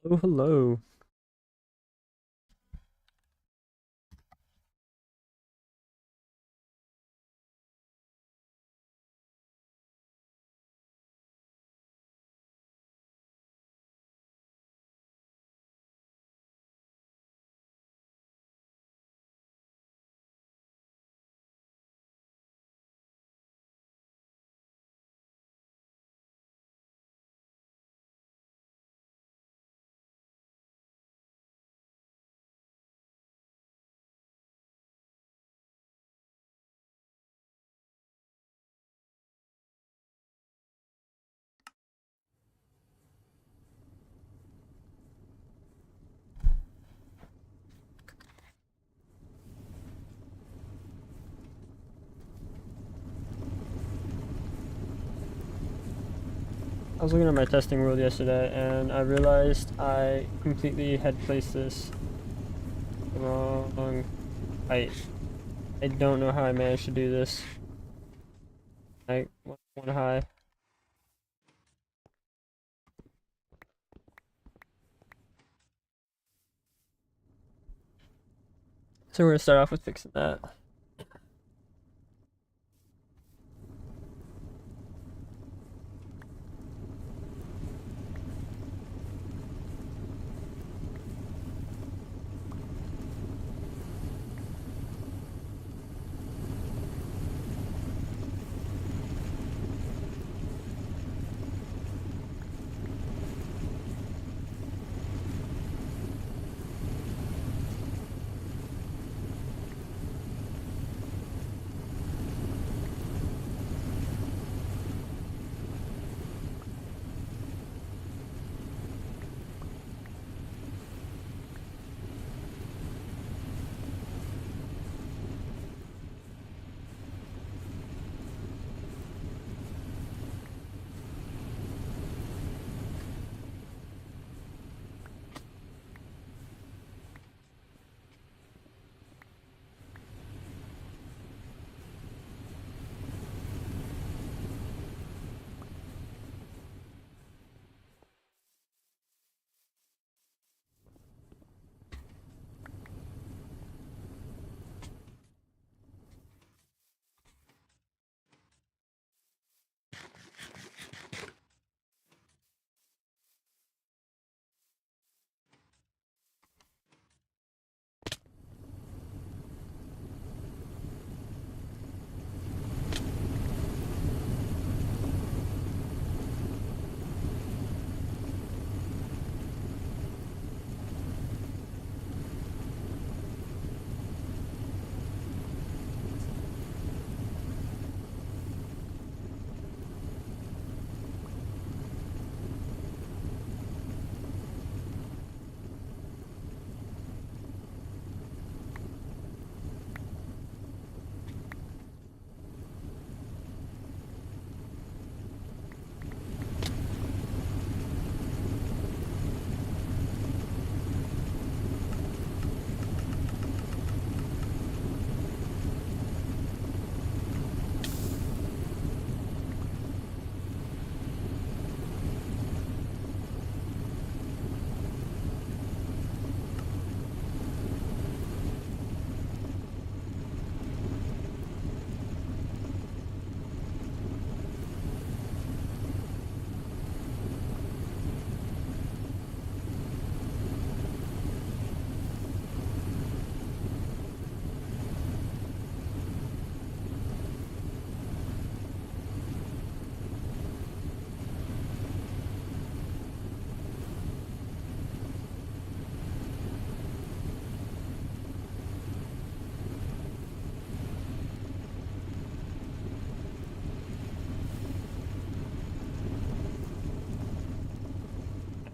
Oh, hello. I was looking at my testing world yesterday and I realized I completely had placed this wrong height. I don't know how I managed to do this. I went one high. So we're gonna start off with fixing that.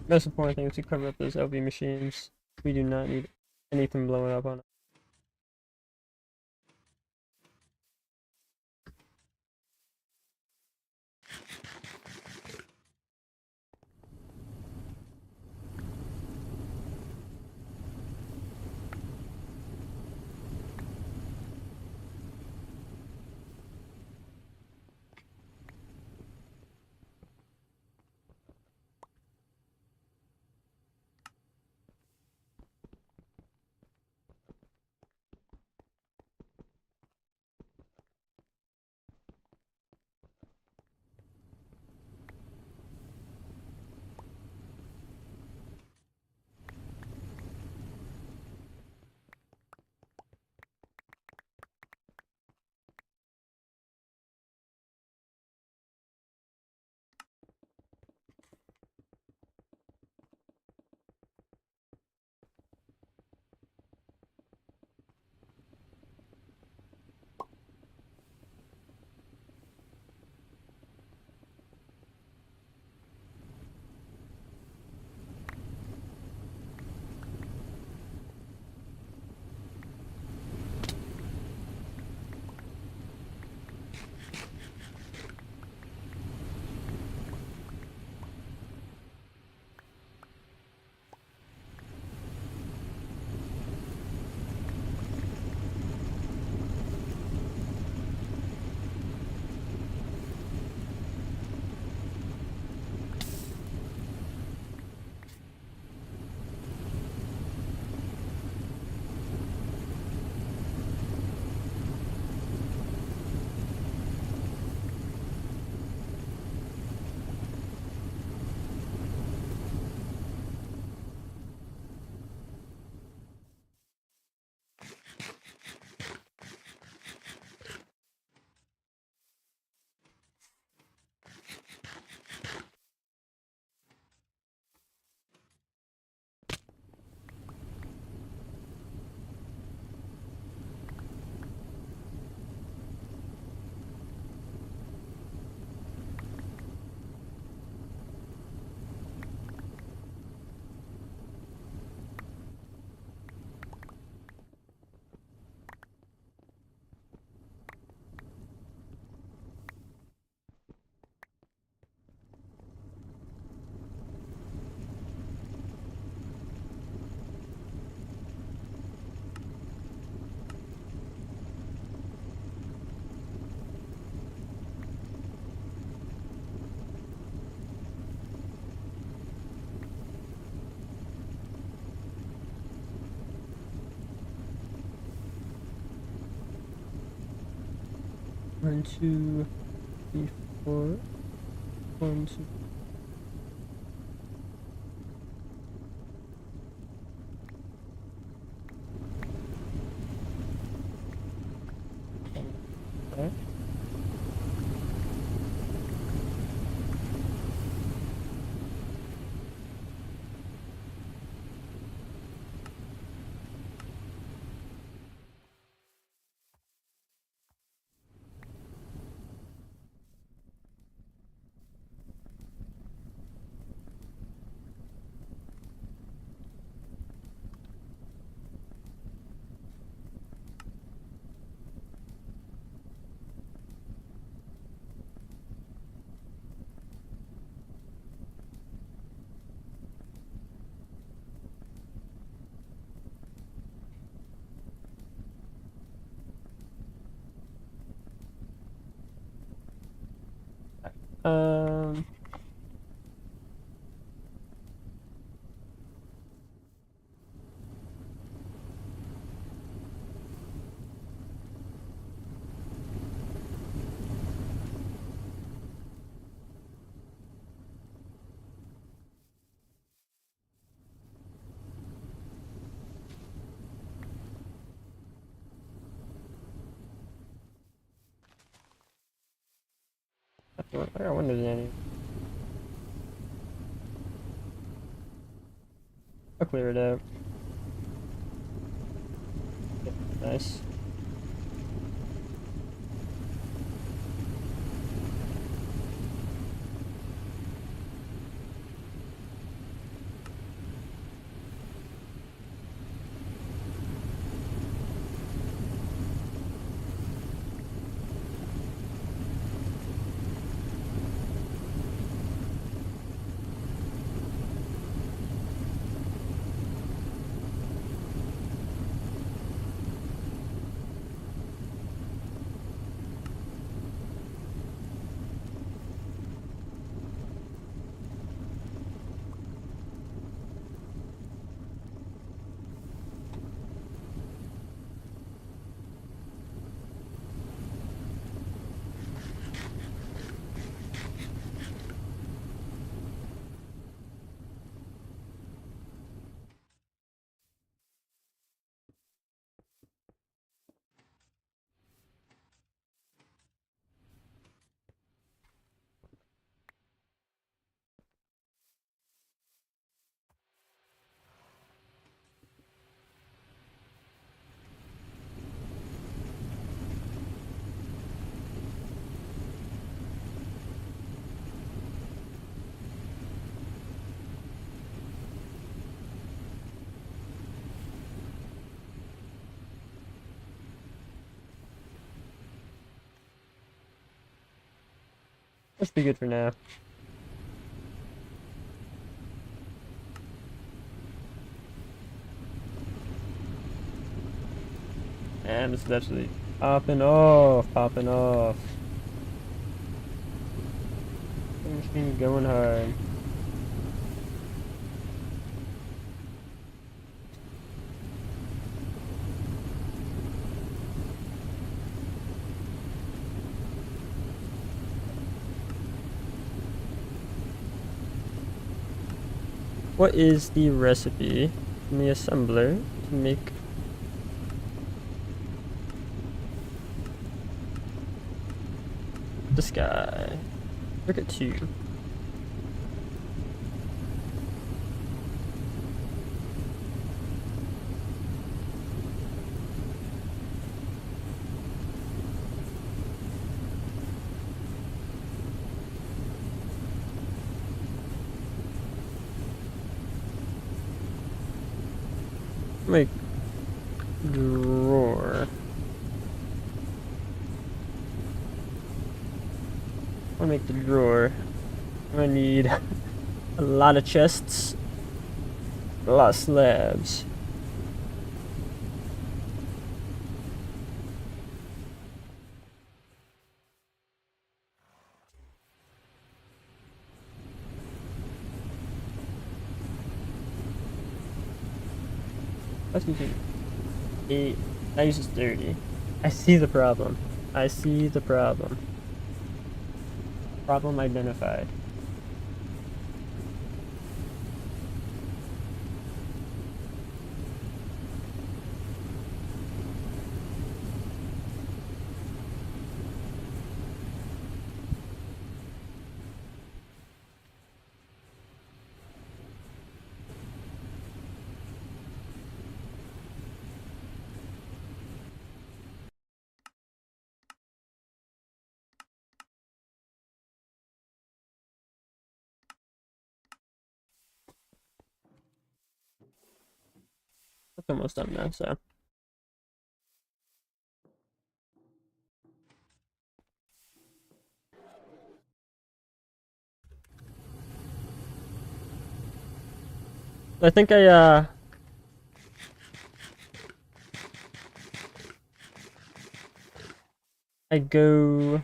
Most important thing is to cover up those LV machines. We do not need anything blowing up on it. 1, 2, 3, 4. 1, 2. Okay. Um, I got windows in it. I'll clear it out. Nice. Let's be good for now. And this is actually popping off, popping off. Machine going hard. What is the recipe in the assembler to make this guy? Look at 2. Make drawer. I want to make the drawer. I'm gonna need a lot of chests, a lot of slabs. That's using 8. That uses 30. I see the problem. I see the problem. Problem identified. It's almost done now, so. I think I go.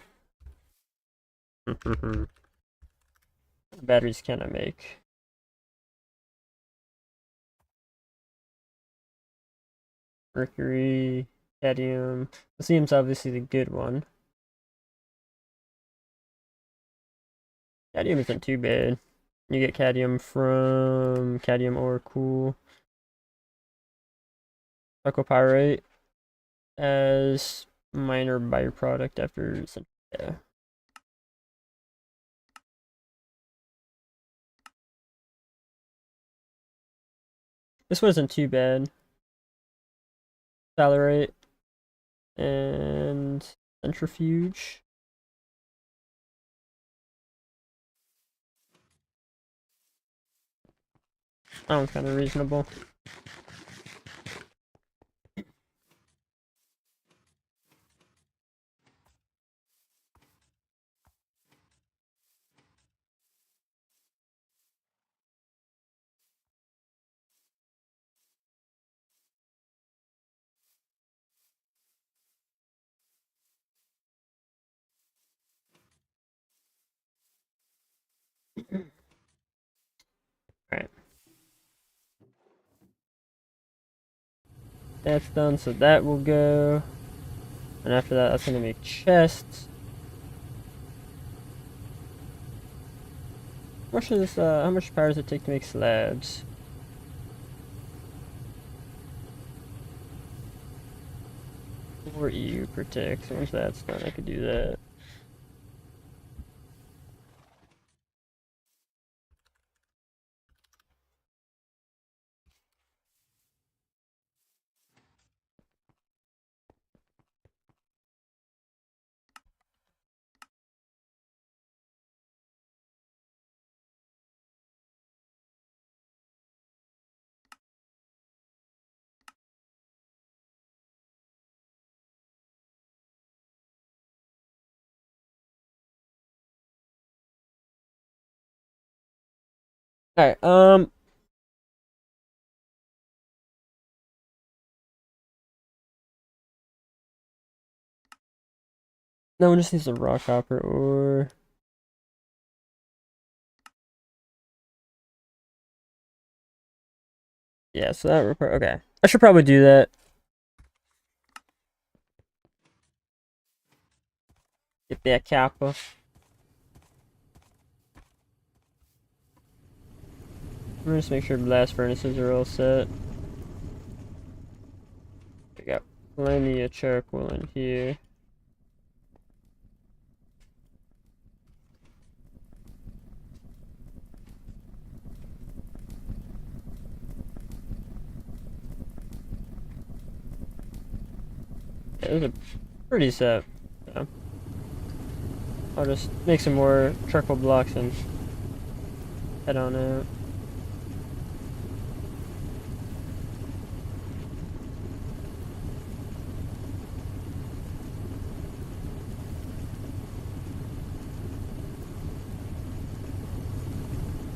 Batteries can I make? Mercury, cadmium. Lithium's obviously the good one. Cadmium isn't too bad. You get cadmium from cadmium ore, cool. Chalcopyrite as minor byproduct after, yeah. This wasn't too bad. Salarite and centrifuge. That one's kind of reasonable. Alright. That's done, so that will go. And after that, that's gonna make chests. How much power does it take to make slabs? Or EU protect. Once that's done, I could do that. Alright, no one just needs a rock hopper or yeah, so that require okay. I should probably do that. Get that kappa. I'm gonna just make sure blast furnaces are all set. We got plenty of charcoal in here. Yeah, those are pretty set. So I'll just make some more charcoal blocks and head on out.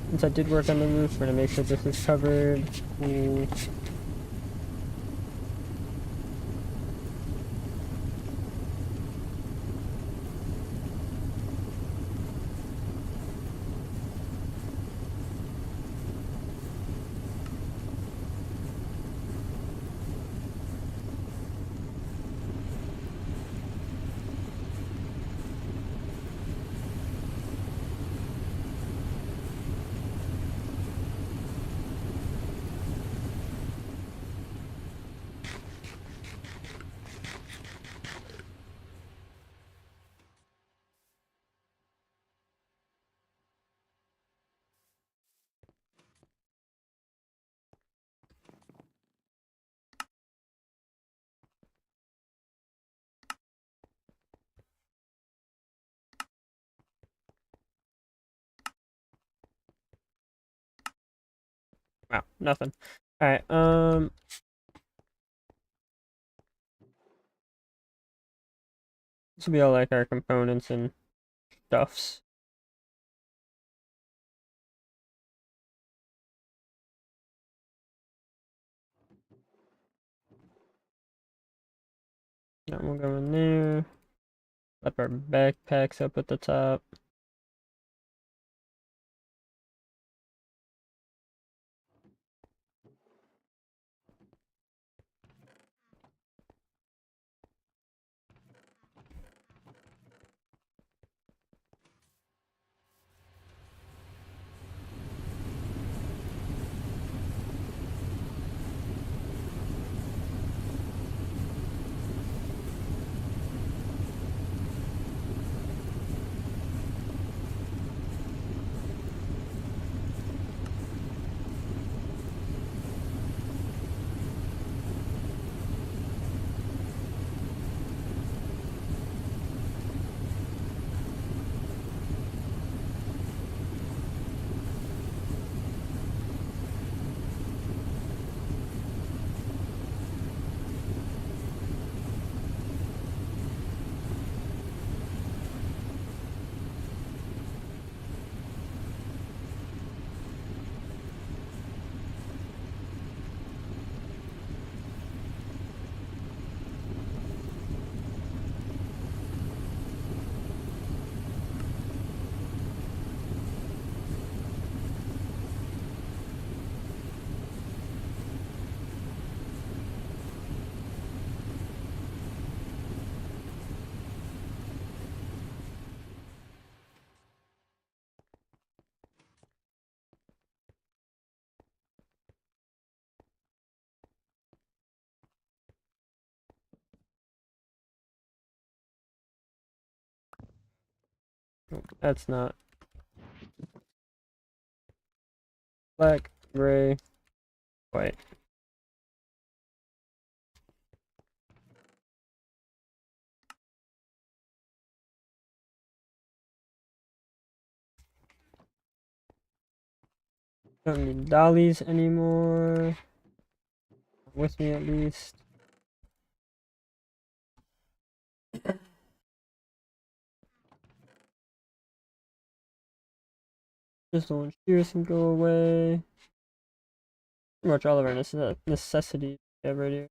Since I did work on the roof, we're gonna make sure this is covered. Cool. Wow, nothing. Alright, this will be all like our components and stuffs. That will go in there. Flip our backpacks up at the top. Oh, that's not. Black, gray, white. Don't need dollies anymore. With me at least. Just the one shears can go away. Pretty much all of our necessities we have right here.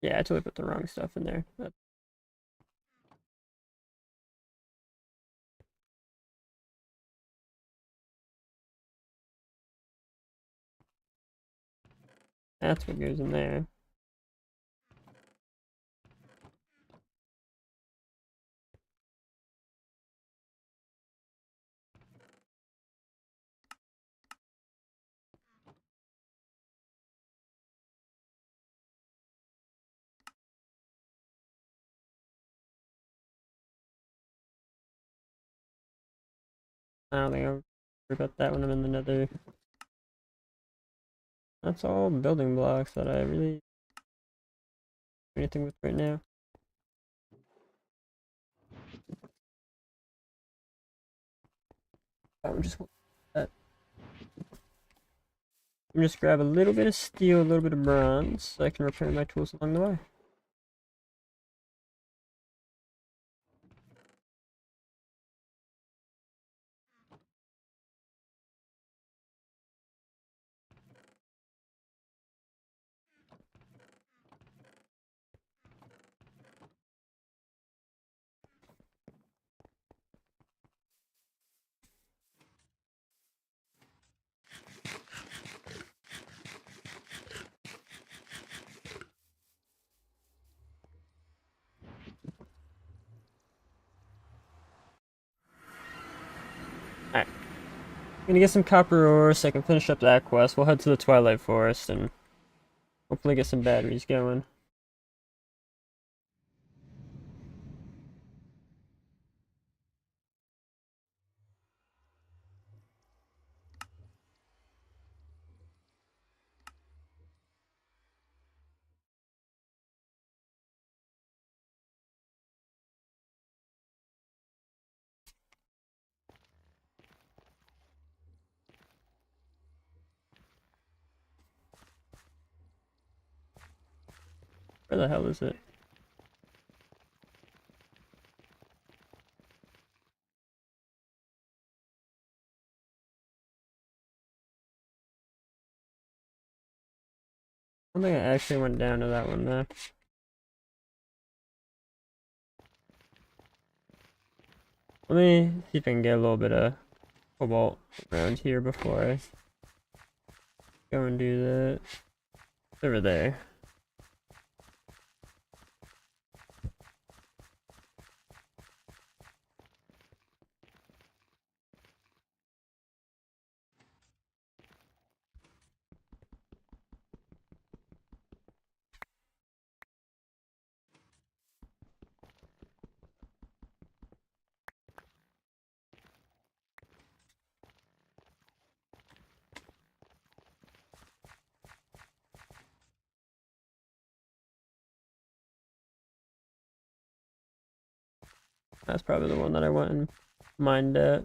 Yeah, I totally put the wrong stuff in there. That's what goes in there. I don't think I'll worry about that when I'm in the nether. That's all building blocks that I really do anything with right now. I'm just that. I'm just grab a little bit of steel, a little bit of bronze, so I can repair my tools along the way. gonna get some copper ore so I can finish up that quest. We'll head to the Twilight Forest and hopefully get some batteries going. Where the hell is it? I don't think I actually went down to that one though. Let me see if I can get a little bit of cobalt around here before I go and do that. It's over there. That's probably the one that I went and mined at.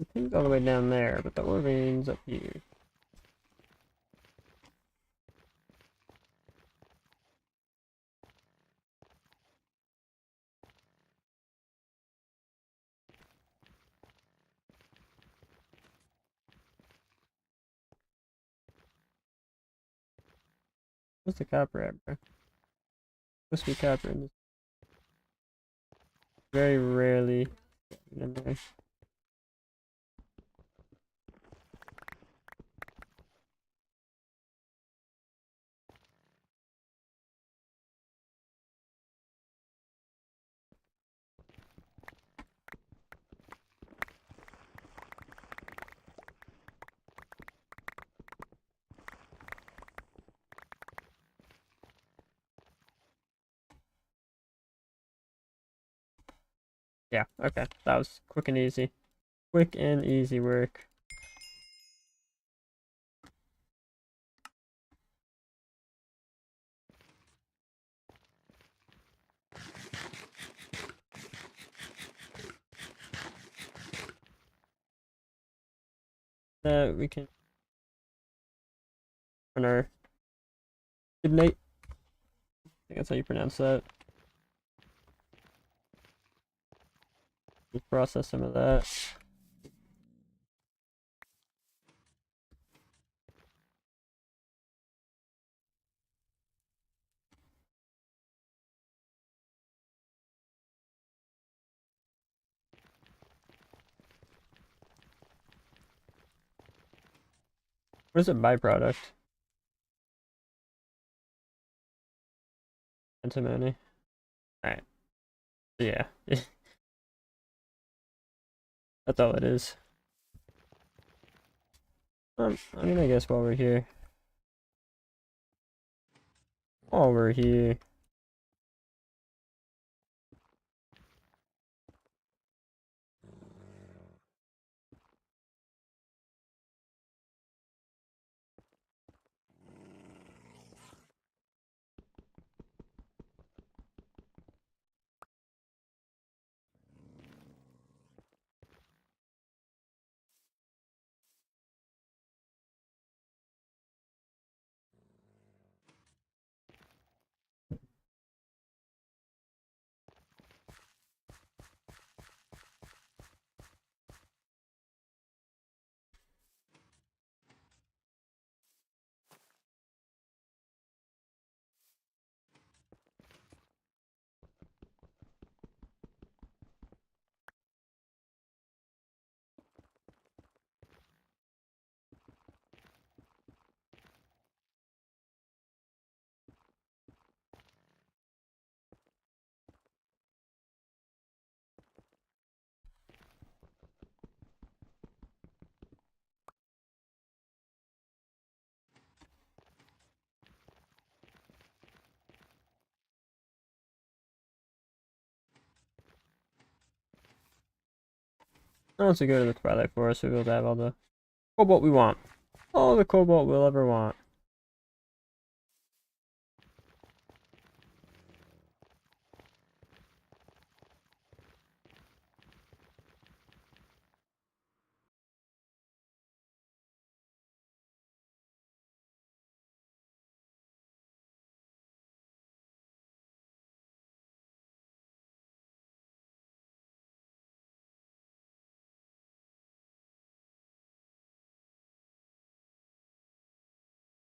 I think all the way down there, but the ore veins up here. What's the copper at, bro? Supposed to be copper in this. Very rarely in there. Yeah, okay. That was quick and easy. Quick and easy work. We can run our Ignite. I think that's how you pronounce that. Just process some of that. What is a byproduct? Antimony. Alright. Yeah. That's all it is. I mean, I guess while we're here, Once we go to the Twilight Forest, we'll be able to have all the cobalt we want. All the cobalt we'll ever want.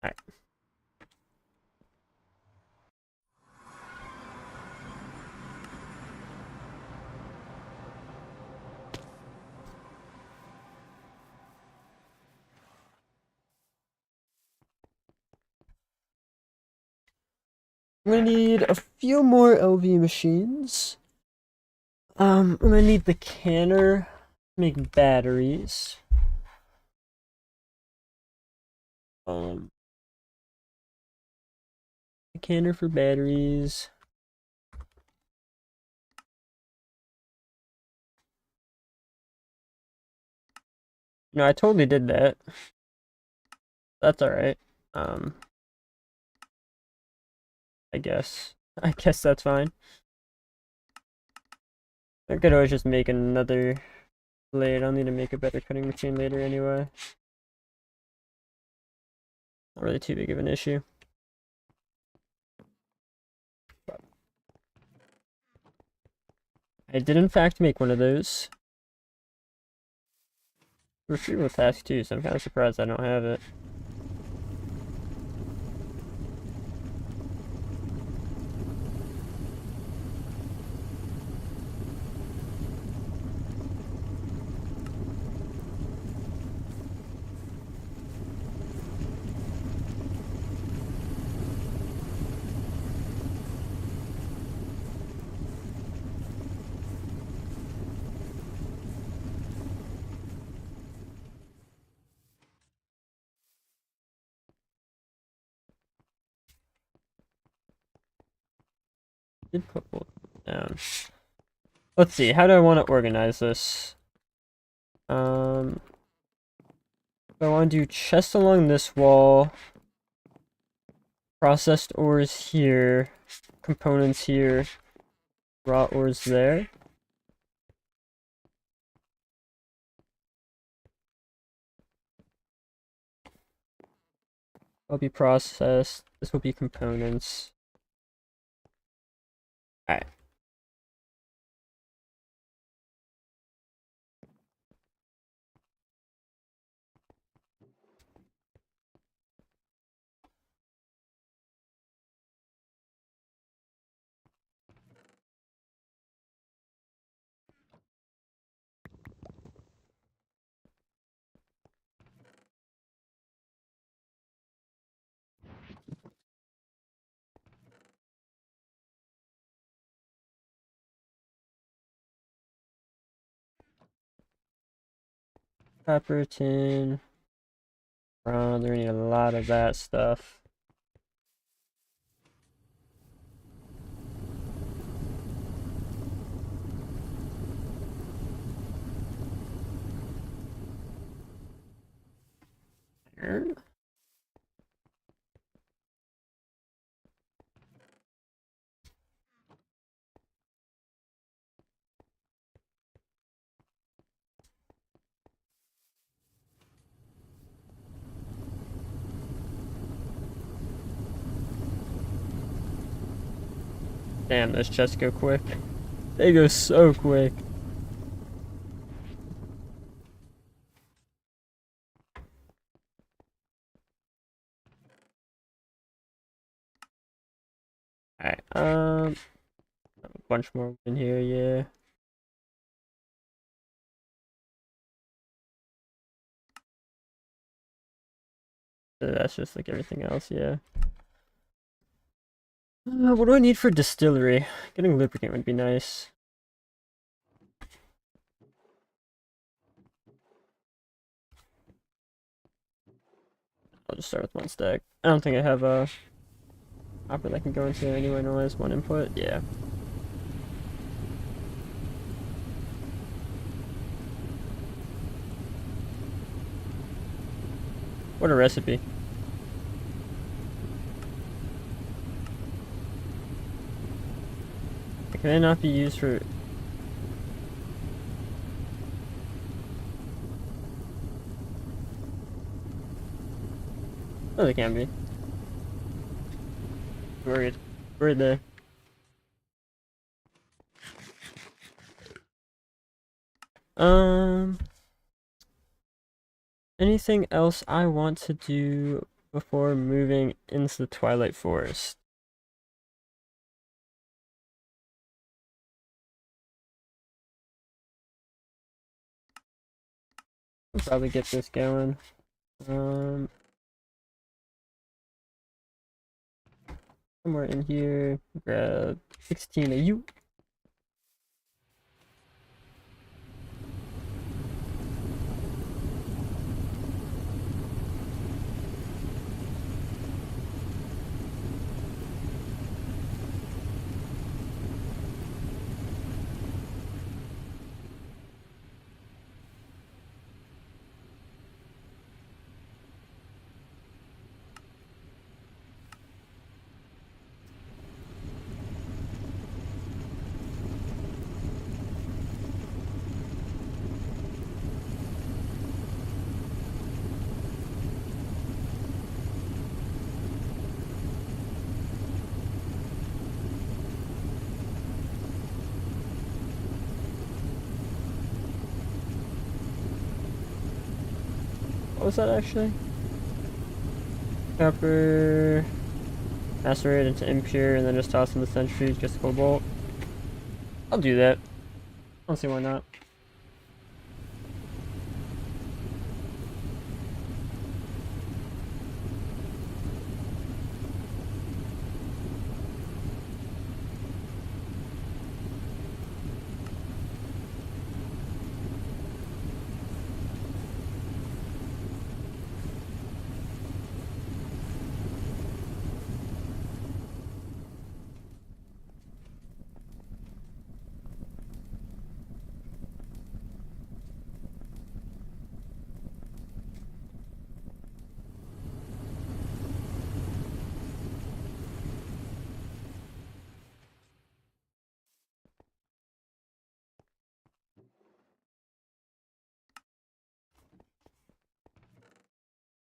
Alright. I'm gonna need a few more LV machines. I'm gonna need the canner to make batteries. The canner for batteries. No, I totally did that. That's alright. I guess. I guess that's fine. I could always just make another blade. I'll need to make a better cutting machine later anyway. Not really too big of an issue. I did in fact make one of those. Retrieval task too, so I'm kind of surprised I don't have it. Did put both down. Let's see, how do I want to organize this? I want to do chests along this wall, processed ores here, components here, raw ores there. Will be processed. This will be components. Alright. Copper, tin. They're gonna need a lot of that stuff. Iron. Damn, those chests go quick. They go so quick. Alright, a bunch more in here, yeah. So that's just like everything else, yeah. What do I need for distillery? Getting lubricant would be nice. I'll just start with one stack. I don't think I have a hopper that can go into anywhere no less one input. Yeah. What a recipe. Can they not be used for... Oh, they can be. Worried. Right there. Anything else I want to do before moving into the Twilight Forest? I'll probably get this going. Somewhere in here, grab 16 of you. What was that actually? Copper, macerate into impure, and then just toss in the centrifuge, just cobalt. I'll do that. I don't see why not.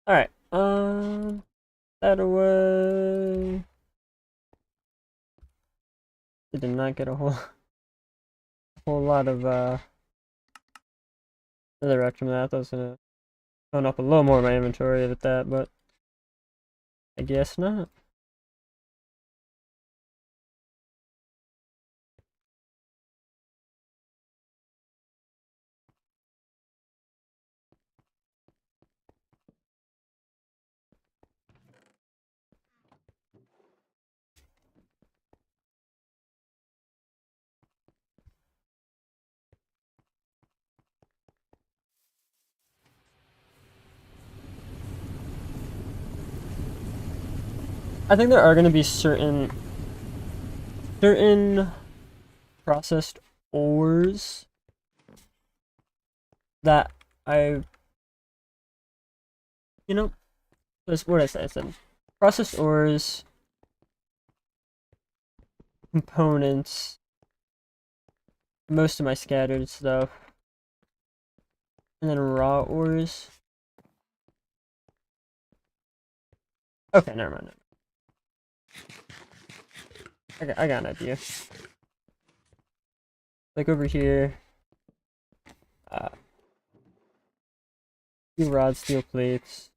Alright, that away. I did not get a whole lot of resurrect from that. That was gonna open up a little more of my inventory with that, but I guess not. I think there are gonna be certain processed ores that I, you know, what did I say? I said processed ores, components, most of my scattered stuff, and then raw ores. Okay, never mind. I got an idea. Like over here, few rod steel plates.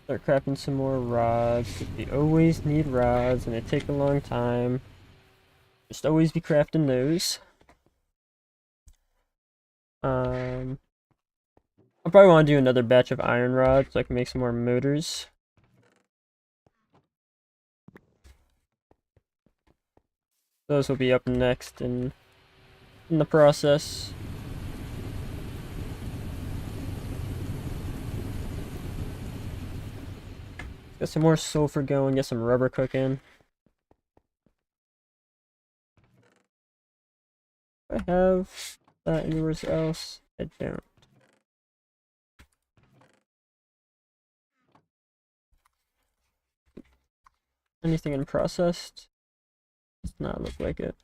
Start crafting some more rods. We always need rods, and they take a long time. Just always be crafting those. I'll probably want to do another batch of iron rods so I can make some more motors. Those will be up next in the process. Get some more sulfur going, get some rubber cooking. Do I have that anywhere else? I don't. Anything in processed? Does not look like it.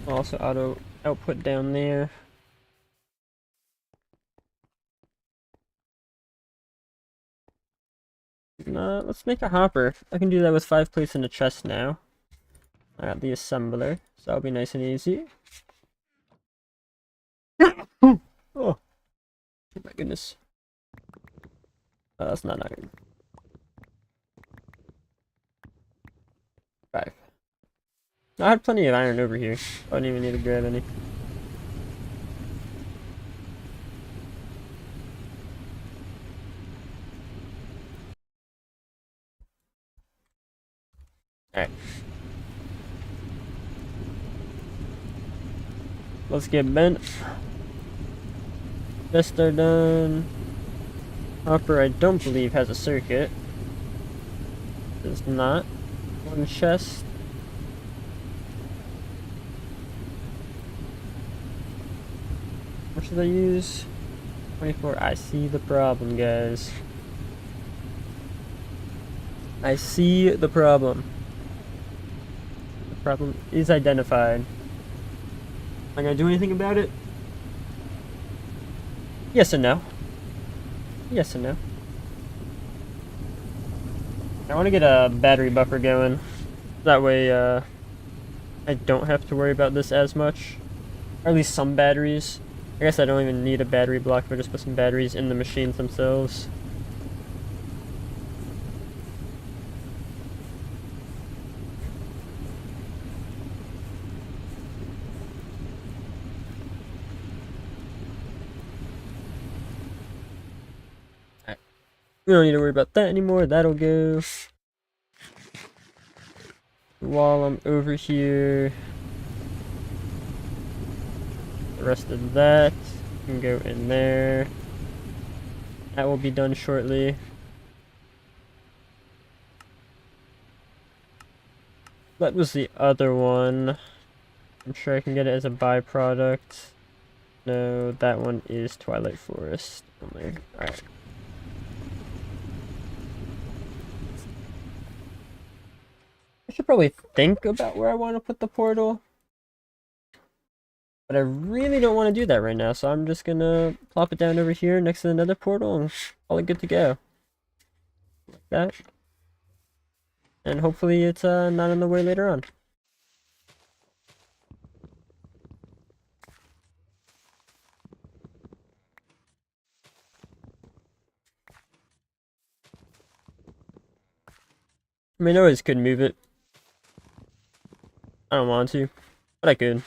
Also auto output down there. Let's make a hopper. I can do that with 5 plates in a chest now. I got the assembler, so that'll be nice and easy. Oh, oh my goodness. That's not good. 5. I had plenty of iron over here. I don't even need to grab any. Alright. Let's get bent. Chests are done. Hopper, I don't believe, has a circuit. Does not. One chest. What should I use? 24. I see the problem, guys. I see the problem. The problem is identified. Am I gonna do anything about it? Yes and no. Yes and no. I want to get a battery buffer going. That way, I don't have to worry about this as much. Or at least some batteries. I guess I don't even need a battery block if I just put some batteries in the machines themselves. Alright. We don't need to worry about that anymore. That'll go. While I'm over here, the rest of that can go in there. That will be done shortly. That was the other one. I'm sure I can get it as a byproduct. No, that one is Twilight Forest. Alright. I should probably think about where I want to put the portal. But I really don't want to do that right now, so I'm just gonna plop it down over here next to another portal and call it good to go. Like that. And hopefully it's not in the way later on. I mean, I always could move it. I don't want to, but I could.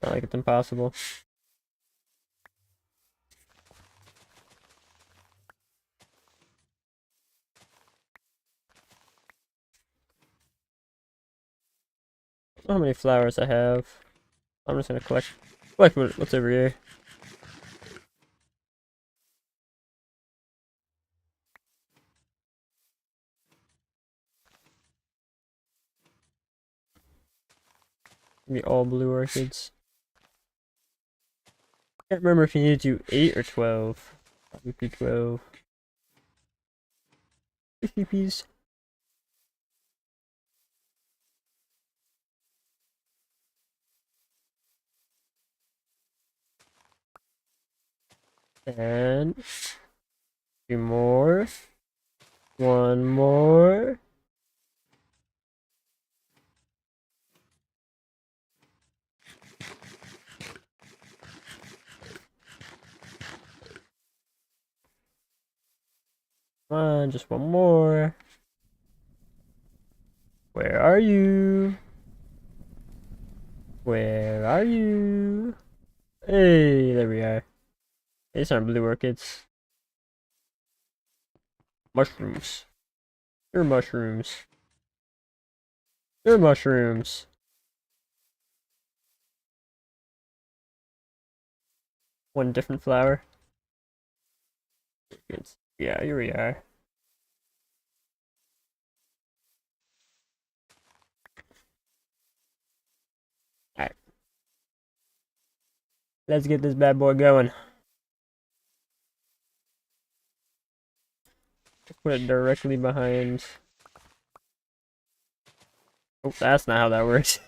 Not like it's impossible. I don't know how many flowers I have. I'm just gonna collect what's over here. Maybe all blue orchids. Can't remember if you need to do 8 or 12. Probably 12. 50 piece. And 2 more. 1 more. Come on, just one more. Where are you? Where are you? Hey, there we are. These aren't blue orchids. Mushrooms. They're mushrooms. They're mushrooms. One different flower. It's, yeah, here we are. Alright. Let's get this bad boy going. Put it directly behind. Oh, that's not how that works.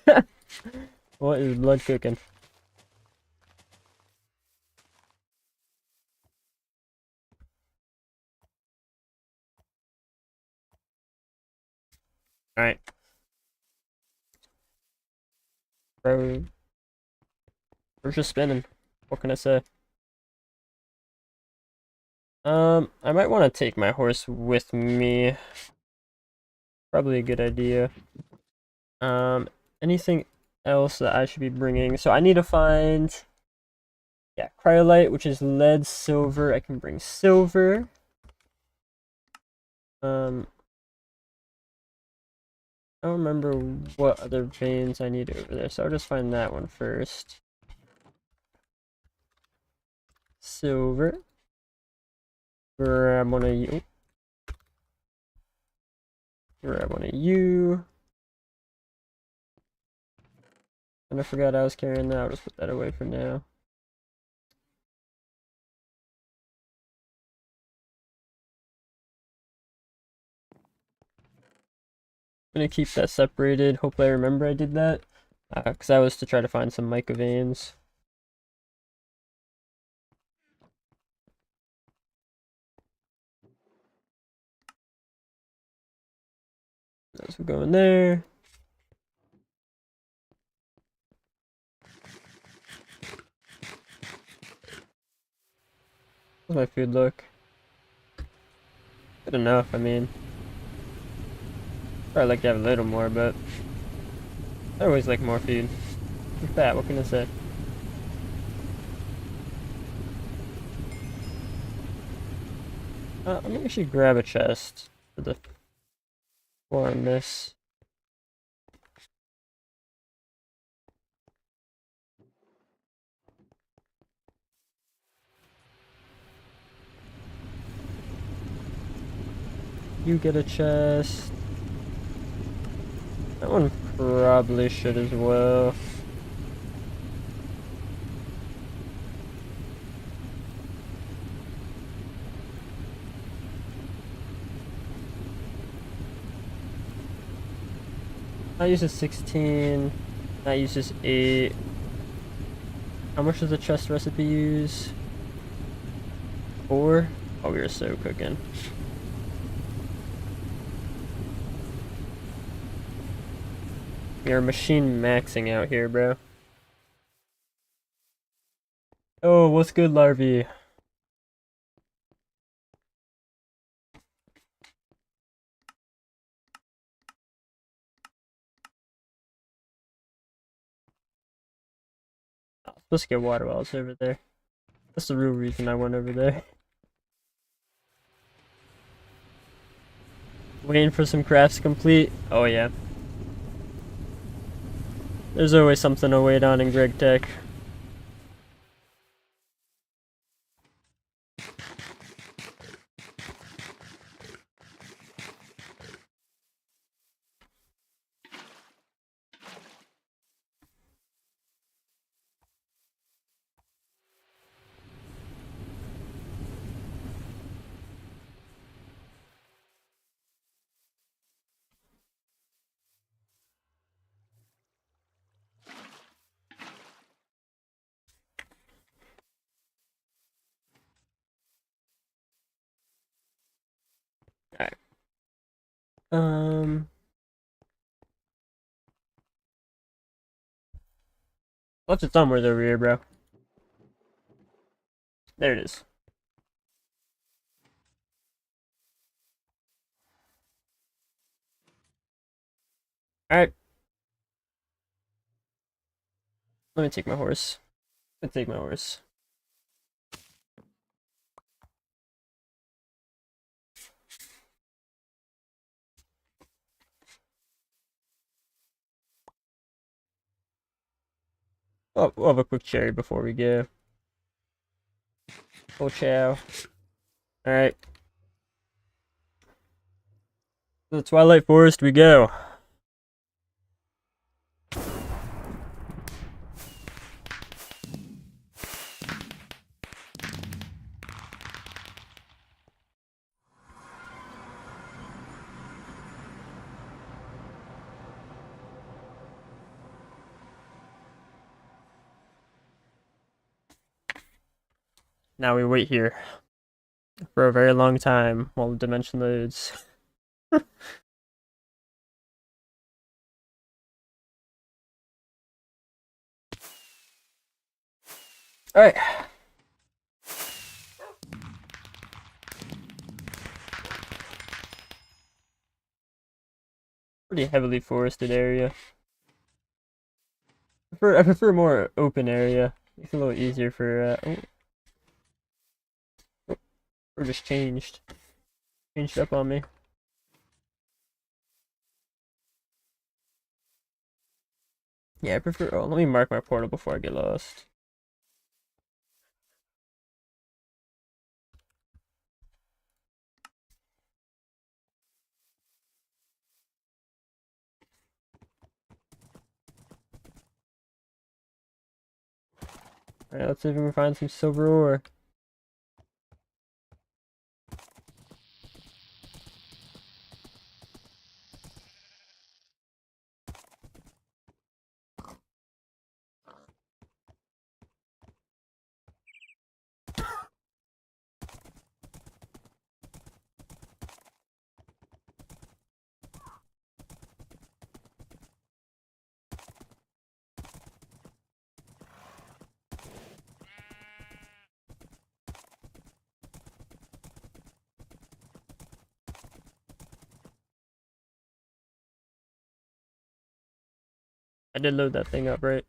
What is blood cooking? Alright. Bro. We're just spinning. What can I say? I might want to take my horse with me. Probably a good idea. Anything else that I should be bringing? So I need to find, yeah, cryolite, which is lead, silver. I can bring silver. I don't remember what other veins I need over there, so I'll just find that one first. Silver. Grab one of you. Grab one of you. And I forgot I was carrying that. I'll just put that away for now. I'm gonna keep that separated. Hopefully I remember I did that. Because that was to try to find some mica veins. Those will go in there. How's my food look? Good enough, I mean. I'd like to have a little more, but I always like more food. It's that, what can I say? I'm gonna actually grab a chest for the farm this. You get a chest. That one probably should as well. That uses 16. That uses 8. How much does the chest recipe use? 4? Oh, we are so cooking. We are machine maxing out here, bro. Oh, what's good, Larvae? Oh, supposed to get water while I was over there. That's the real reason I went over there. Waiting for some crafts complete. Oh yeah. There's always something to wait on in Greg Tech. Alright. Left it somewhere over here, bro. There it is. Alright. Let me take my horse. Let's take my horse. Oh, we'll have a quick cherry before we go. Oh, chow. Alright. To the Twilight Forest we go. Now we wait here for a very long time while the dimension loads. Alright. Pretty heavily forested area. I prefer a more open area. It's a little easier for or just changed. Changed up on me. Yeah, I prefer let me mark my portal before I get lost. Alright, let's see if we can find some silver ore. I did load that thing up, right?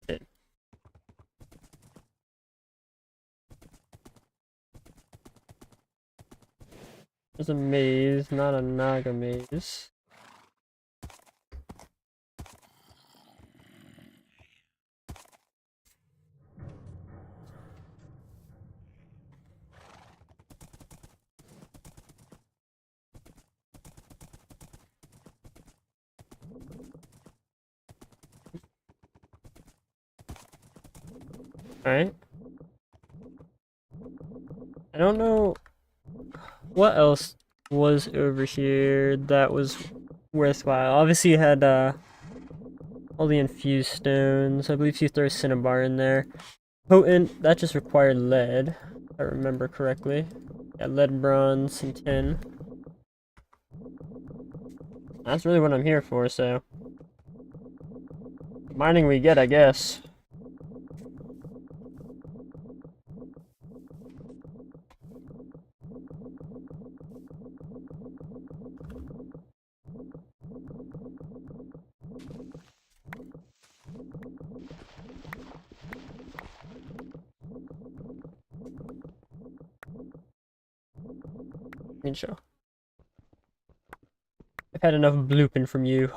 Did. There's a maze, not a Naga maze. Alright. I don't know what else was over here that was worthwhile. Obviously you had all the infused stones. I believe you throw cinnabar in there. Potent, that just required lead, if I remember correctly. Yeah, lead, bronze, and tin. That's really what I'm here for, so mining we get, I guess. I mean, sure. I've had enough blooping from you.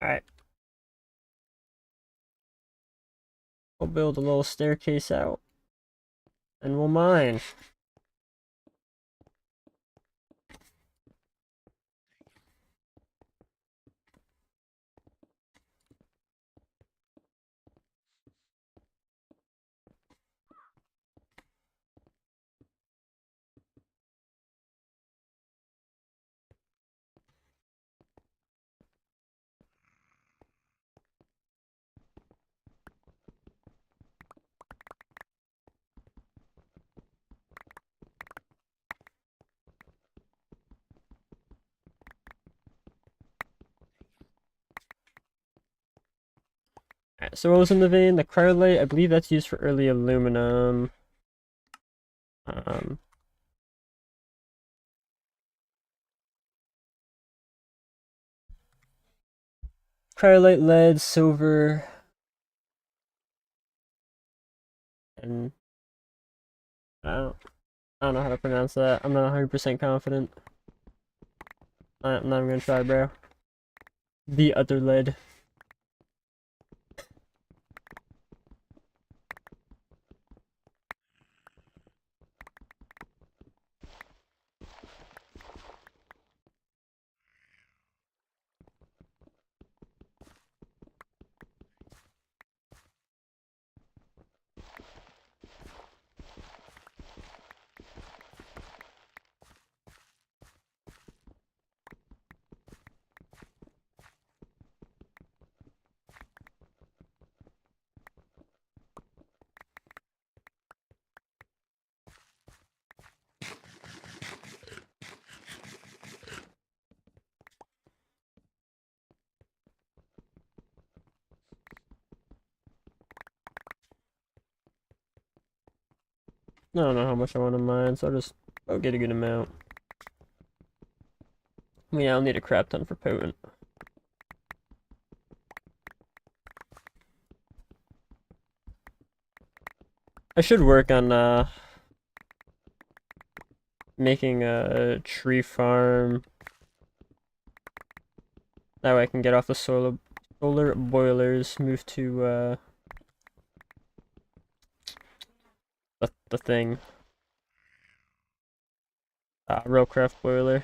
Alright. We'll build a little staircase out. And we'll mine. Alright, so what was in the vein? The cryolite, I believe that's used for early aluminum. Cryolite, lead, silver, and I don't know how to pronounce that. I'm not 100% confident. I'm not even gonna try, bro. The other lead. I don't know how much I want to mine, so I'll get a good amount. I mean, I'll need a crap ton for potent. I should work on making a tree farm. That way I can get off the solar boilers, move to the thing. Railcraft boiler.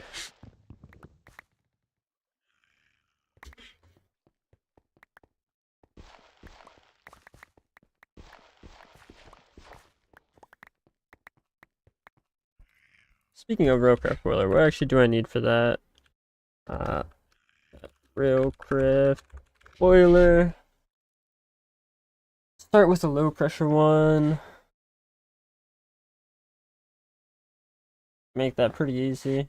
Speaking of railcraft boiler, what actually do I need for that? Railcraft boiler. Start with a low pressure one. Make that pretty easy.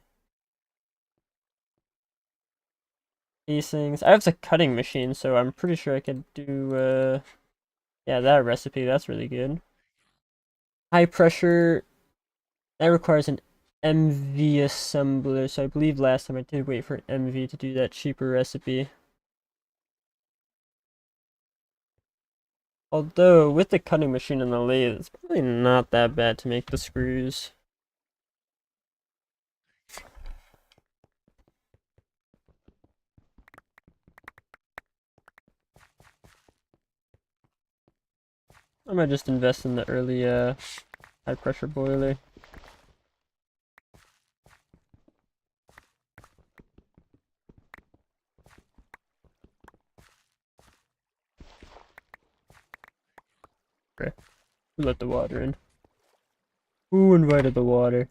These things. I have a cutting machine, so I'm pretty sure I could do yeah, that recipe, that's really good. High pressure, that requires an MV assembler, so I believe last time I did wait for an MV to do that cheaper recipe. Although, with the cutting machine and the lathe, it's probably not that bad to make the screws. I might just invest in the early high pressure boiler. Okay. Who let the water in? Who invited the water?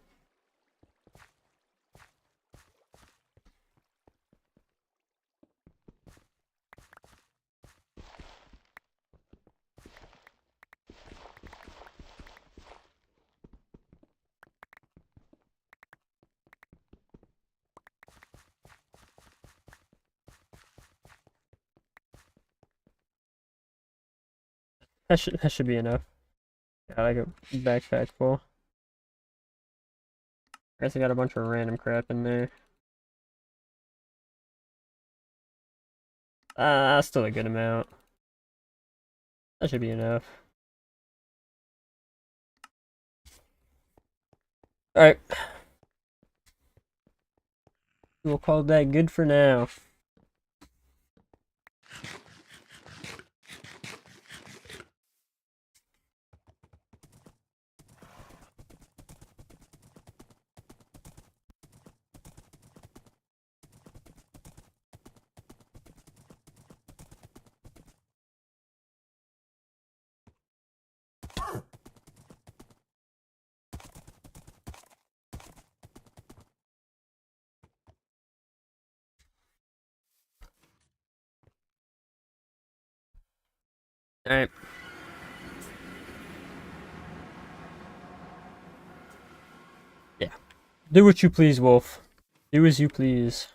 That should be enough. Got like a backpack full. I guess I got a bunch of random crap in there. That's still a good amount. That should be enough. Alright. We'll call that good for now. Alright. Yeah. Do what you please, Wolf. Do as you please.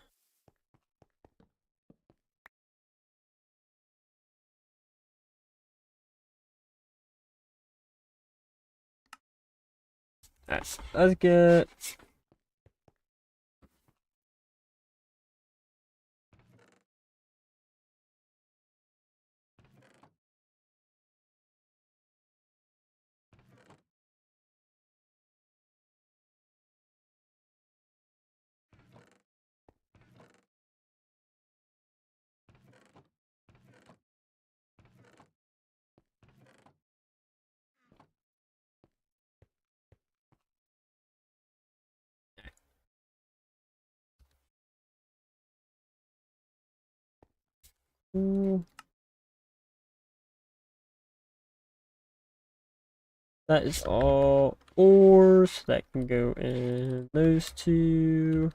Alright, let's get... That is all ores that can go in those two.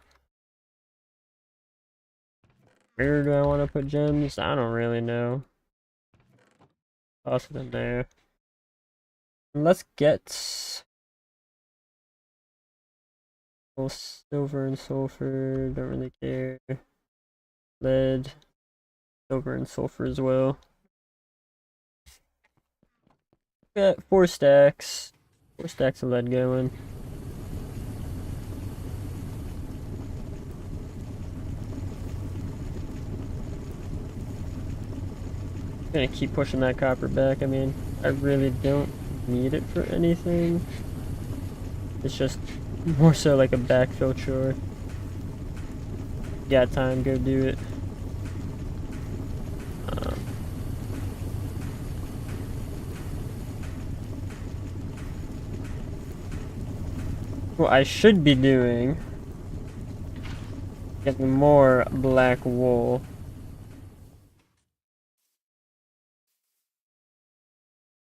Where do I want to put gems? I don't really know. Toss it in there. Let's get silver and sulfur. Don't really care. Lead, silver and sulfur as well. Got 4 stacks. 4 stacks of lead going. Gonna keep pushing that copper back. I mean, I really don't need it for anything. It's just more so like a backfill chore. Got time, go do it. What I should be doing, getting more black wool.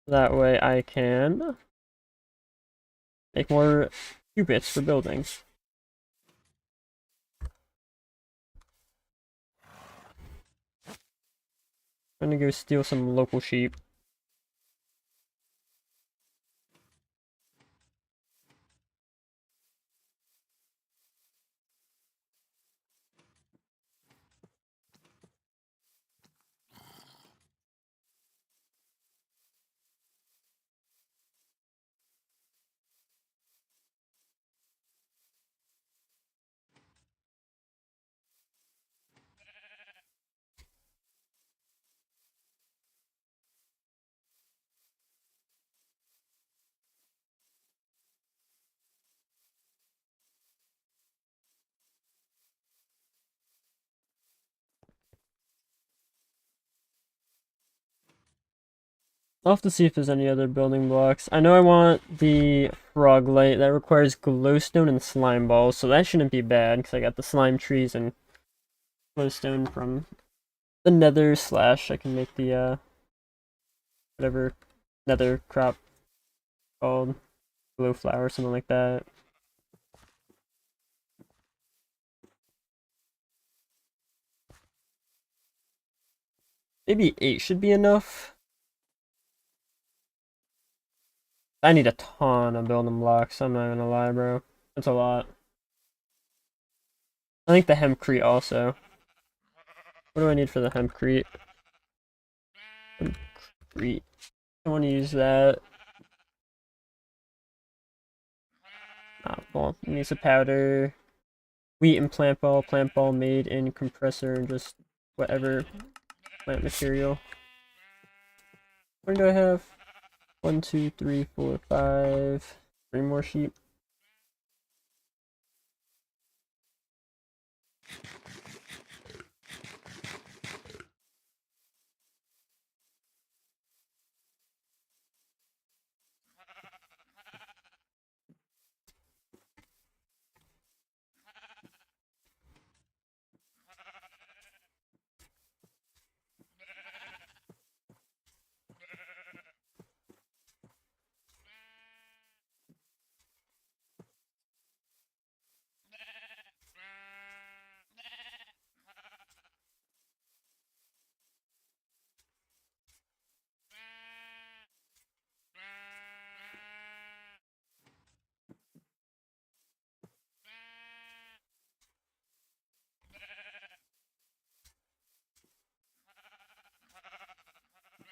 That way I can make more cubits for buildings. I'm gonna go steal some local sheep. I'll have to see if there's any other building blocks. I know I want the frog light. That requires glowstone and slime balls, so that shouldn't be bad, because I got the slime trees and glowstone from the nether slash. I can make the, whatever nether crop called. Glow flower, something like that. Maybe 8 should be enough. I need a ton of building blocks, I'm not gonna lie, bro. That's a lot. I think the hempcrete also. What do I need for the hempcrete? Hempcrete. I want to use that. Well, it needs a powder. Wheat and plant ball made in compressor and just whatever plant material. What do I have? 1, 2, 3, 4, 5. 3 more sheep.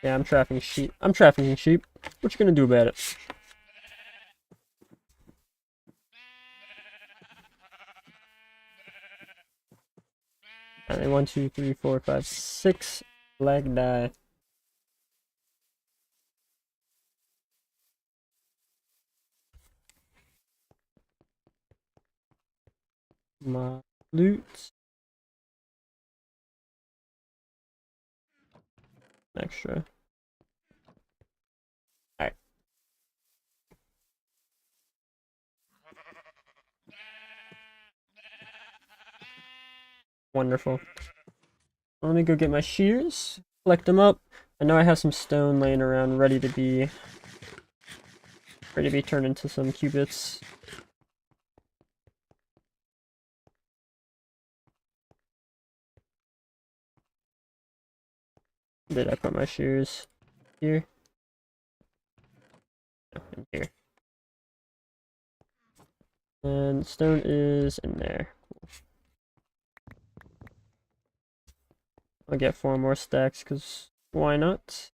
Yeah, I'm trafficking sheep. I'm trafficking sheep. What you gonna do about it? 1, 2, 3, 4, 5, 6 black die. My loot. Extra. Alright. Wonderful. Let me go get my shears, collect them up. I know I have some stone laying around ready to be turned into some cubits. Did I put my shears here? No, in here. And stone is in there. I'll get 4 more stacks, because why not?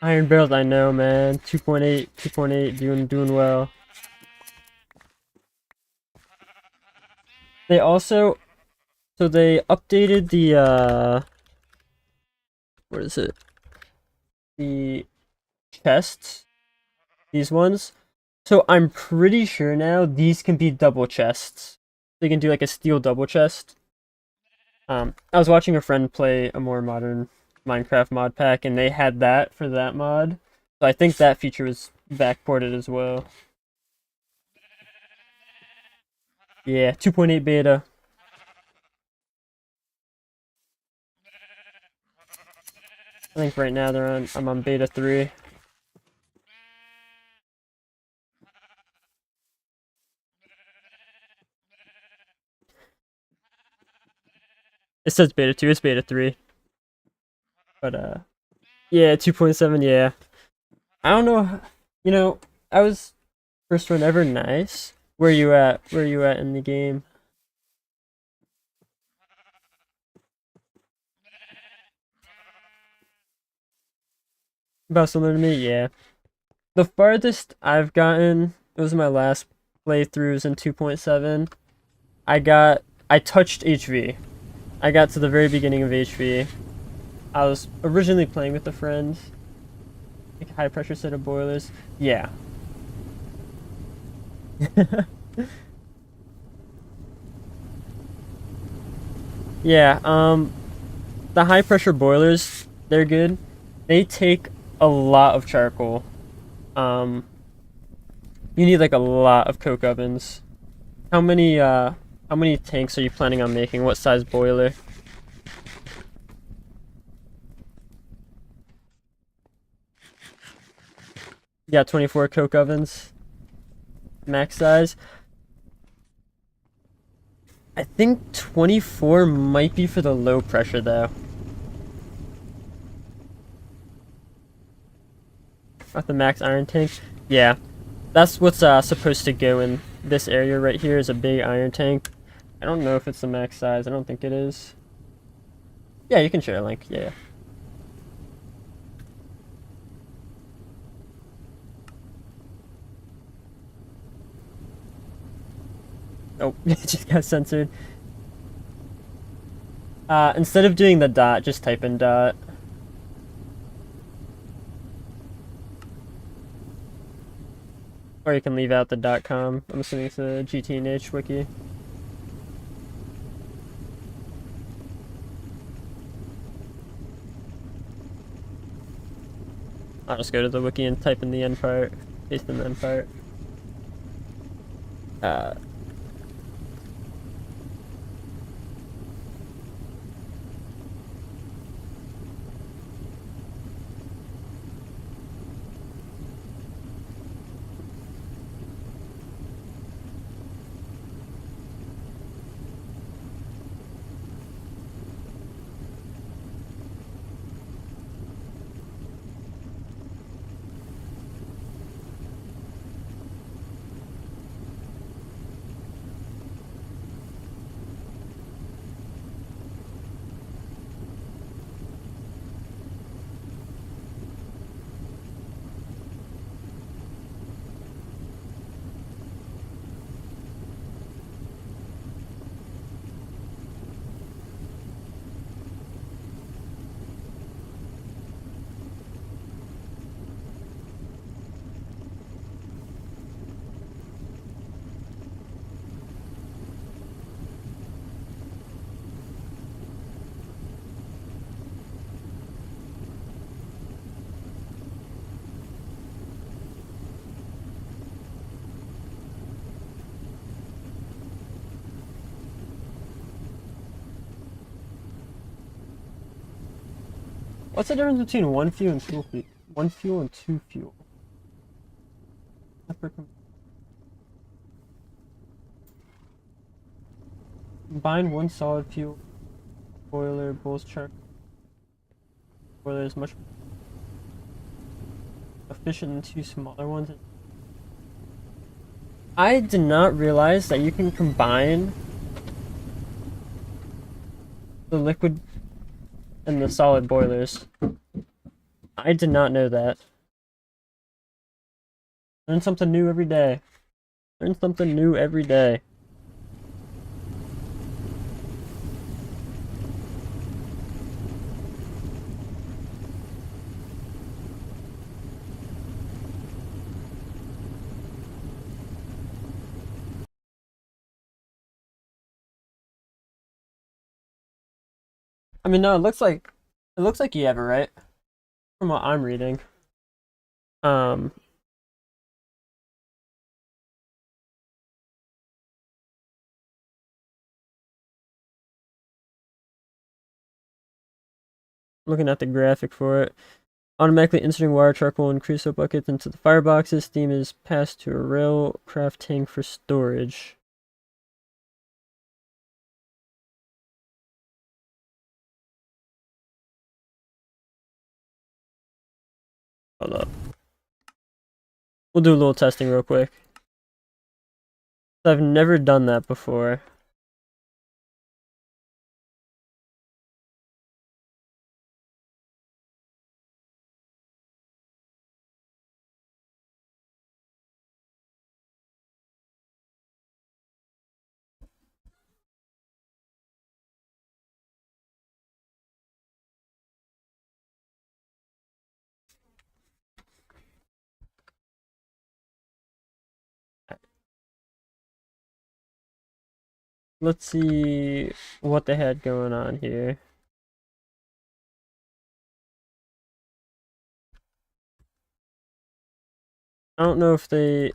Iron barrels, I know, man. 2.8, 2.8, doing well. They also, so they updated the, what is it? The chests, these ones. So I'm pretty sure now these can be double chests. They can do like a steel double chest. I was watching a friend play a more modern Minecraft mod pack, and they had that for that mod. So I think that feature was backported as well. Yeah, 2.8 beta. I think right now I'm on beta 3. It says beta 2, it's beta 3. But yeah, 2.7, yeah. I don't know, you know, I was first one ever, nice. Where you at? Where you at in the game? About similar to me, yeah. The farthest I've gotten, it was my last playthroughs in 2.7. I touched HV. I got to the very beginning of HV. I was originally playing with a friend. Like a high pressure set of boilers. Yeah. Yeah, the high pressure boilers, they're good. They take a lot of charcoal. You need like a lot of coke ovens. How many tanks are you planning on making? What size boiler? Yeah, 24 coke ovens. Max size. I think 24 might be for the low pressure though. At the max iron tank? Yeah. That's what's supposed to go in this area right here is a big iron tank. I don't know if it's the max size. I don't think it is. Yeah, you can share a link. Yeah. Oh, it just got censored. Instead of doing the dot, just type in dot. Or you can leave out the .com. I'm assuming it's a GTNH wiki. I'll just go to the wiki and type in the end part. Paste in the end part. What's the difference between one fuel and one fuel and two fuel? Combine one solid fuel boiler, both chart boiler is much efficient than two smaller ones. I did not realize that you can combine the liquid and the solid boilers. I did not know that. Learn something new every day. Learn something new every day. I mean, no, it looks like you have it right from what I'm reading. Looking at the graphic for it. Automatically inserting water, charcoal, and creosote buckets into the fireboxes. Steam is passed to a railcraft tank for storage. Hold up. We'll do a little testing real quick. I've never done that before. Let's see what they had going on here. I don't know if they...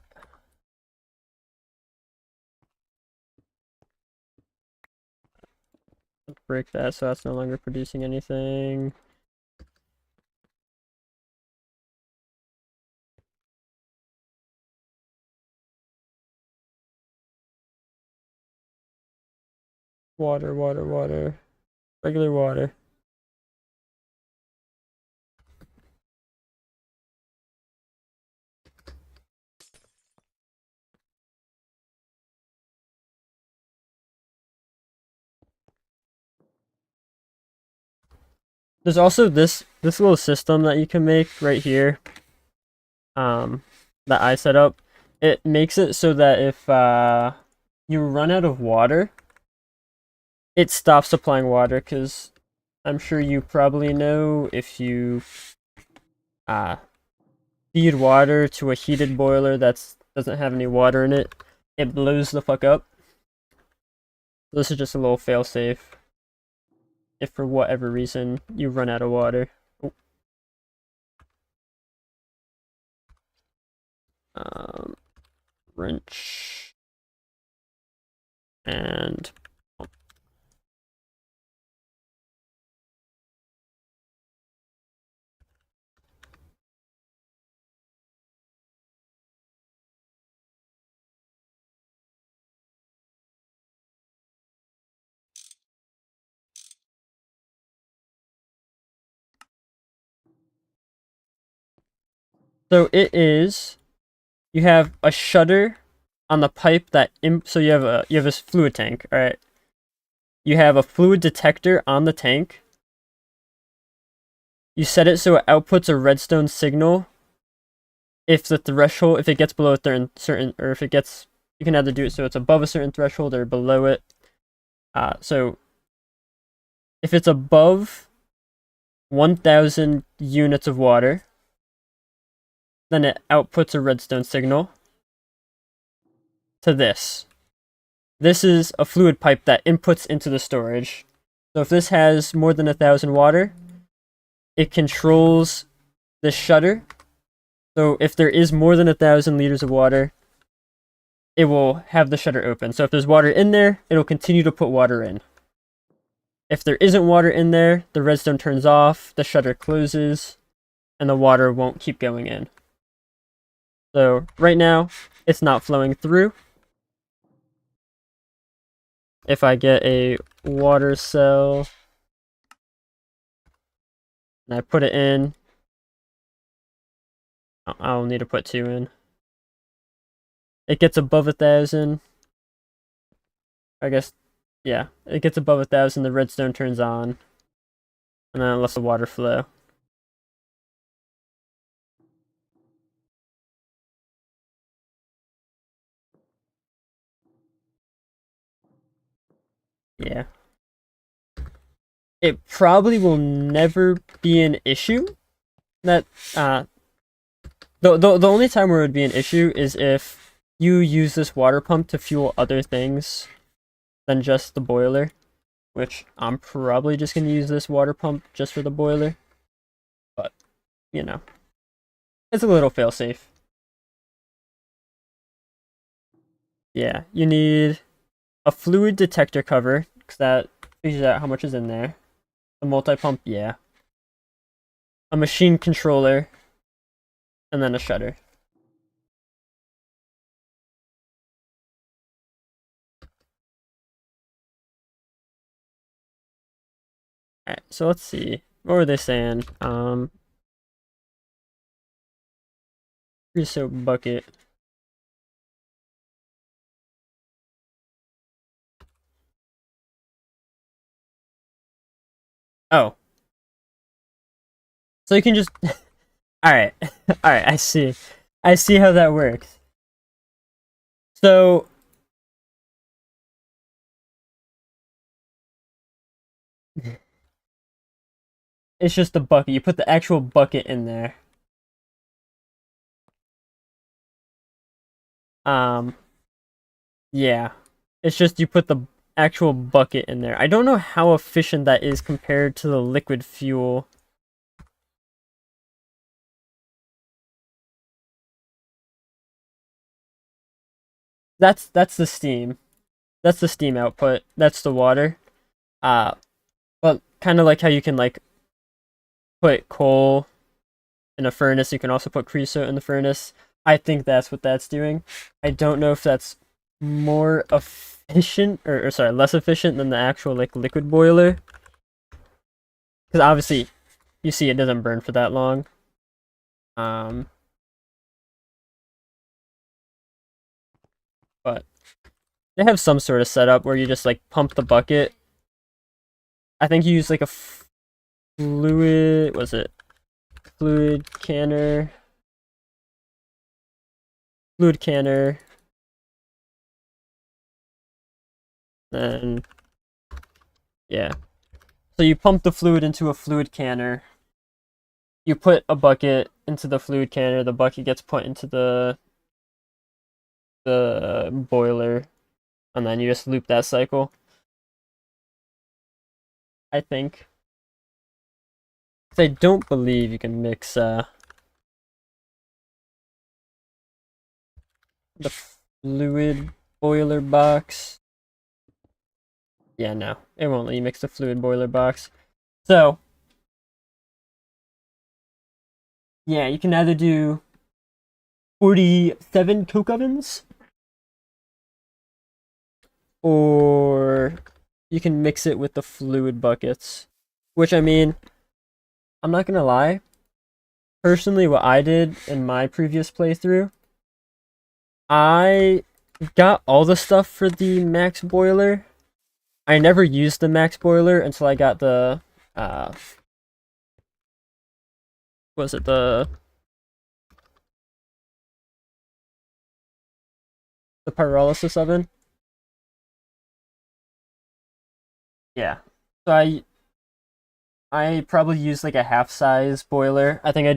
Let's break that so that's no longer producing anything. Water, water, water. Regular water. There's also this little system that you can make right here. That I set up. It makes it so that if you run out of water, it stops supplying water, because I'm sure you probably know if you feed water to a heated boiler that doesn't have any water in it, it blows the fuck up. This is just a little failsafe if for whatever reason you run out of water. Wrench and so it is, you have a shutter on the pipe that so you have a fluid tank, all right? You have a fluid detector on the tank. You set it so it outputs a redstone signal if the threshold, if it gets below a certain, or if it gets, you can either do it so it's above a certain threshold or below it. So if it's above 1,000 units of water, then it outputs a redstone signal to this. This is a fluid pipe that inputs into the storage. So if this has more than 1,000 water, it controls the shutter. So if there is more than 1,000 liters of water, it will have the shutter open. So if there's water in there, it'll continue to put water in. If there isn't water in there, the redstone turns off, the shutter closes, and the water won't keep going in. So right now, it's not flowing through. If I get a water cell and I put it in, I'll need to put 2 in. It gets above 1,000. I guess, yeah, it gets above 1,000, the redstone turns on, and then it lets the water flow. Yeah. It probably will never be an issue. That the only time where it would be an issue is if you use this water pump to fuel other things than just the boiler, which I'm probably just gonna use this water pump just for the boiler. But you know, it's a little failsafe. Yeah, you need a fluid detector cover because that figures out how much is in there. A multi-pump, yeah. A machine controller, and then a shutter. Alright, so let's see. What were they saying? Creosote bucket. Oh. So you can just Alright. Alright, I see. I see how that works. So it's just a bucket. You put the actual bucket in there. Yeah. It's just you put the actual bucket in there. I don't know how efficient that is compared to the liquid fuel. That's the steam. That's the steam output. That's the water. Uh, but kind of like how you can like put coal in a furnace, you can also put creosote in the furnace. I think that's what that's doing. I don't know if that's more efficient or sorry, less efficient than the actual like liquid boiler. Because obviously, you see it doesn't burn for that long. But they have some sort of setup where you just like pump the bucket. I think you use like a fluid, was it? Fluid canner. Fluid canner. And yeah. So you pump the fluid into a fluid canner. You put a bucket into the fluid canner, the bucket gets put into the boiler, and then you just loop that cycle. I think. 'Cause I don't believe you can mix the fluid boiler box. Yeah, no, it won't let you mix the fluid boiler box. So, yeah, you can either do 47 coke ovens, or you can mix it with the fluid buckets. Which, I mean, I'm not gonna lie. Personally, what I did in my previous playthrough, I got all the stuff for the max boiler. I never used the max boiler until I got the, was it the pyrolysis oven? Yeah. So I probably used like a half size boiler. I think I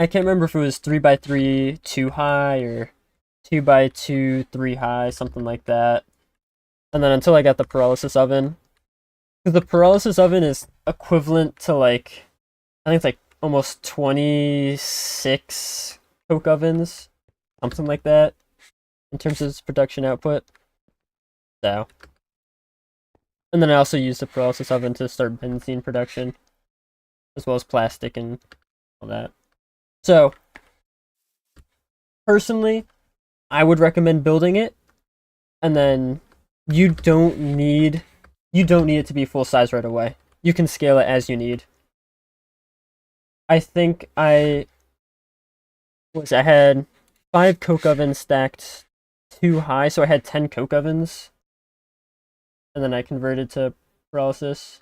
can't remember if it was 3x3 2 high or 2x2 3 high, something like that. And then until I got the pyrolysis oven. Because the pyrolysis oven is equivalent to like, I think it's like almost 26 coke ovens, something like that, in terms of its production output. So, And then I also use the pyrolysis oven to start benzene production, as well as plastic and all that. So, personally, I would recommend building it, and then you don't need it to be full size right away. You can scale it as you need. I think I had 5 coke ovens stacked too high, so I had 10 coke ovens, and then I converted to pyrolysis.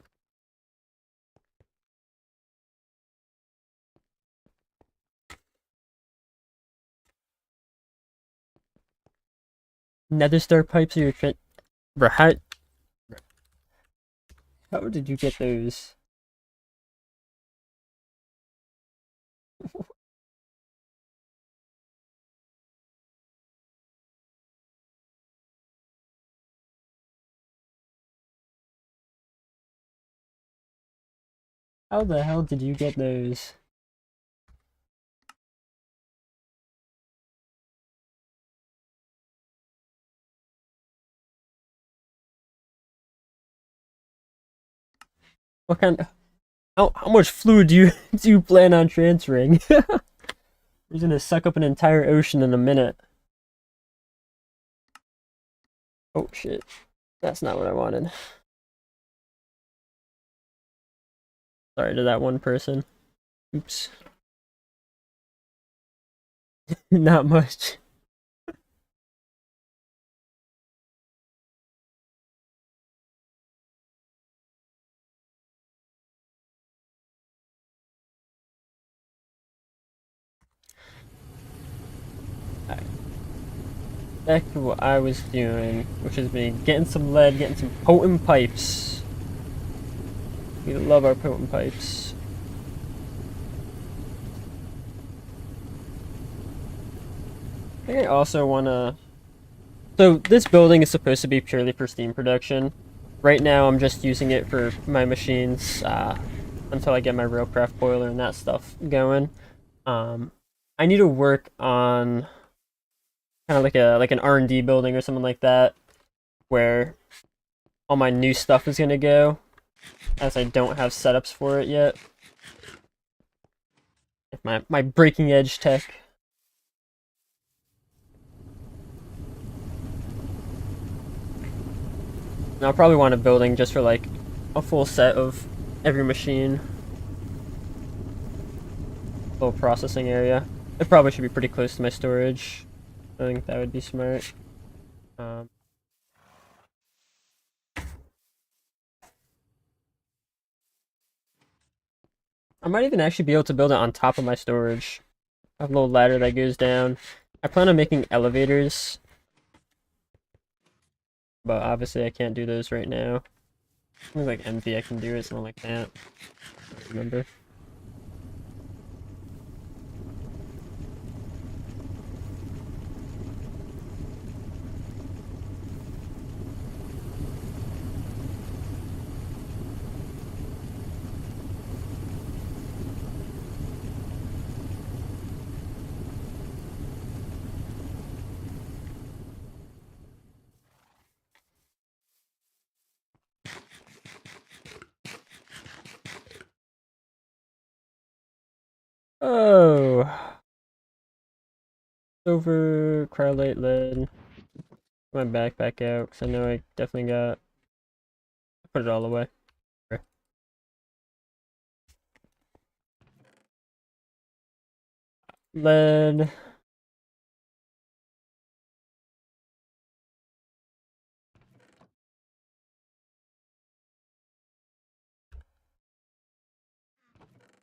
Nether star pipes are your bro, how did you get those? How the hell did you get those? What kind of, how much fluid do you do you plan on transferring? He's gonna suck up an entire ocean in a minute. Oh shit. That's not what I wanted. Sorry to that one person. Oops. Not much. Alright. Back to what I was doing, which has been getting some lead, getting some potent pipes. We love our potent pipes. I think I also wanna... So this building is supposed to be purely for steam production. Right now I'm just using it for my machines until I get my railcraft boiler and that stuff going. I need to work on kind of like an R&D building or something like that, where all my new stuff is gonna go, as I don't have setups for it yet. My breaking edge tech. And I'll probably want a building just for like a full set of every machine. Little processing area. It probably should be pretty close to my storage. I think that would be smart. I might even actually be able to build it on top of my storage. I have a little ladder that goes down. I plan on making elevators, but obviously I can't do those right now. Something like envy I can do it, something like that. Remember? Oh, silver, cryolite, lead. My backpack out because I know I definitely got. Put it all away. Okay. Lead.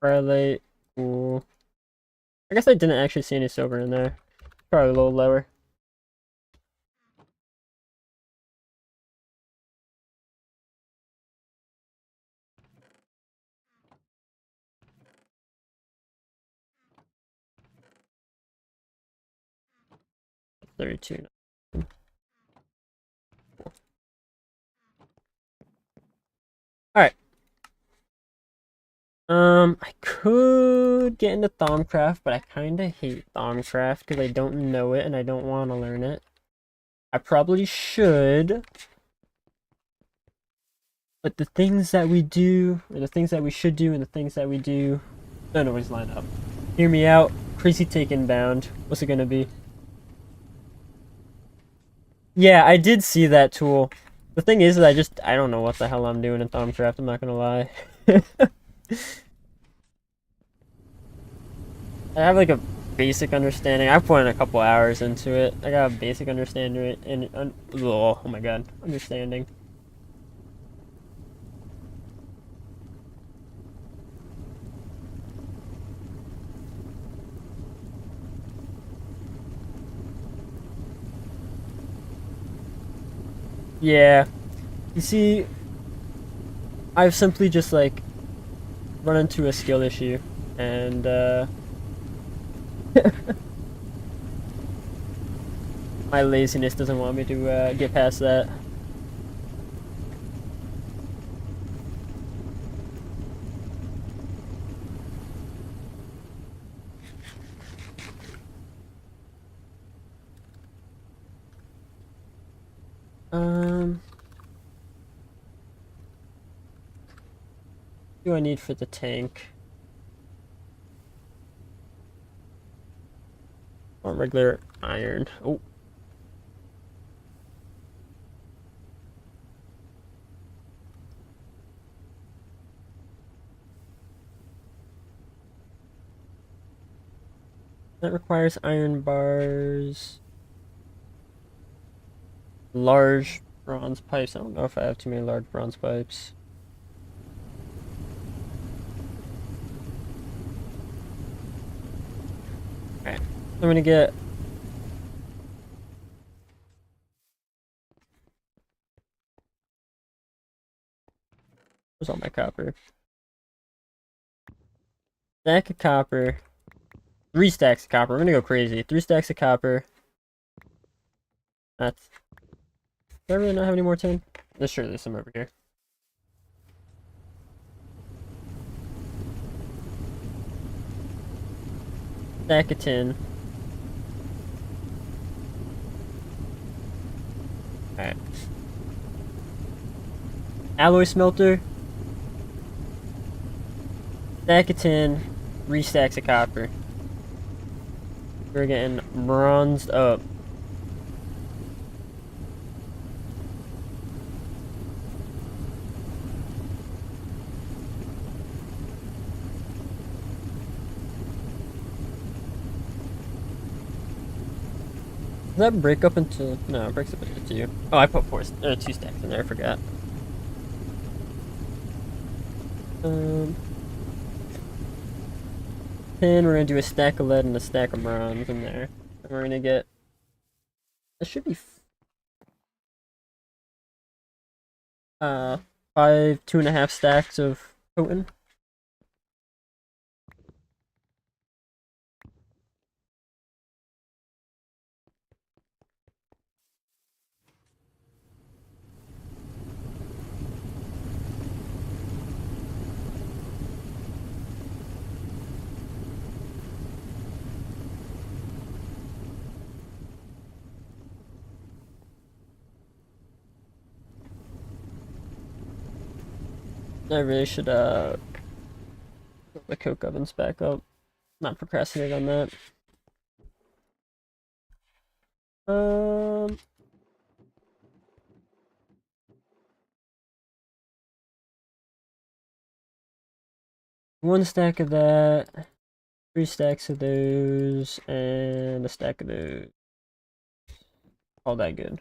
Cryolite. Cool. I guess I didn't actually see any silver in there. Probably a little lower. $32. Alright. I could get into Thaumcraft, but I kinda hate Thaumcraft because I don't know it and I don't want to learn it. I probably should. But the things that we do, or the things that we should do, and the things that we do don't always line up. Hear me out. Crazy take inbound. What's it gonna be? Yeah, I did see that tool. The thing is that I don't know what the hell I'm doing in Thaumcraft, I'm not gonna lie. I have like a basic understanding. I've put in a couple hours into it. I got a basic understanding and oh my god, understanding. Yeah, you see, I've simply just like run into a skill issue, and my laziness doesn't want me to get past that. Um, what do I need for the tank? Or regular iron. Oh. That requires iron bars. Large bronze pipes. I don't know if I have too many large bronze pipes. Alright. I'm gonna get... Where's all my copper? Stack of copper. 3 stacks of copper. I'm gonna go crazy. 3 stacks of copper. That's... Do I really not have any more tin? Sure, there's some over here. Stack of tin. Alright. Alloy smelter. Stack of tin. 3 stacks of copper. We're getting bronzed up. Does that break up into... No, it breaks up into 2. Oh, I put 2 stacks in there, I forgot. Tin, we're gonna do a stack of lead and a stack of bronze in there. And we're gonna get... That should be... 5, 2.5 stacks of potent. I really should, put the coke ovens back up. Not procrastinate on that. Um... 1 stack of that. 3 stacks of those. And a stack of those. All that good.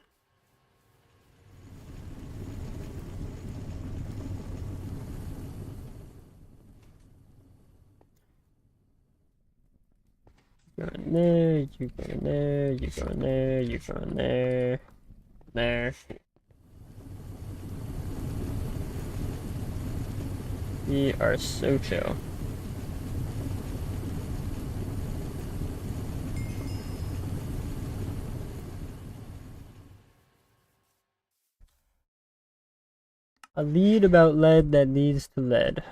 Go in there, you go in there, you go in there, you go in there. There. We are so chill. A lead about lead that leads to lead.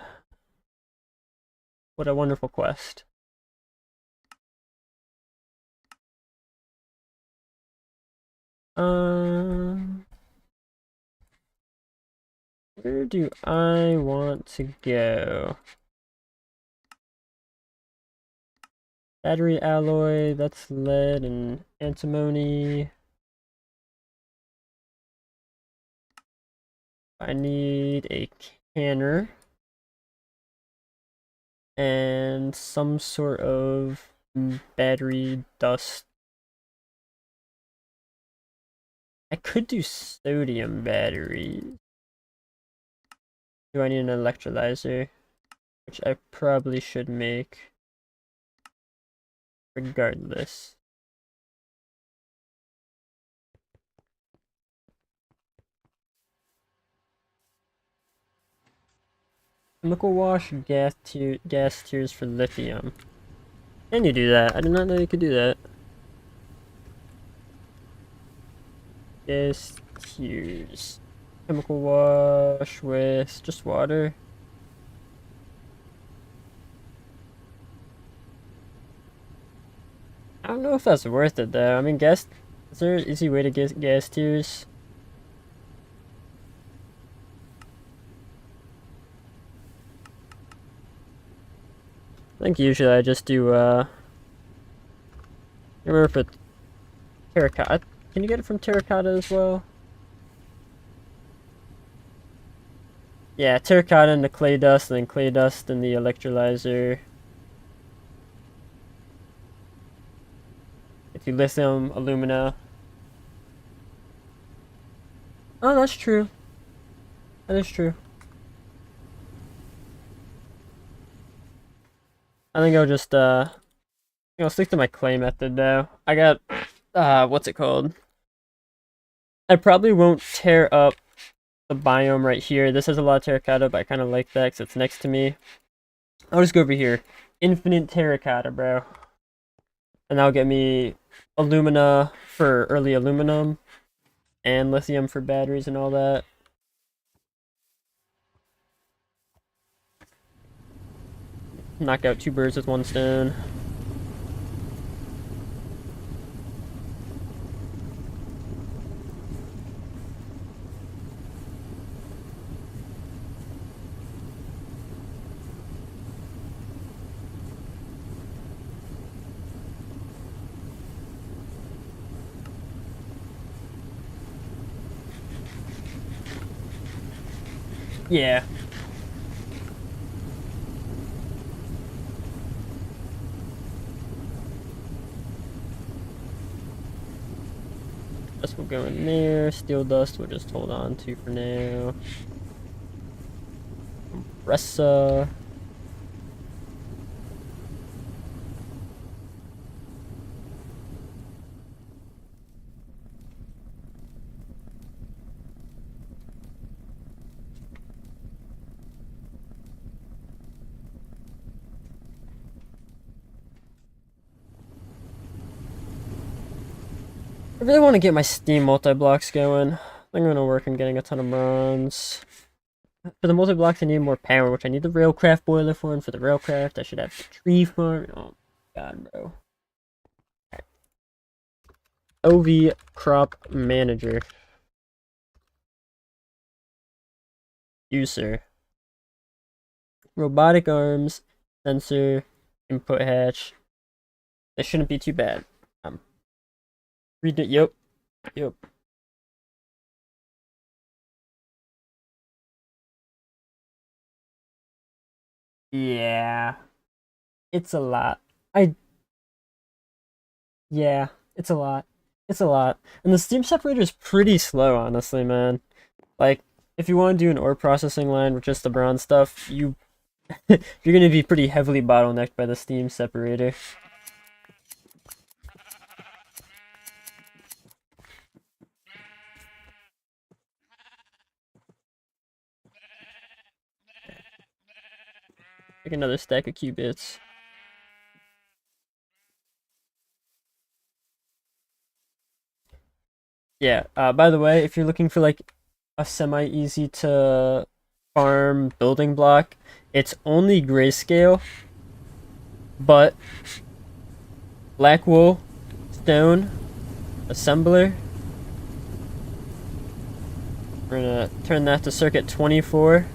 What a wonderful quest. Um, Where do I want to go? Battery alloy, that's lead and antimony. I need a canner. And some sort of battery dust. I could do sodium batteries. Do I need an electrolyzer? Which I probably should make. Regardless. Chemical wash gas tiers for lithium. Can you do that? I did not know you could do that. Gas tiers. Chemical wash with just water. I don't know if that's worth it though. I mean, is there an easy way to get gas tiers? I think usually I just do, I remember if it's terracotta. Can you get it from terracotta as well? Yeah, terracotta and the clay dust, and then clay dust and the electrolyzer. If you lithium, alumina. Oh, that's true. That is true. I think I'll just, stick to my clay method though. I got, what's it called? I probably won't tear up the biome right here. This has a lot of terracotta, but I kind of like that because it's next to me. I'll just go over here. Infinite terracotta, bro. And that'll get me alumina for early aluminum and lithium for batteries and all that. Knock out 2 birds with 1 stone. Yeah. Dust will go in there. Steel dust we'll just hold on to for now. Compressor. I really want to get my Steam multi-blocks going. I'm going to work on getting a ton of bronze. For the multi-blocks, I need more power, which I need the railcraft boiler for, and for the railcraft, I should have the tree farm. Oh, God, bro. Right. OV crop manager. User. Robotic arms, sensor, input hatch. This shouldn't be too bad. Read it. Yep. Yeah. It's a lot. Yeah, it's a lot. It's a lot. And the steam separator is pretty slow, honestly, man. Like, if you want to do an ore processing line with just the bronze stuff, you're gonna be pretty heavily bottlenecked by the steam separator. Like another stack of qubits. Yeah, by the way, if you're looking for like a semi-easy to farm building block, it's only grayscale, but black wool, stone, assembler, We're gonna turn that to circuit 24.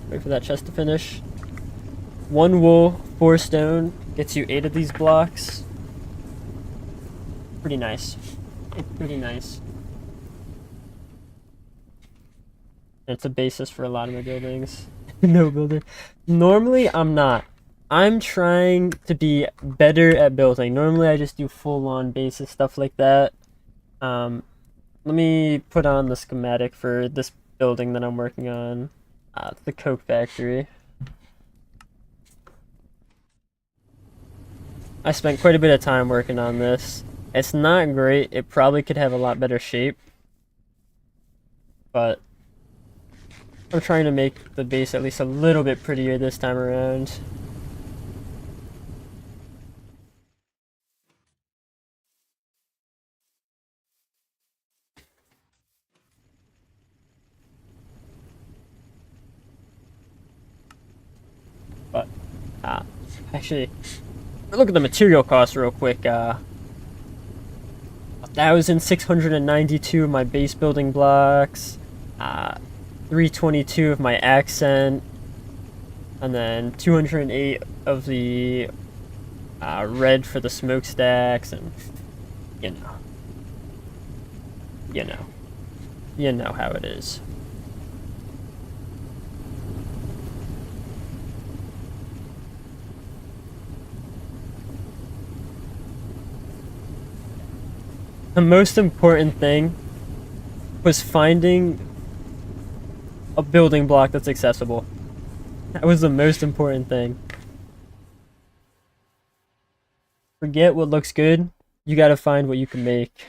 Wait for that chest to finish. 1 wool, 4 stone, gets you 8 of these blocks. Pretty nice. Pretty nice. It's a basis for a lot of my buildings. No builder. Normally, I'm not. I'm trying to be better at building. Normally, I just do full-on basis stuff like that. Let me put on the schematic for this building that I'm working on. The Coke factory. I spent quite a bit of time working on this. It's not great. It probably could have a lot better shape. But I'm trying to make the base at least a little bit prettier this time around. But, actually, look at the material costs real quick. 1,692 of my base building blocks. 322 of my accent, and then 208 of the red for the smokestacks, and you know how it is. The most important thing was finding a building block that's accessible. That was the most important thing. Forget what looks good. You gotta find what you can make.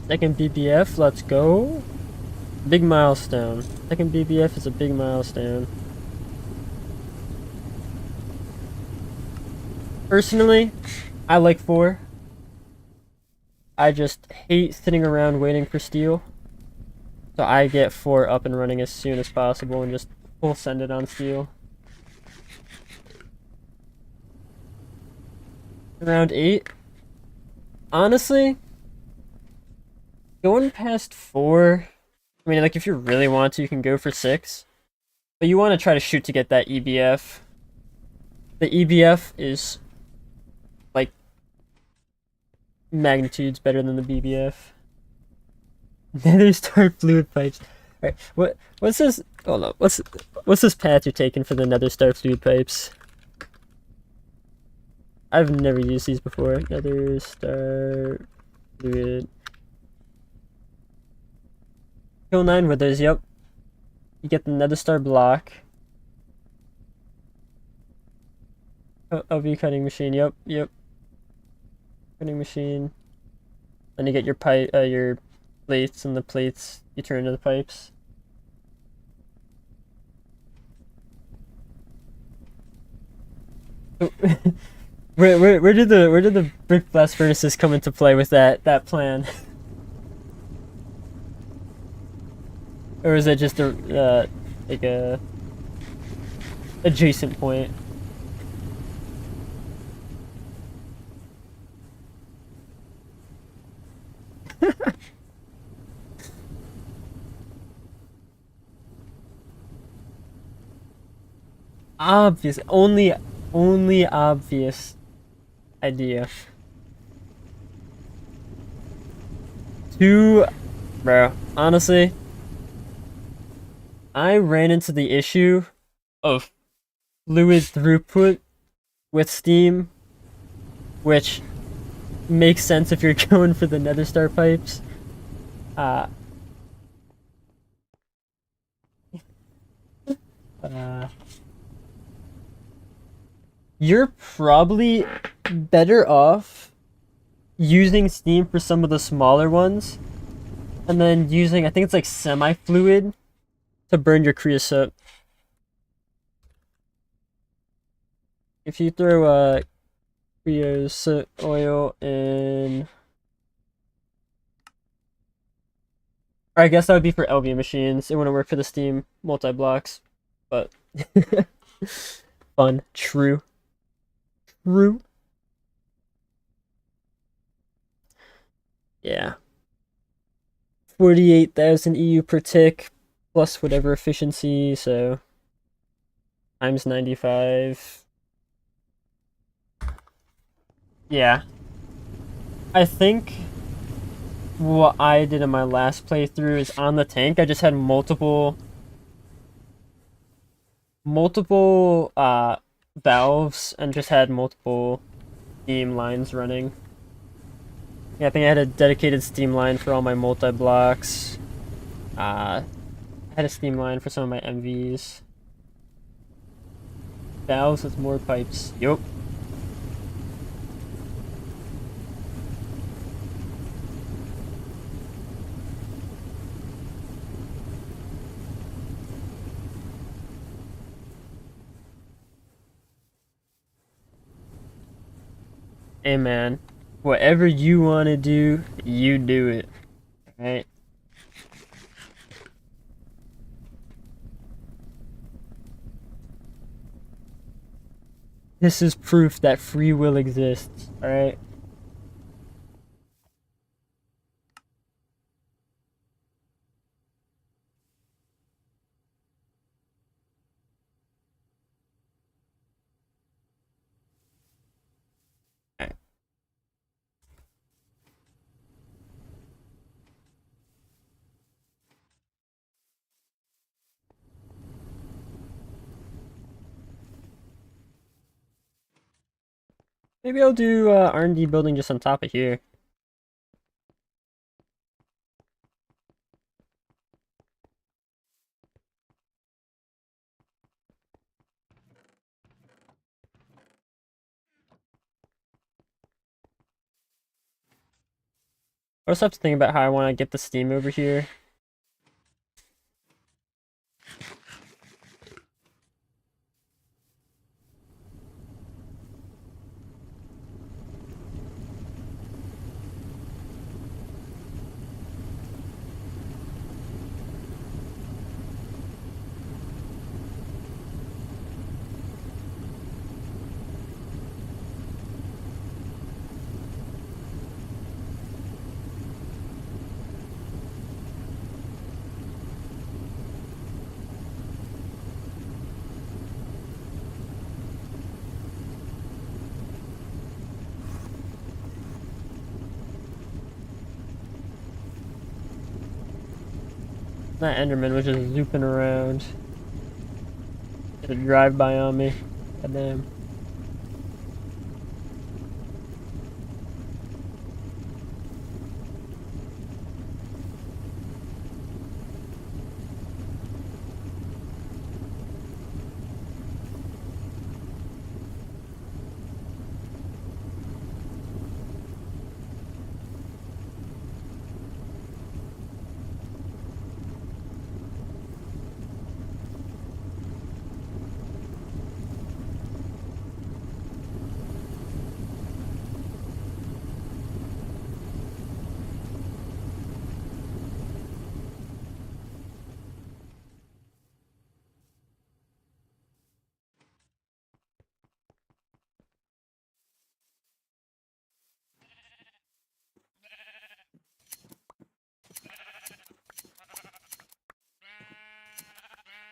Second BBF, let's go. Big milestone. Second BBF is a big milestone. Personally, I like 4. I just hate sitting around waiting for steel. So I get 4 up and running as soon as possible and just full send it on steel. Around 8. Honestly, going past 4, I mean, like, if you really want to, you can go for 6. But you want to try to shoot to get that EBF. The EBF is, like, magnitudes better than the BBF. Nether star fluid pipes. Alright, what's this? Hold on, what's this path you're taking for the nether star fluid pipes? I've never used these before. Nether star fluid. Kill 9 withers, yep. You get the nether star block. OV cutting machine, yep. Cutting machine. Then you get your pipe, your plates, and the plates you turn into the pipes. where did the brick blast furnaces come into play with that plan? Or is it just a like a adjacent point? Obvious, only obvious idea. Bro, honestly, I ran into the issue of fluid throughput with Steam, which makes sense if you're going for the nether star pipes. You're probably better off using steam for some of the smaller ones, and then using, I think it's like semi-fluid to burn your creosote. If you throw creosote oil in, or I guess that would be for LV machines. It wouldn't work for the steam multi-blocks, but fun. True. True. Yeah. 48,000 EU per tick plus whatever efficiency, so times 95. Yeah. I think what I did in my last playthrough is on the tank, I just had multiple valves and just had multiple steam lines running. Yeah, I think I had a dedicated steam line for all my multi-blocks. I had a steam line for some of my MVs. Valves with more pipes. Yup. Hey man, whatever you want to do, you do it. Right? This is proof that free will exists. Alright? Maybe I'll do R&D building just on top of here. I also have to think about how I want to get the steam over here. That Enderman was just zooping around. Did a drive-by on me. Goddamn.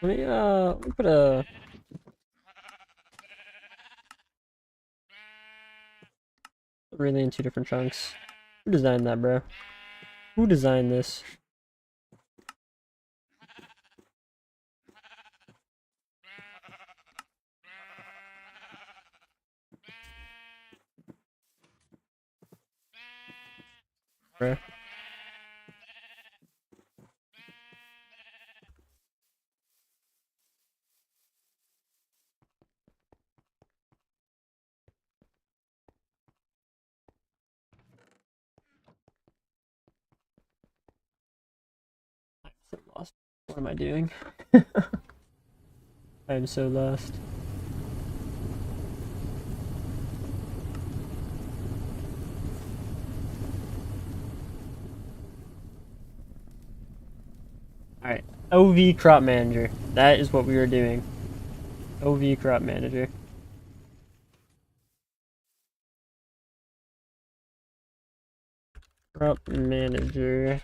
Let me put a relay in two different chunks. Who designed that, bro? Who designed this? Bro. So lost. What am I doing? I am so lost. Alright, OV crop manager. That is what we were doing. OV crop manager. Crop manager.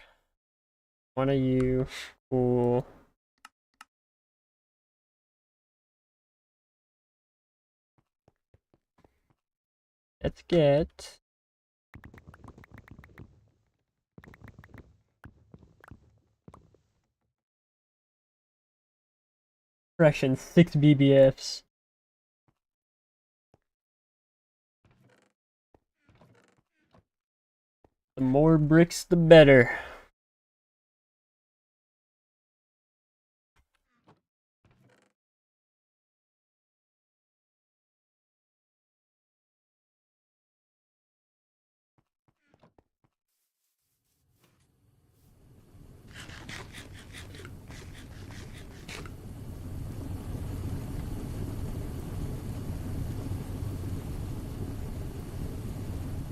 One of you. Cool. Let's get correction 6 BBFs. The more bricks, the better.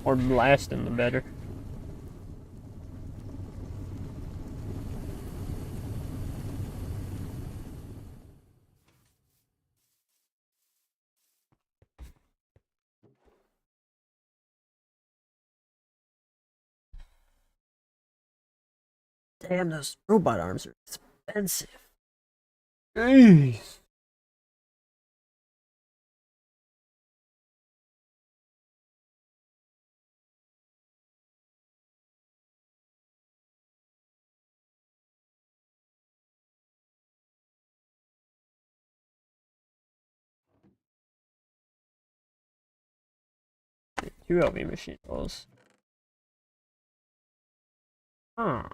Or blasting, the better. Damn, those robot arms are expensive. Jeez. Two LV machine balls. Huh.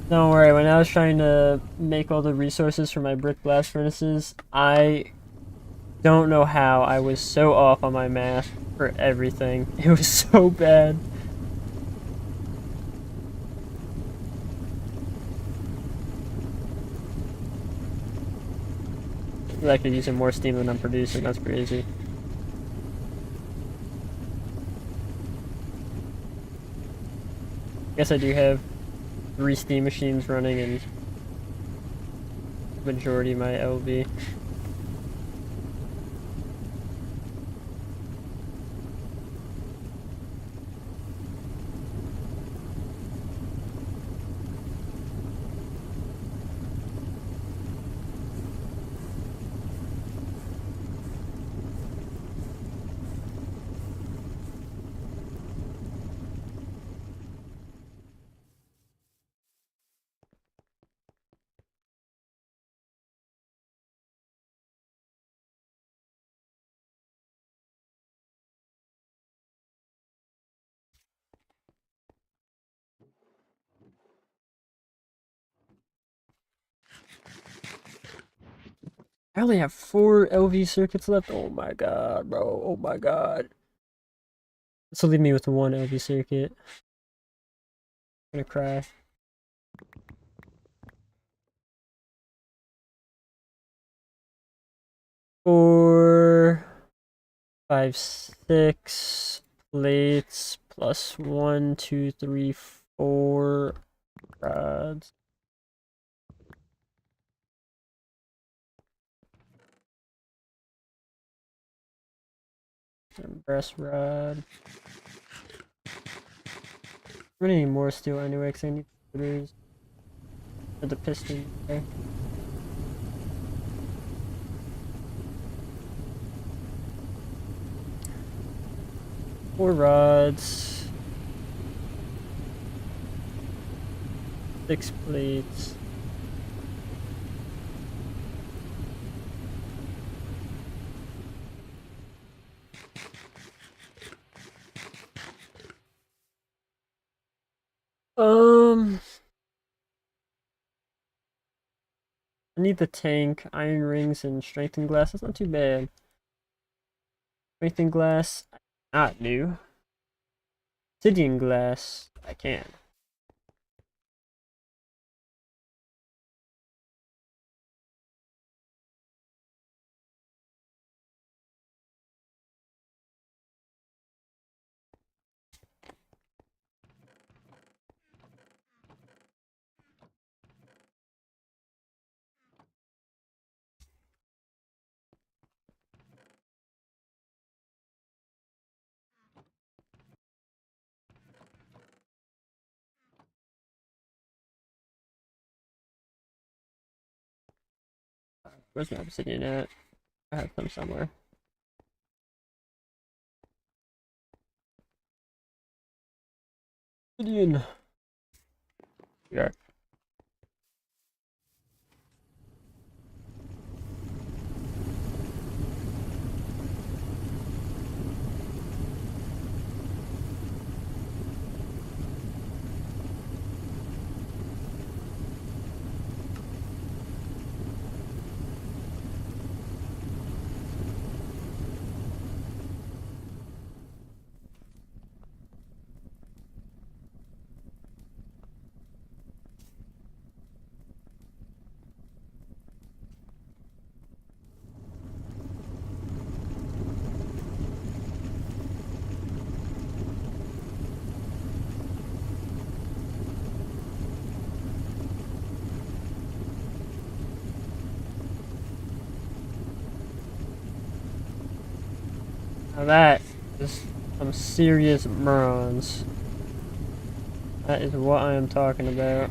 Don't worry, when I was trying to make all the resources for my brick blast furnaces, I don't know how I was so off on my math for everything. It was so bad. I'm actually using more steam than I'm producing, that's crazy. Guess I do have 3 steam machines running and majority of my LV. I only have 4 LV circuits left. Oh my god, bro. Oh my god. This will leave me with 1 LV circuit. I'm gonna cry. 4, 5, 6 plates plus 1, 2, 3, 4 rods. And brass rod. I'm gonna need more steel anyway, because I need motors for the piston. Okay. Four rods. 6 plates. I need the tank, iron rings, and strengthened glass. That's not too bad. Strengthened glass, not new. Obsidian glass, I can. Where's my obsidian at? I have them somewhere. Obsidian. We are. Now that is some serious bronze. That is what I am talking about.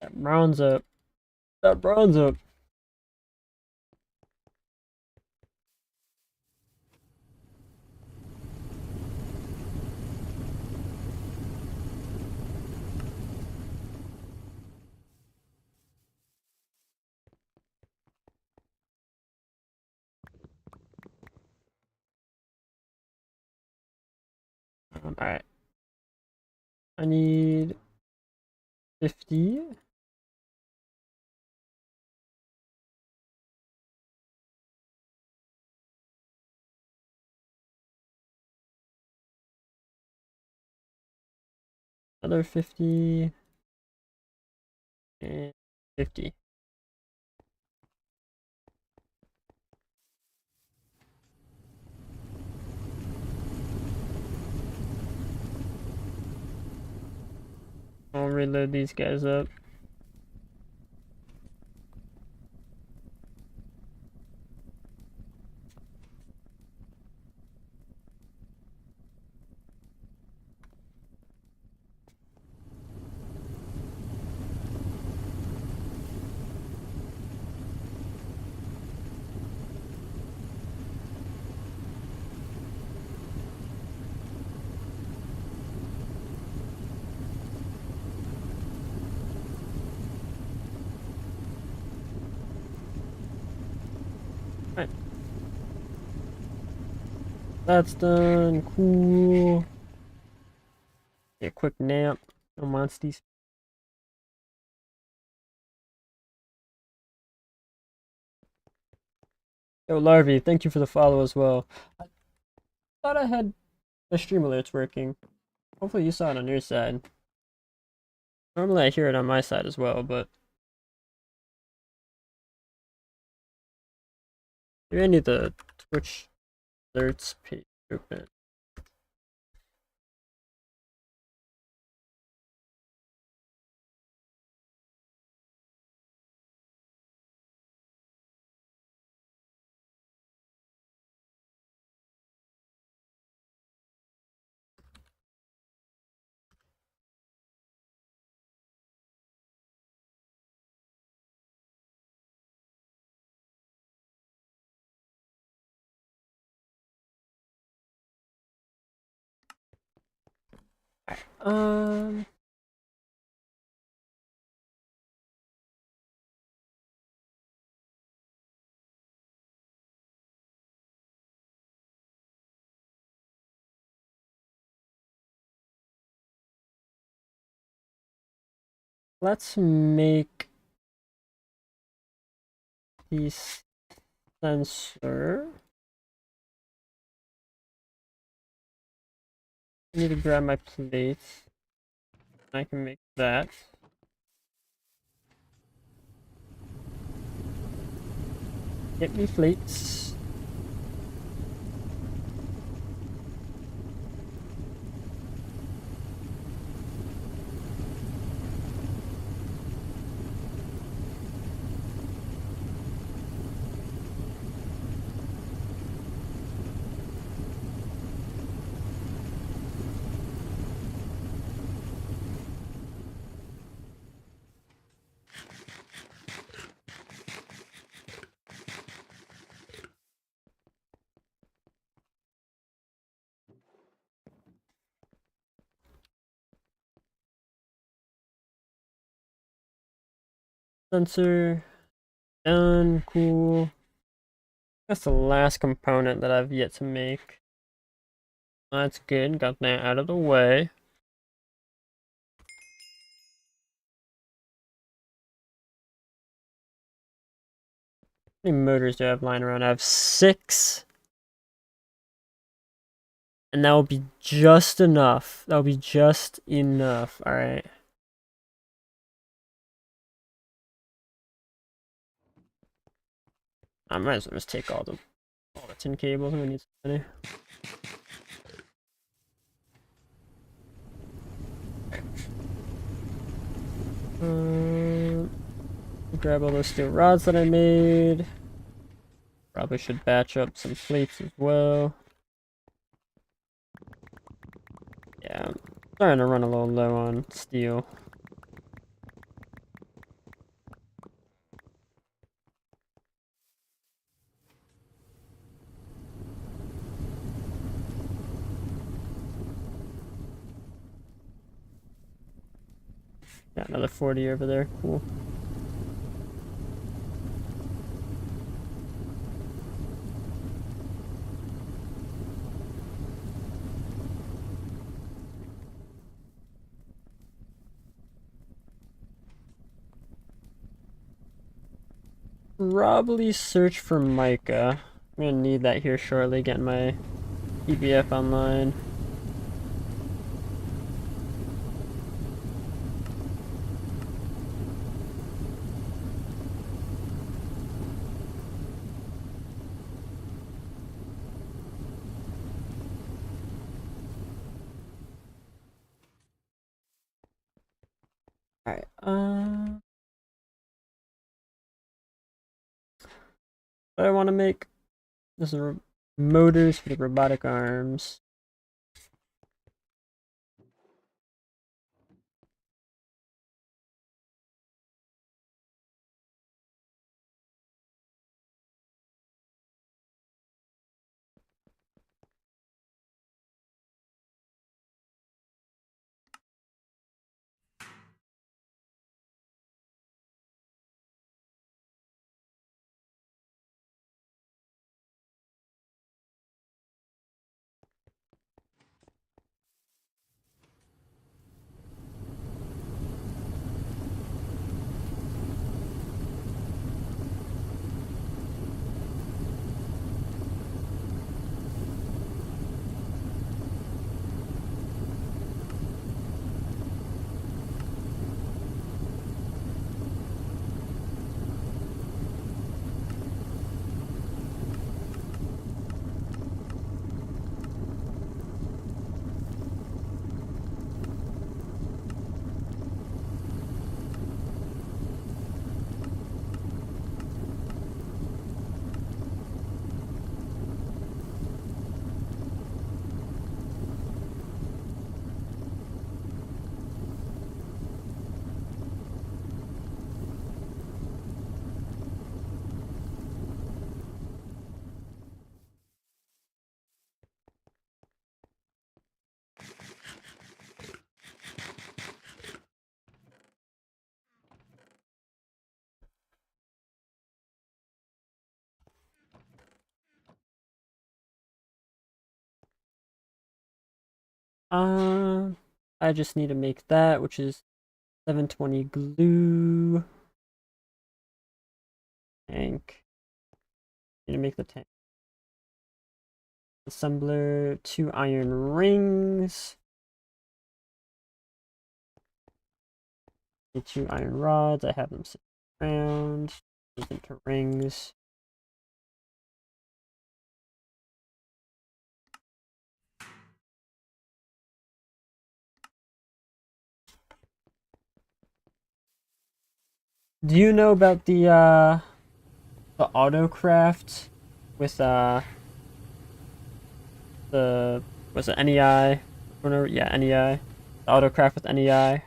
That bronze up. That bronze up. Alright. I need 50. Another 50. And 50. I'll reload these guys up. Alright. That's done. Cool. Get a quick nap. No monsties. Yo, Larvae, thank you for the follow as well. I thought I had the stream alerts working. Hopefully you saw it on your side. Normally I hear it on my side as well, but maybe I need the Twitch alerts page open. Um, Let's make the sensor. I need to grab my plate. I can make that. Get me plates. Sensor. Done. Cool. That's the last component that I've yet to make. That's good. Got that out of the way. How many motors do I have lying around? I have 6. And that will be just enough. That'll be just enough. Alright. I might as well just take all the tin cables. I'm gonna need some money. Grab all those steel rods that I made. Probably should batch up some plates as well. Yeah, I'm starting to run a little low on steel. Got another 40 over there. Cool. Probably search for mica. I'm gonna need that here shortly, getting my PBF online. Alright, what I want to make, this is motors for the robotic arms. Uh, I just need to make that, which is 720 glue. Tank. Need to make the tank. Assembler, 2 iron rings. Need 2 iron rods. I have them sitting around. These into rings. Do you know about the autocraft with the was it NEI? Whatever, yeah, NEI. The autocraft with NEI.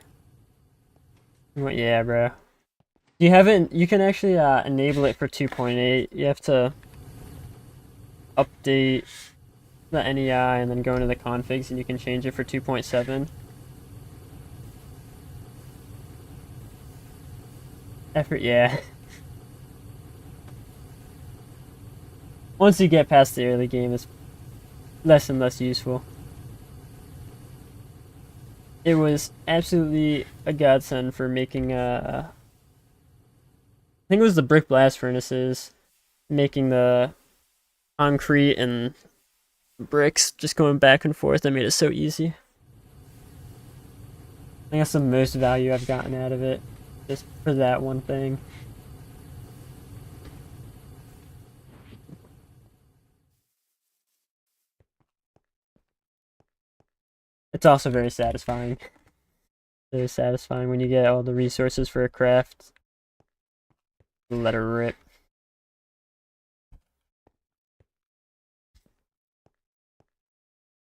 Yeah, bro. You haven't. You can actually enable it for 2.8. You have to update the NEI and then go into the configs, and you can change it for 2.7. Effort, yeah. Once you get past the early game, it's less and less useful. It was absolutely a godsend for making I think it was the brick blast furnaces, making the concrete and bricks, just going back and forth. That made it so easy. I think that's the most value I've gotten out of it, just for that one thing. It's also very satisfying. Very satisfying when you get all the resources for a craft. Let her rip.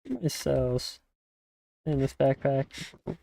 My cells in this backpack. There.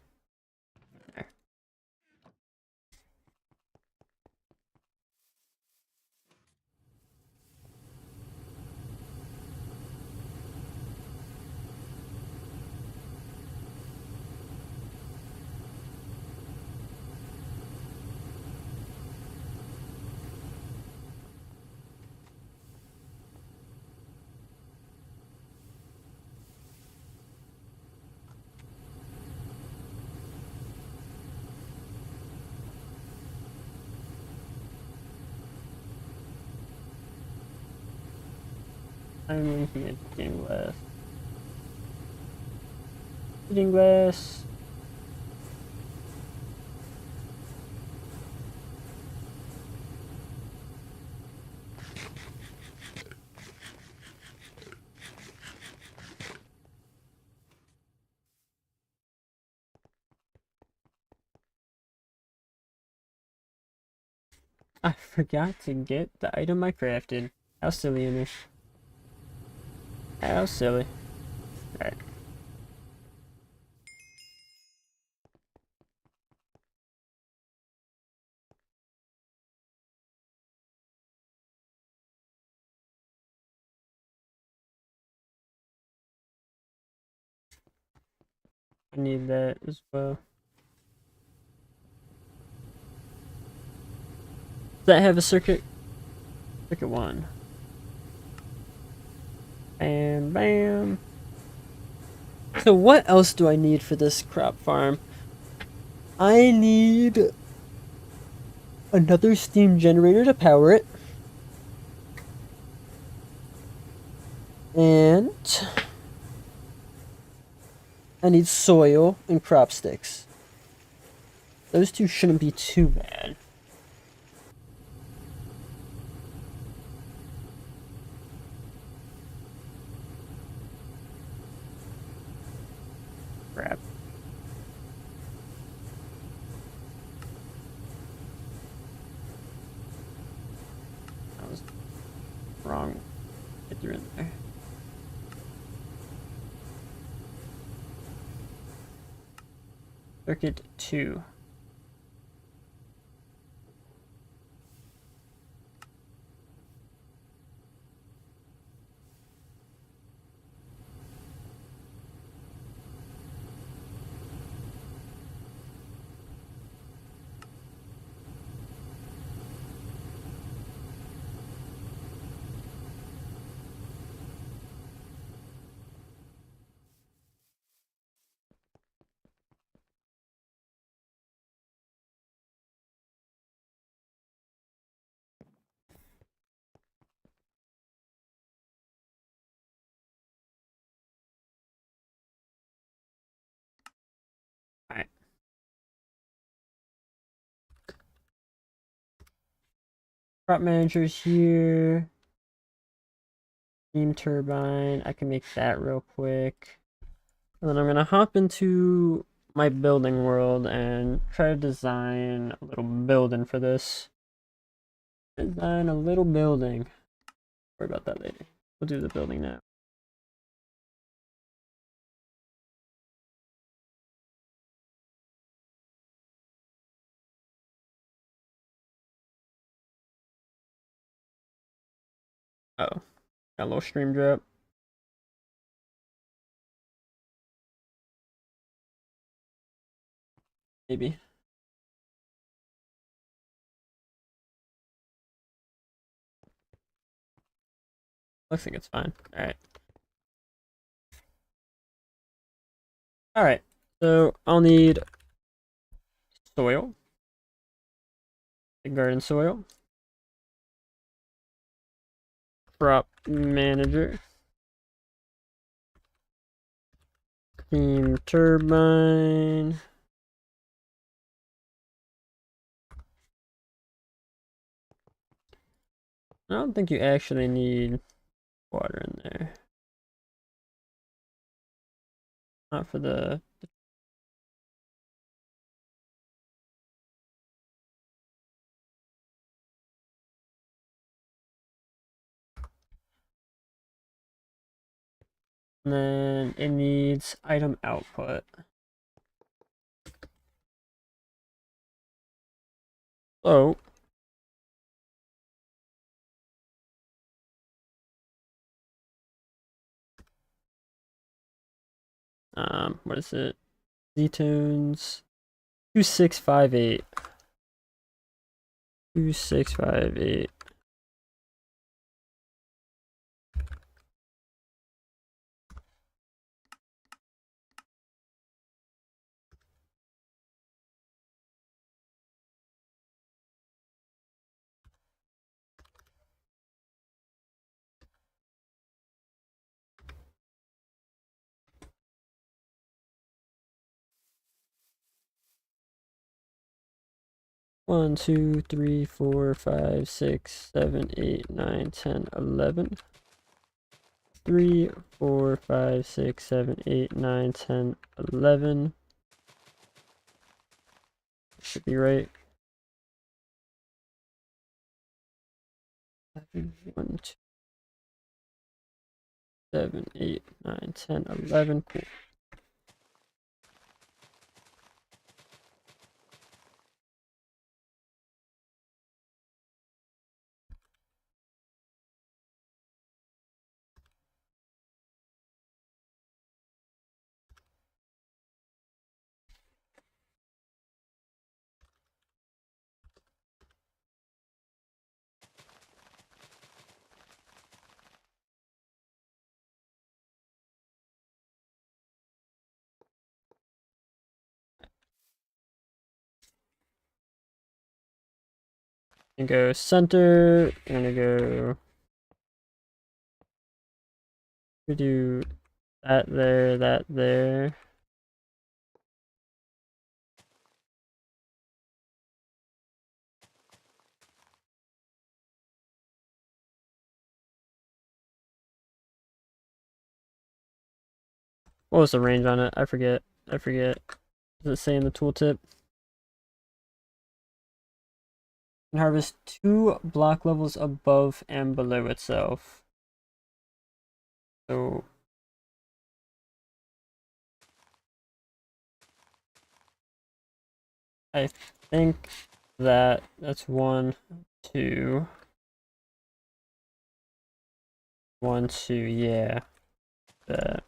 I'm looking at game glass. Eating glass. I forgot to get the item I crafted. How silly of me. How silly. Alright. I need that as well. Does that have a circuit? Circuit 1. Bam, bam. So what else do I need for this crop farm? I need another steam generator to power it. And I need soil and crop sticks. Those two shouldn't be too bad. Crap. That was wrong. Get through in there. Circuit 2. Prop manager's here. Steam turbine. I can make that real quick. And then I'm gonna hop into my building world and try to design a little building for this. Design a little building. Worry about that later. We'll do the building now. Oh, got a little stream drop. Maybe. Looks like it's fine. Alright. Alright. So I'll need soil. Garden soil. Crop manager. Steam turbine. I don't think you actually need water in there. Not for the... And then it needs item output. So what is it? Z-Tunes 2658. 2658. One, 2, 3, 4, 5, 6, 7, 8, 9, 10, 11. 3, 4, 5, 6, 7, 8, 9, 10, 11. Should be right. 1, 2, 7, 8, 9, 10, 11. Cool. And go center. I'm gonna go. We do that there, that there. What was the range on it? I forget. I forget. Does it say in the tooltip? And harvest 2 block levels above and below itself. So I think that's 1, 2. 1, 2, yeah. That.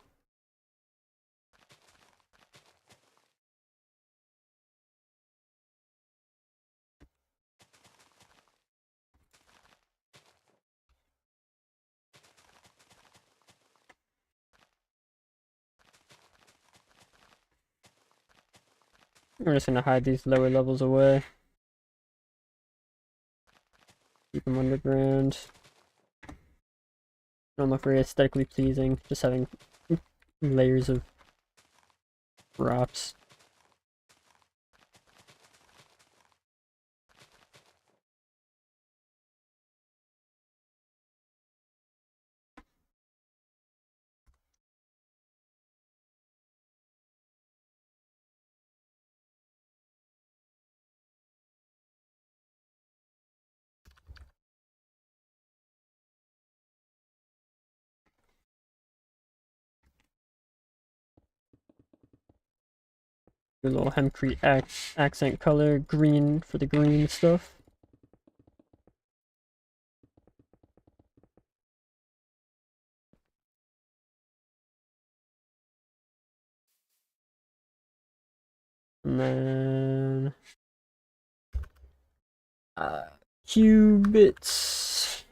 We're just gonna hide these lower levels away. Keep them underground. Don't look very aesthetically pleasing, just having layers of drops. Your little hempcrete accent color, green for the green stuff. And then qubits.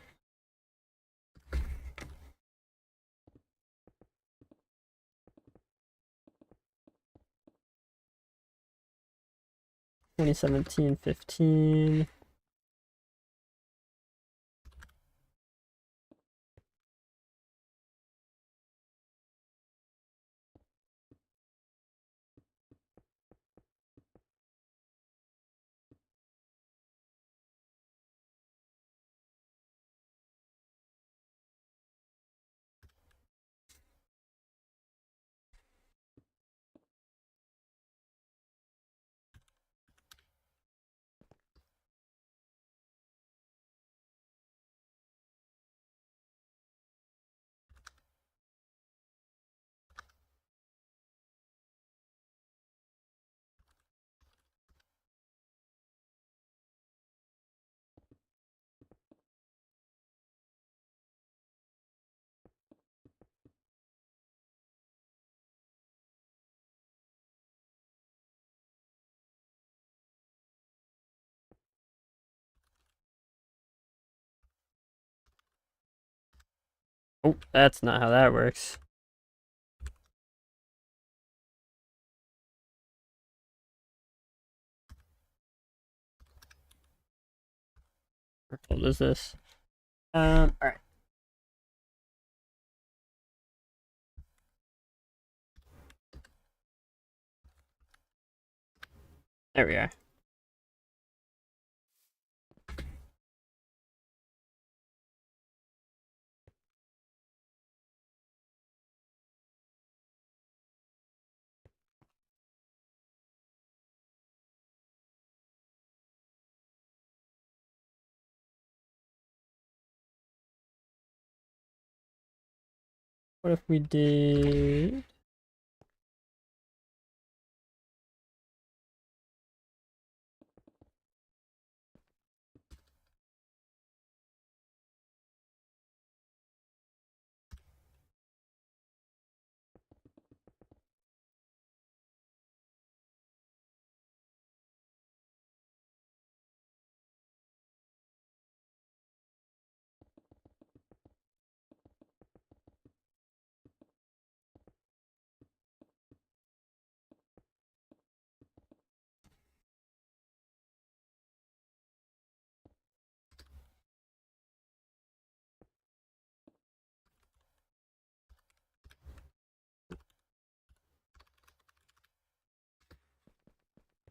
$2017-15. Oh, that's not how that works. What is this? Alright. There we are. What if we did...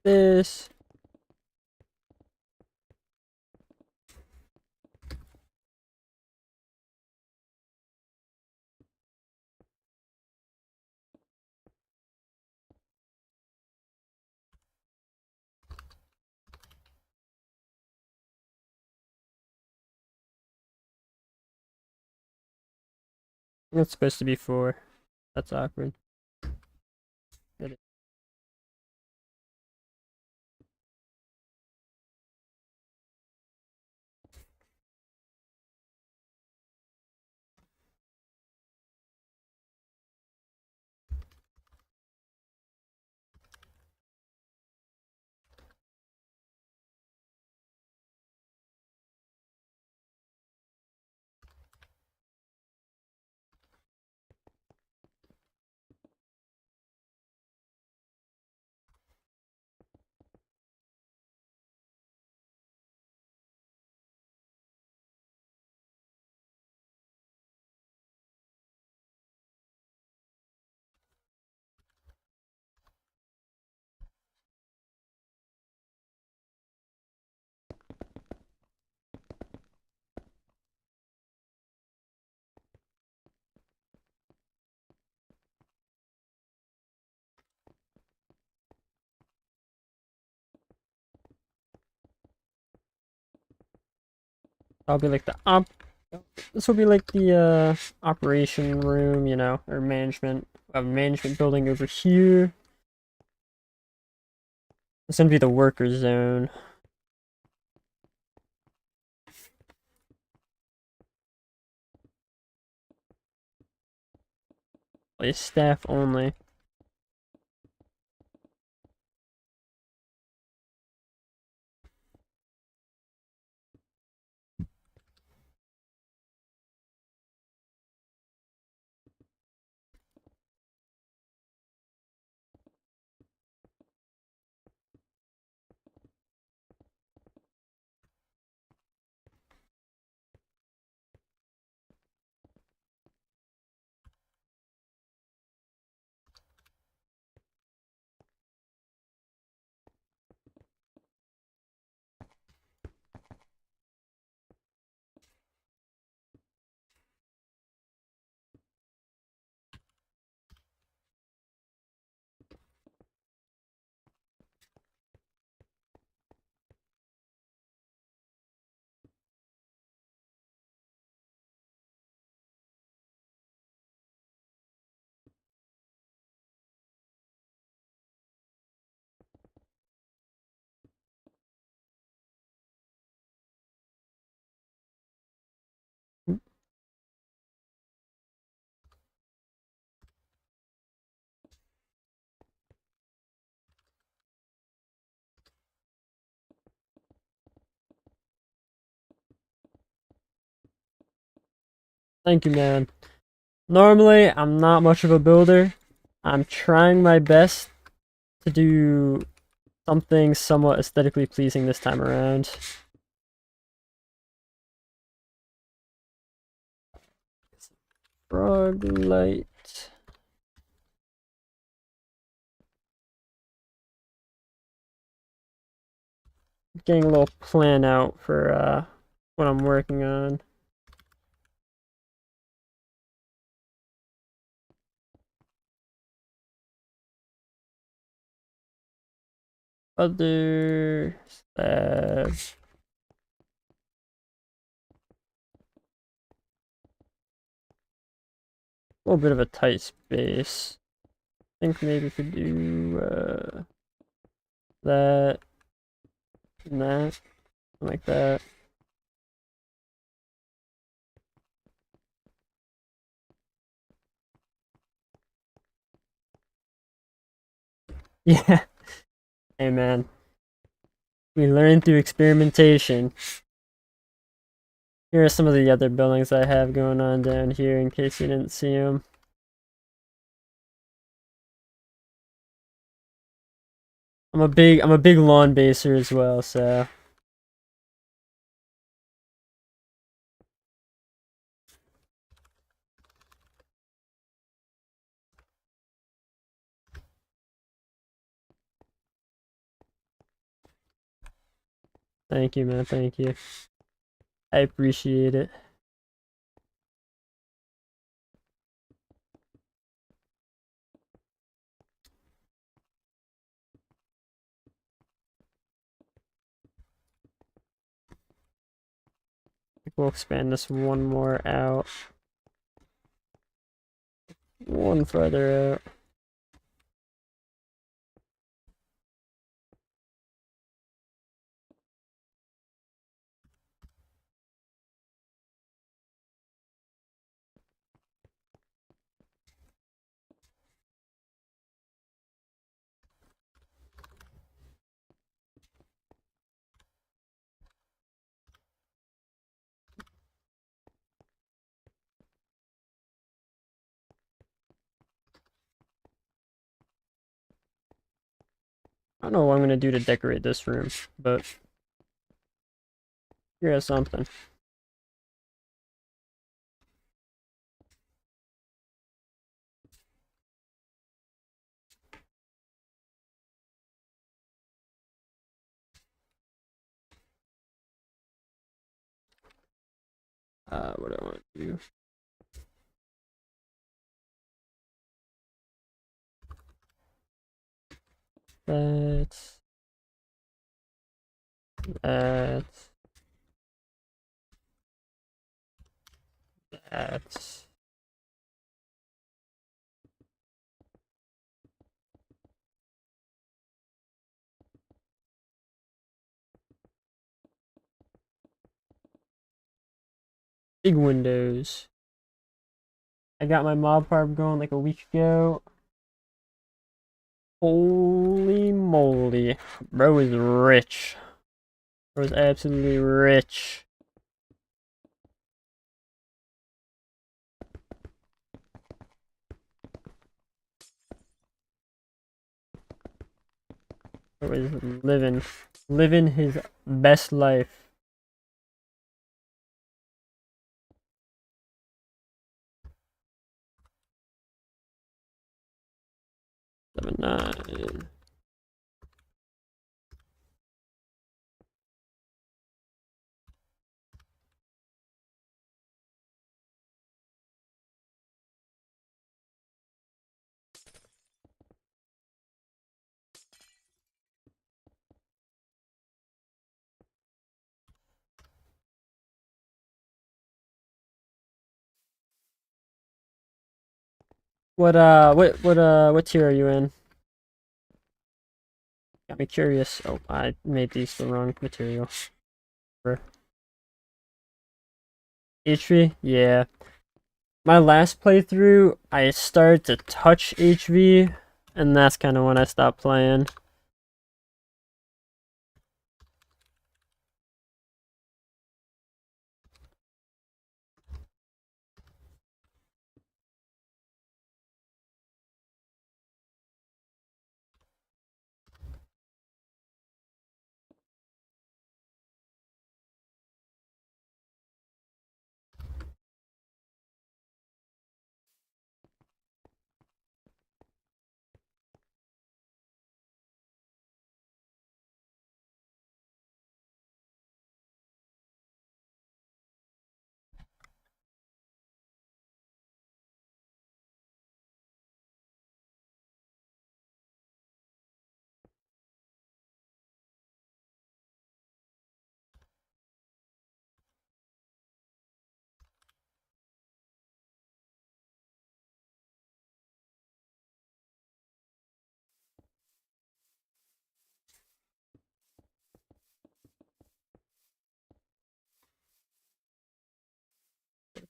this... It's supposed to be 4. That's awkward. I'll be like the this will be like the operation room, you know, or management. A management building over here. It's gonna be the worker zone. Place staff only. Thank you, man. Normally, I'm not much of a builder. I'm trying my best to do something somewhat aesthetically pleasing this time around. Frog light. Getting a little plan out for what I'm working on. Other slab. A little bit of a tight space. I think maybe we could do that and that, like that. Yeah. Hey man, we learn through experimentation. Here are some of the other buildings I have going on down here in case you didn't see them. I'm a big lawn baser as well, so thank you, man. Thank you. I appreciate it. We'll expand this one more out. One further out. I don't know what I'm gonna do to decorate this room, but here's something. What do I want to do? That. That. That. Big windows. I got my mob farm going like a week ago. Holy moly. Bro is rich. Bro is absolutely rich. Bro is living his best life. Seven, 9. What tier are you in? Got me curious. Oh, I made these the wrong material. HV? Yeah. My last playthrough, I started to touch HV, and that's kind of when I stopped playing.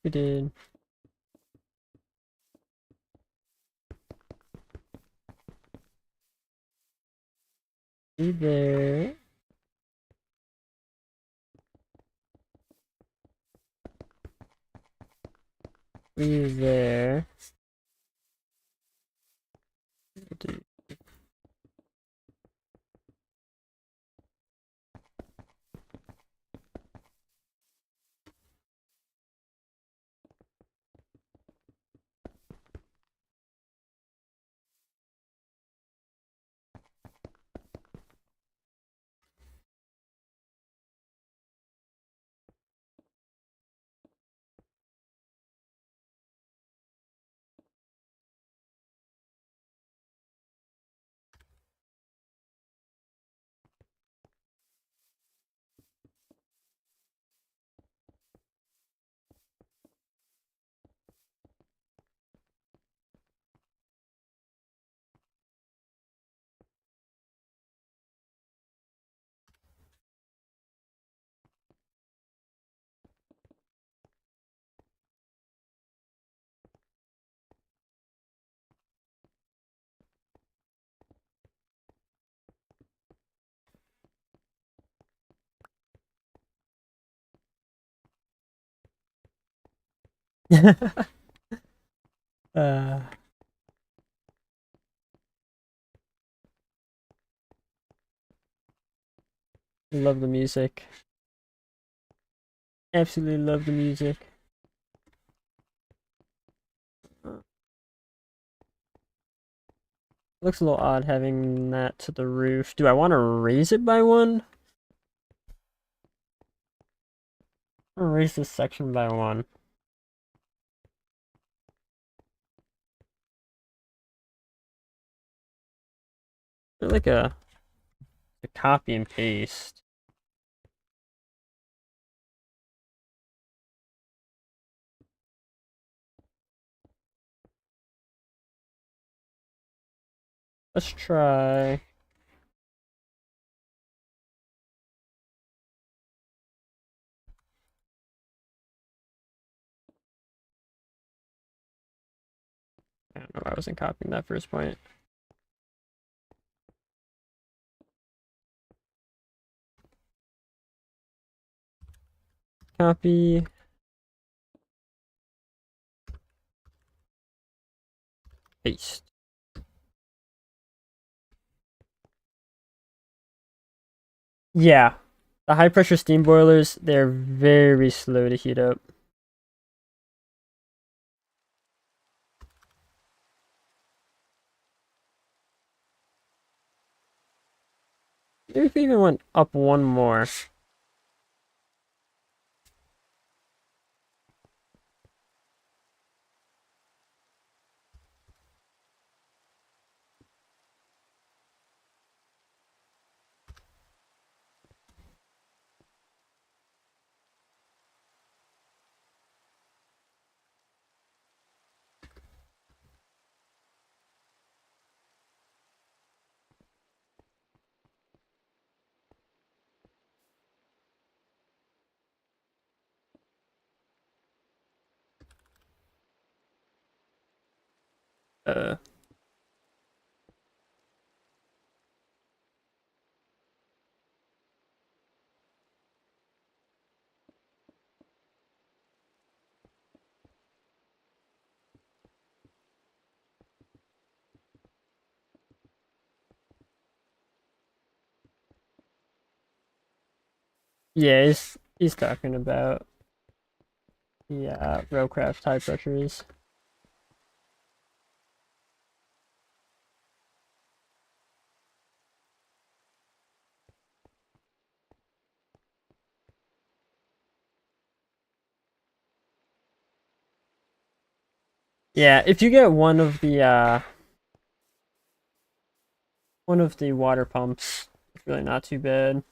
We did. We there. We there. uh, love the music. Absolutely love the music. Looks a little odd having that to the roof. Do I want to raise it by one? I'm gonna raise this section by one. They're like a copy and paste. Let's try. I don't know why I wasn't copying that first point. Copy. Paste. Yeah. The high pressure steam boilers, they're very slow to heat up. Maybe if we even went up one more. Uh, yeah, he's talking about railcraft high pressures. Yeah, if you get one of the water pumps, it's really not too bad.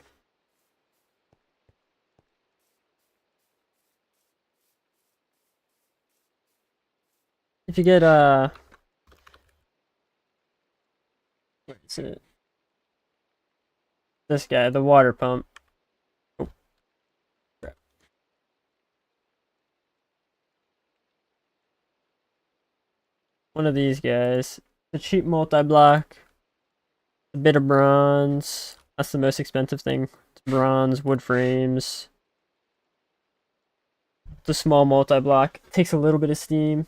If you get what is it? This guy, the water pump. Oh, crap. One of these guys. The cheap multi-block, a bit of bronze. That's the most expensive thing. It's bronze, wood frames. The small multi-block takes a little bit of steam.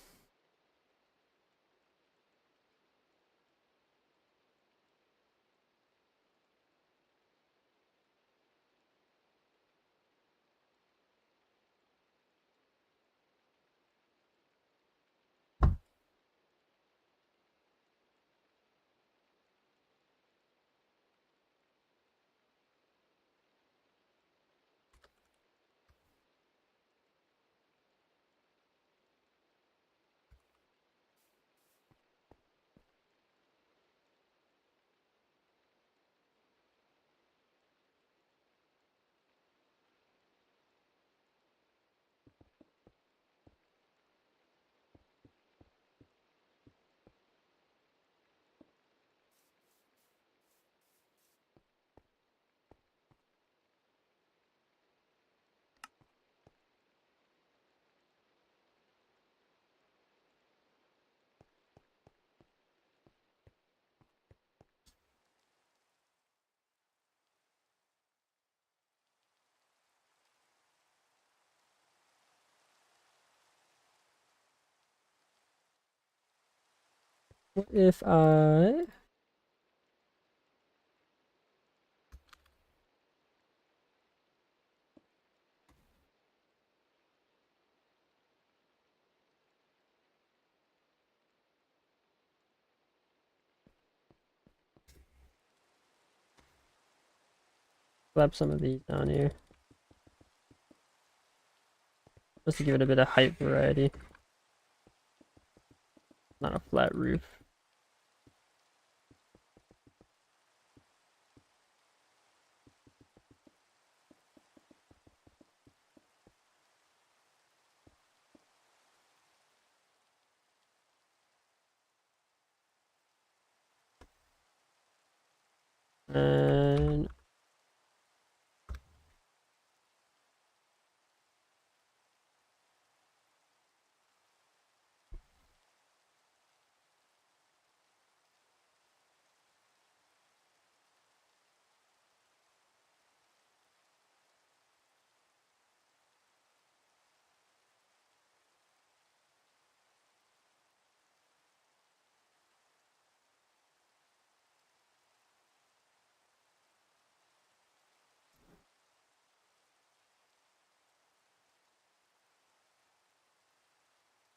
What if I slap some of these down here? Just to give it a bit of height variety. Not a flat roof. And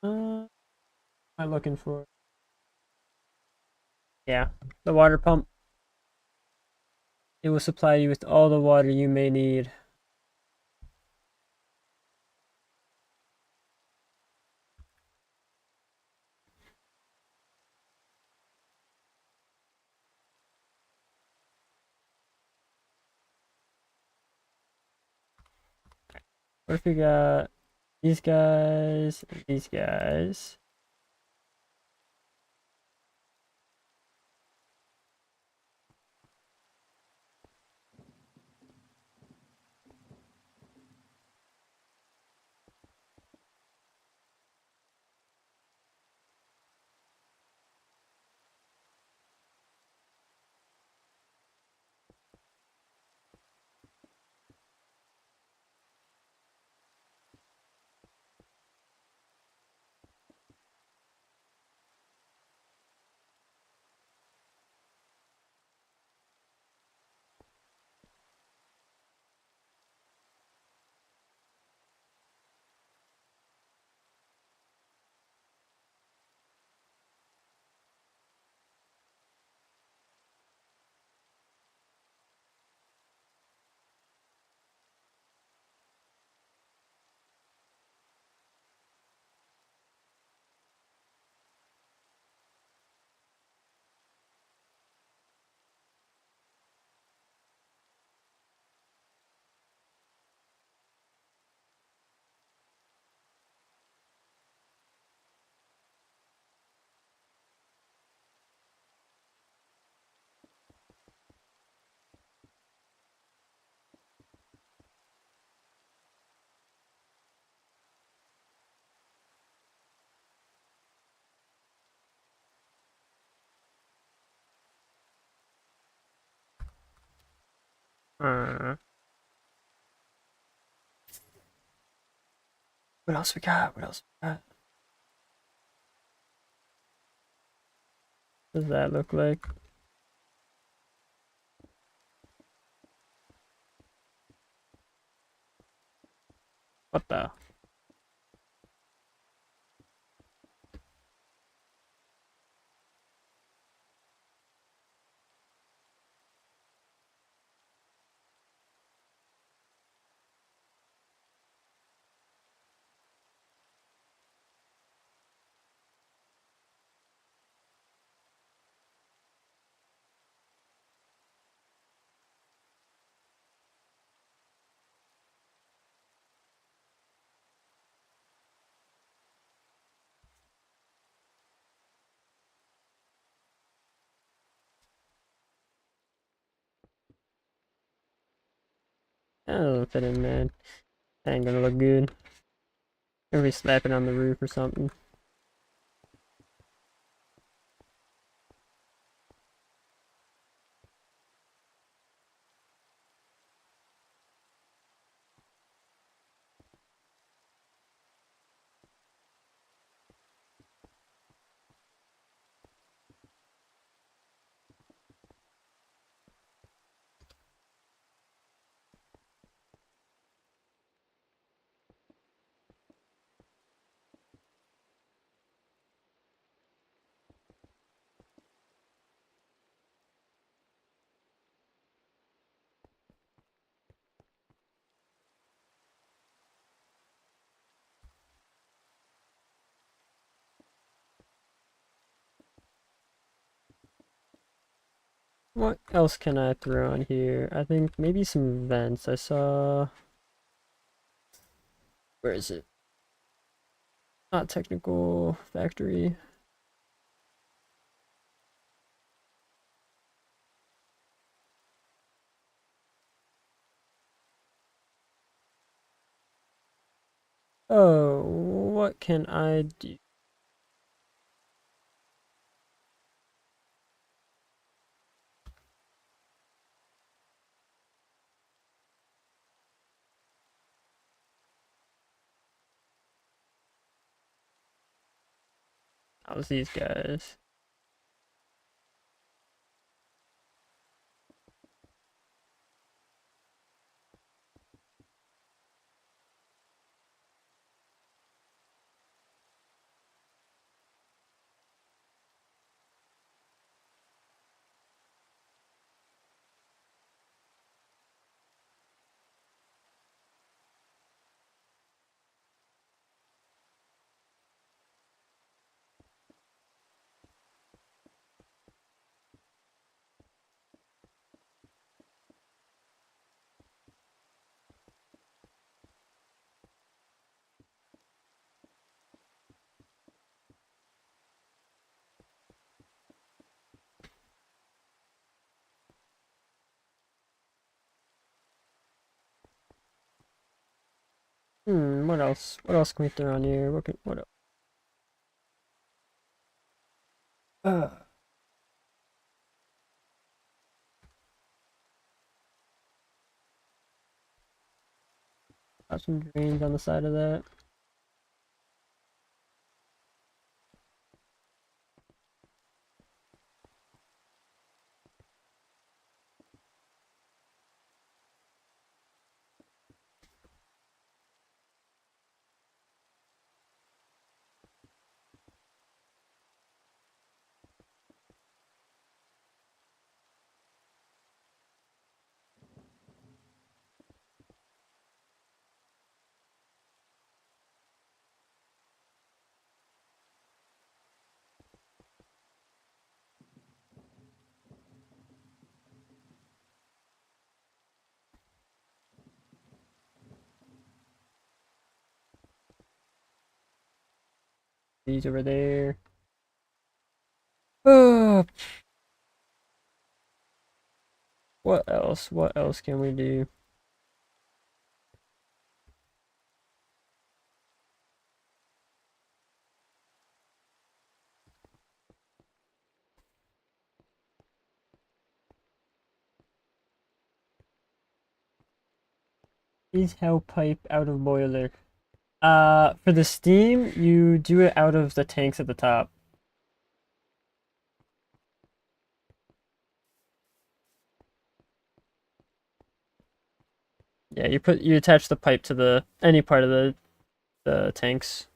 Am I looking for? Yeah, the water pump. It will supply you with all the water you may need. What if we got these guys and these guys? Uh, what else we got? What else we got? What does that look like? What the? That doesn't fit in, man. That ain't gonna look good. Maybe slap it on the roof or something. What else can I throw on here? I think maybe some vents. I saw. Where is it? Not technical factory. Oh, what can I do? How's these guys? What else? What else can we throw on here? What else? Uh, got some drains on the side of that. These over there. Uh, what else? What else can we do? Is hell pipe out of boiler? For the steam, you do it out of the tanks at the top. Yeah, you attach the pipe to the any part of the tanks.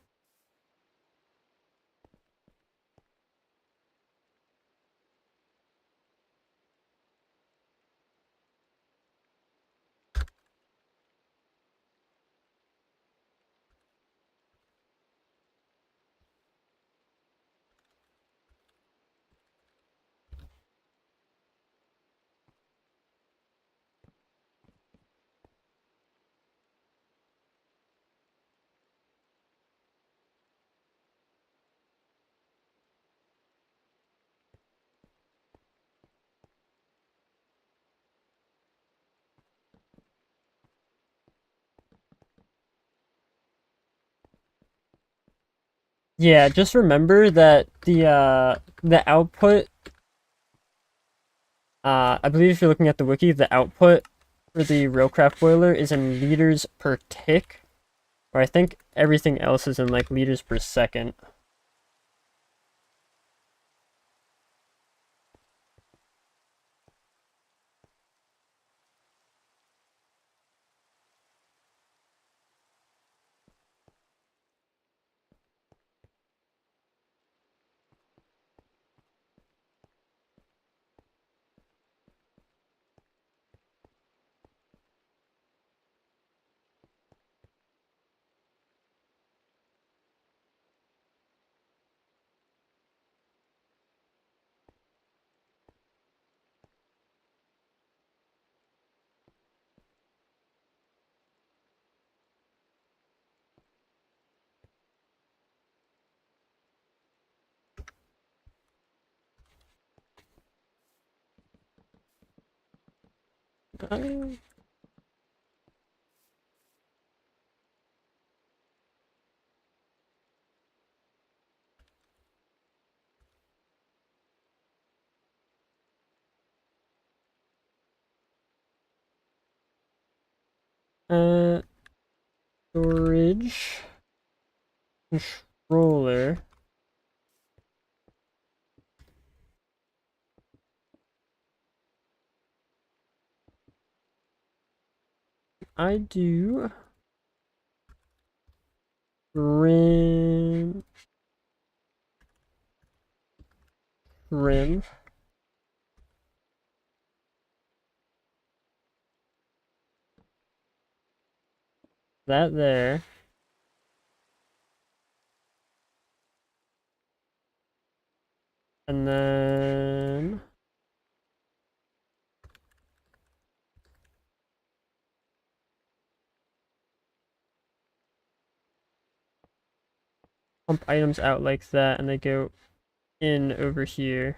Yeah, just remember that the output, I believe if you're looking at the wiki, the output for the Railcraft boiler is in liters per tick, or I think everything else is in like liters per second. Uh, uh, storage controller. I do trim trim that there, and then pump items out like that, and they go in over here.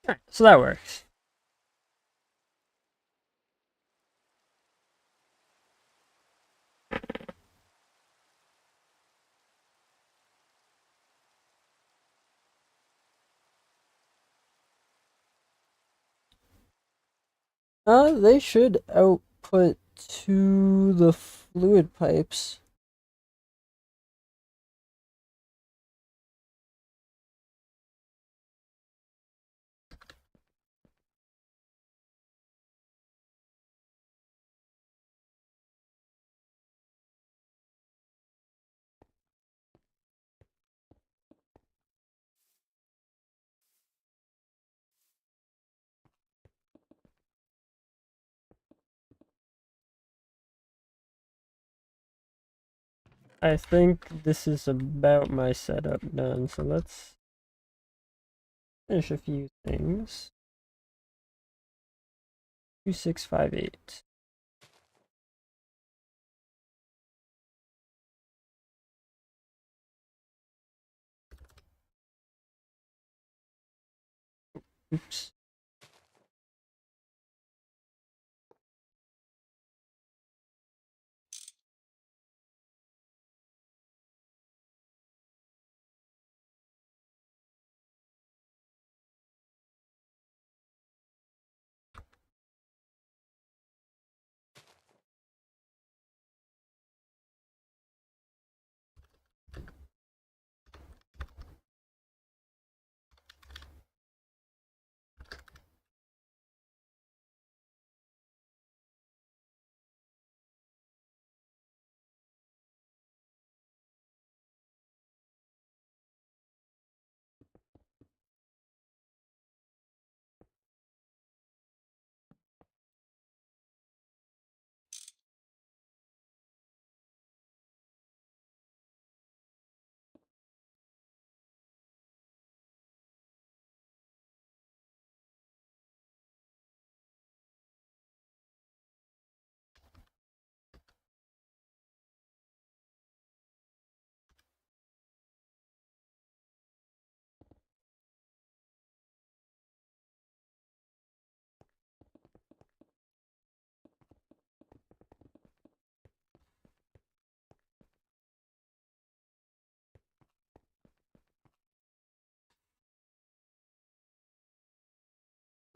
Alright, so that works. They should output to the fluid pipes. I think this is about my setup done, so let's finish a few things. 2658. Oops.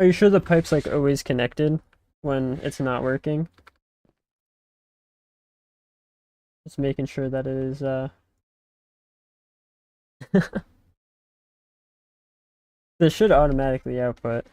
Are you sure the pipe's like always connected when it's not working? Just making sure that it is this should automatically output.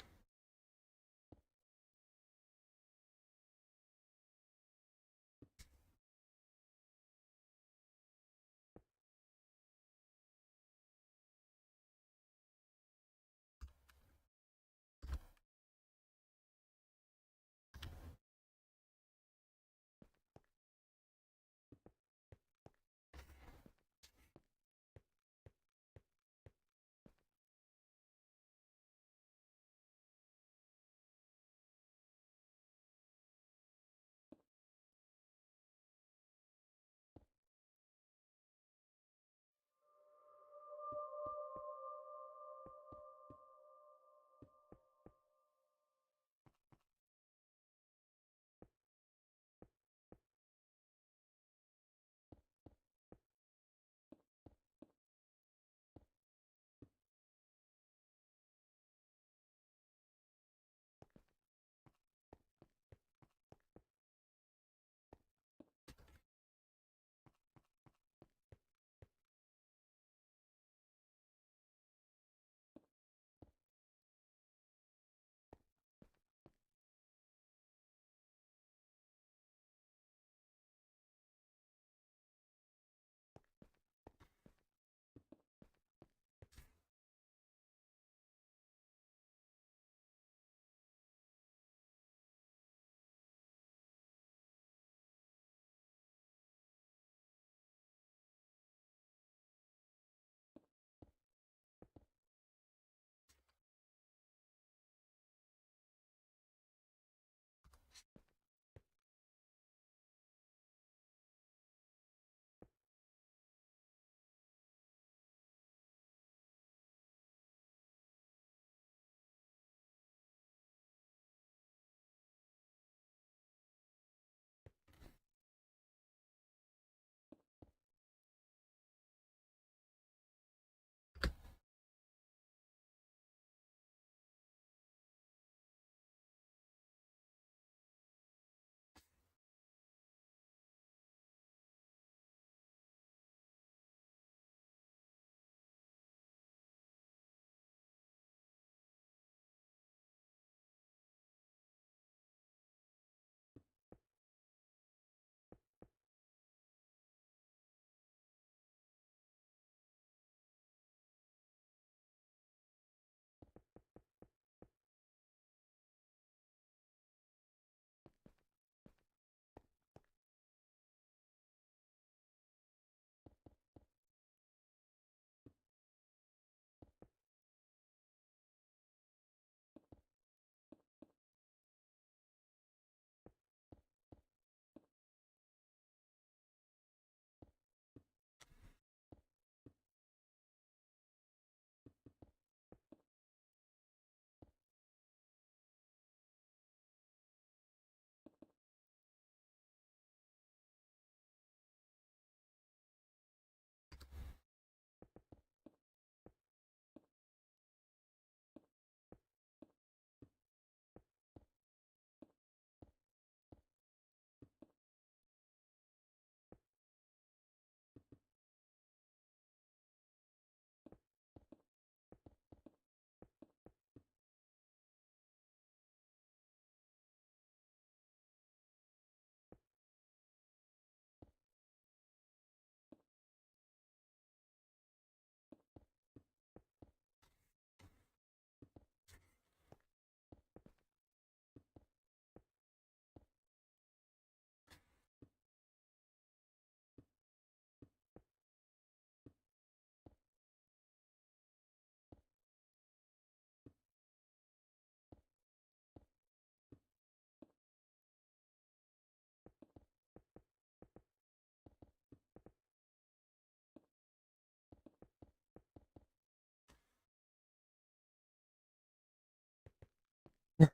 Nope.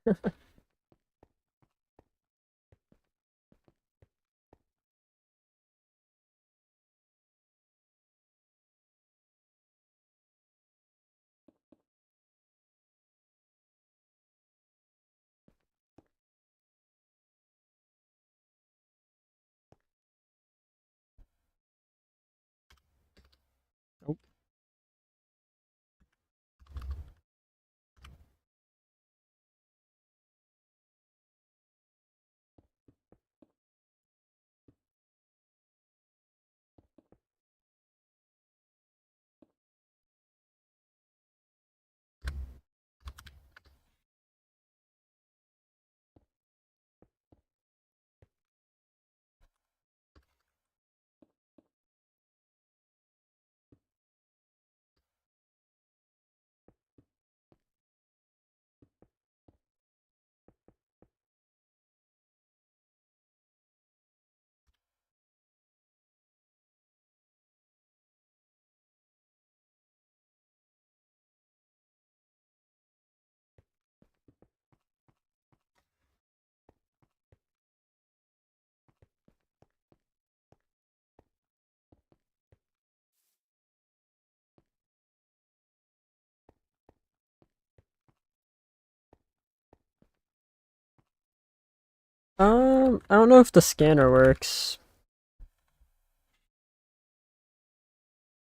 I don't know if the scanner works.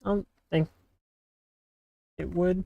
I don't think it would.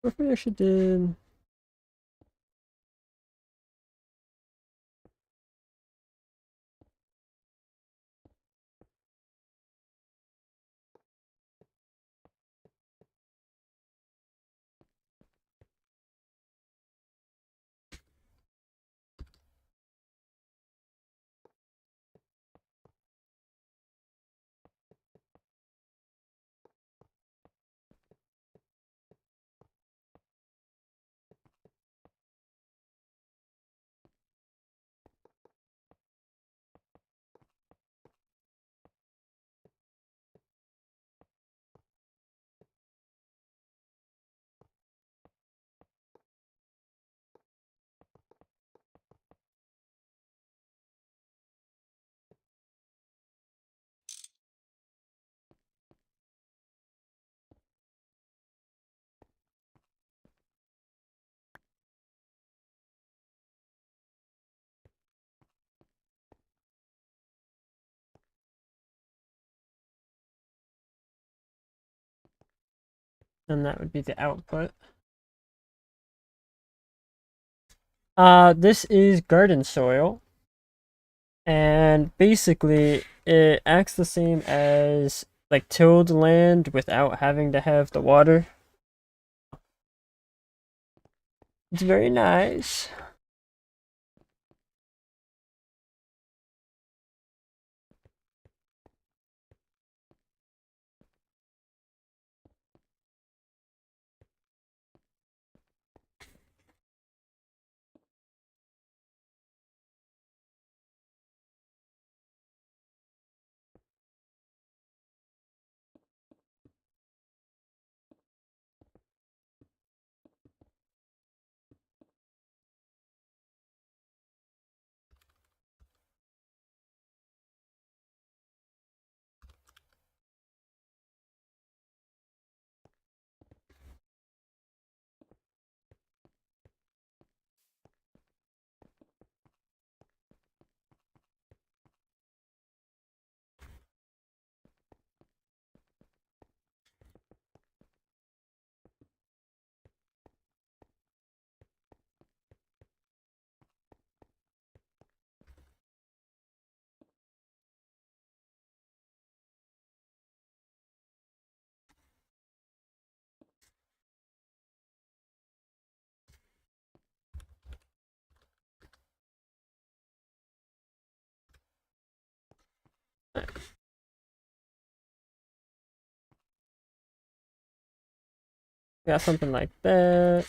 What if we actually did? And that would be the output. This is garden soil, and basically it acts the same as like tilled land without having to have the water. It's very nice. Got something like that.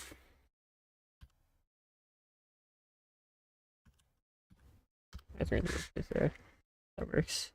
That's going to be there. That works.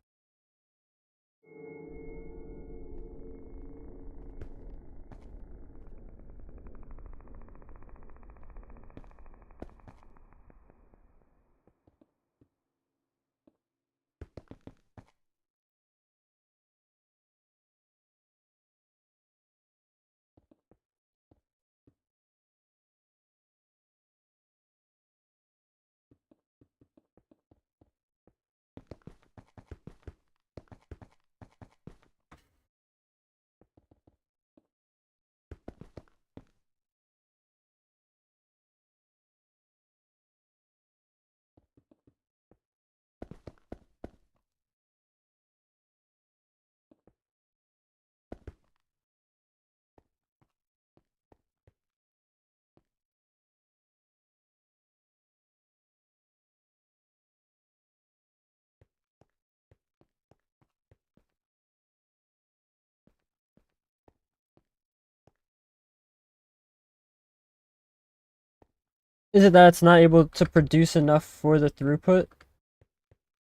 Is it that it's not able to produce enough for the throughput?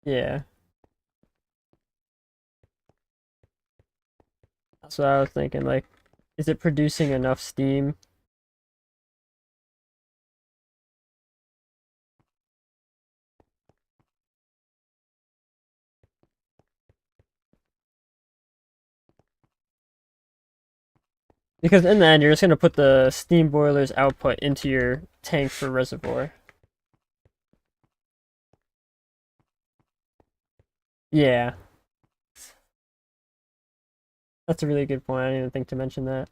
Yeah. That's what I was thinking. Like, is it producing enough steam? Because in the end, you're just gonna put the steam boiler's output into your tank for reservoir. Yeah, that's a really good point. I didn't even think to mention that.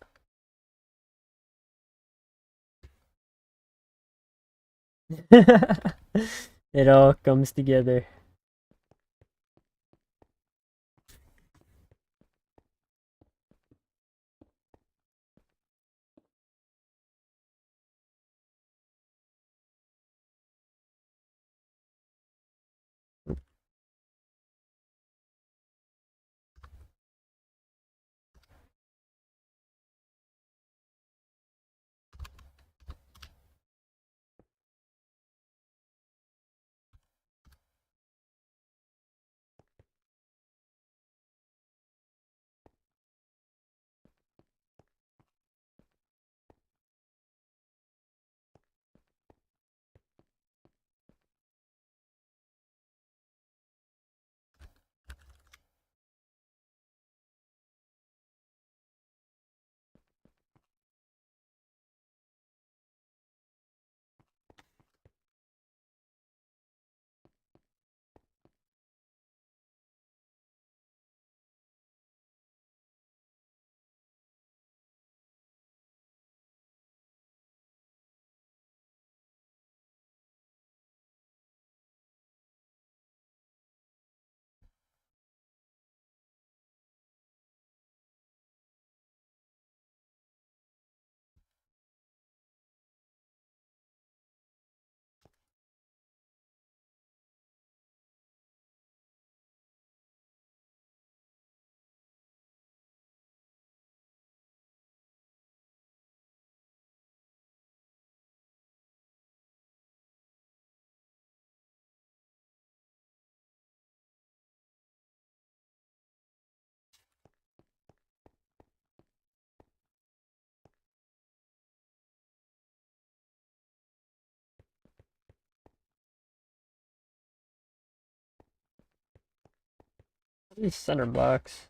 It all comes together. These center blocks.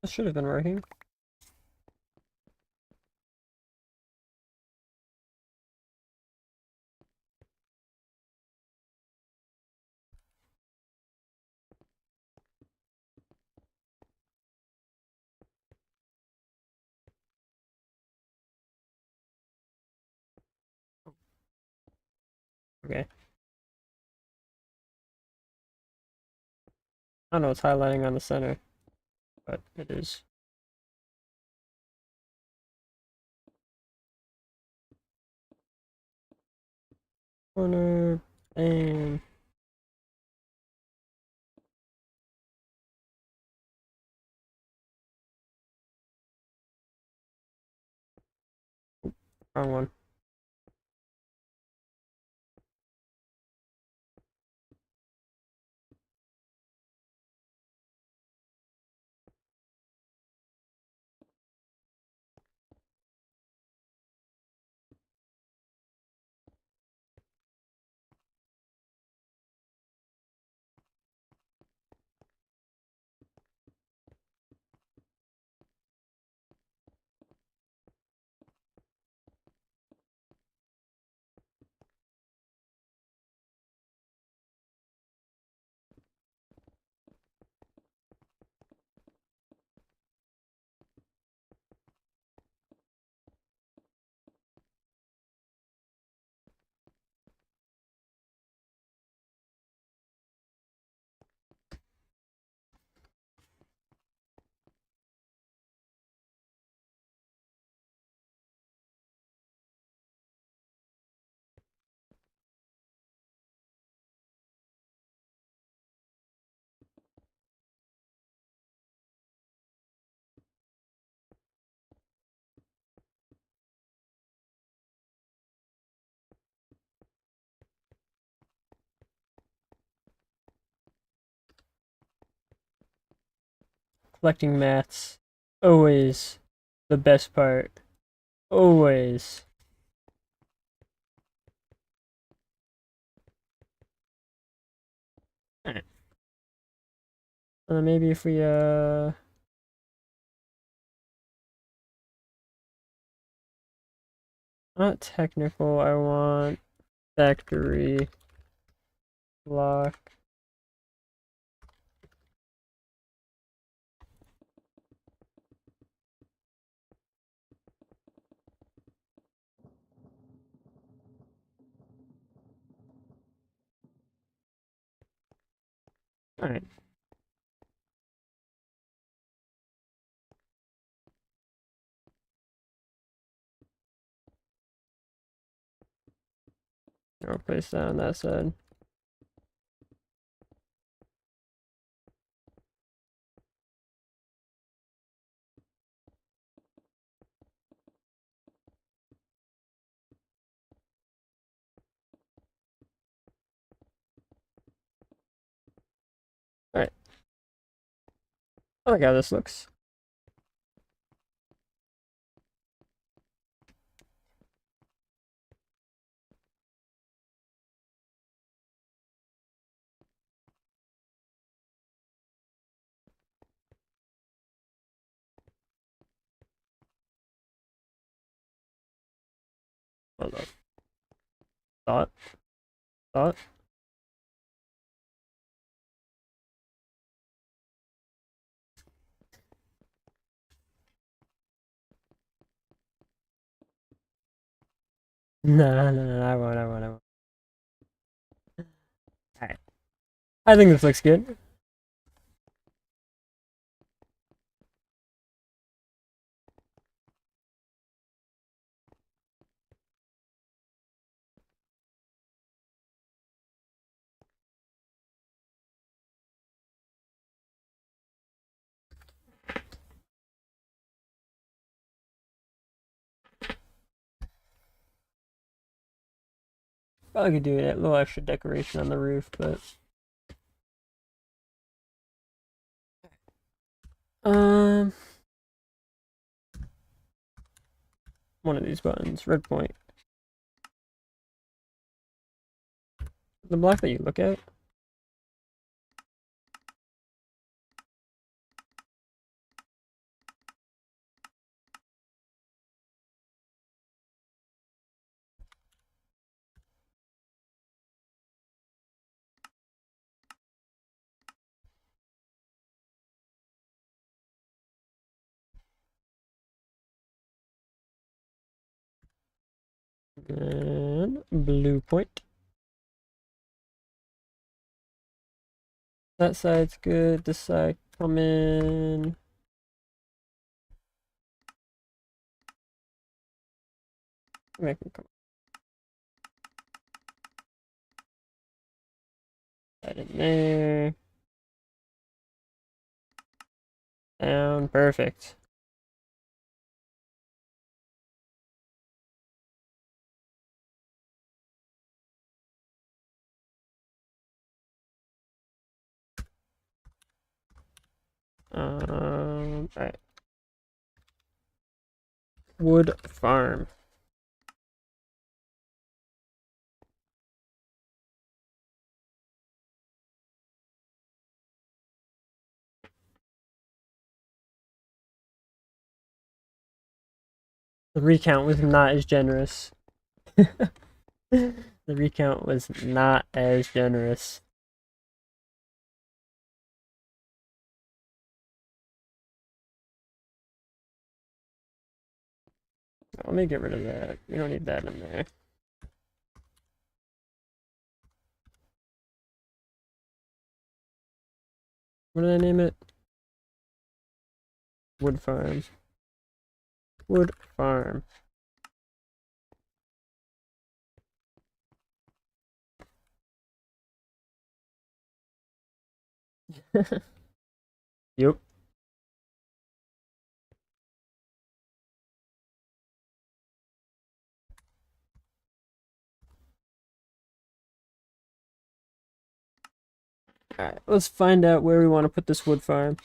This should have been working. Okay. I don't know, it's highlighting on the center, but it is. Corner, and wrong one. Collecting mats. Always the best part. Always. Alright. Maybe if we, not technical, I want factory block. Alright. I'll place that on that side. Alright. I like how this looks. Hold up. Thought. Thought. No, I won't. Alright. I think this looks good. Probably could do a little extra decoration on the roof, but um, one of these buttons, red point. The block that you look at. And blue point. That side's good. This side come in. Make them come right in there. Down. Perfect. Alright. Wood farm. The recount was not as generous. The recount was not as generous. Let me get rid of that. We don't need that in there. What did I name it? Wood farm. Wood farm. Yep. Alright, let's find out where we want to put this wood farm.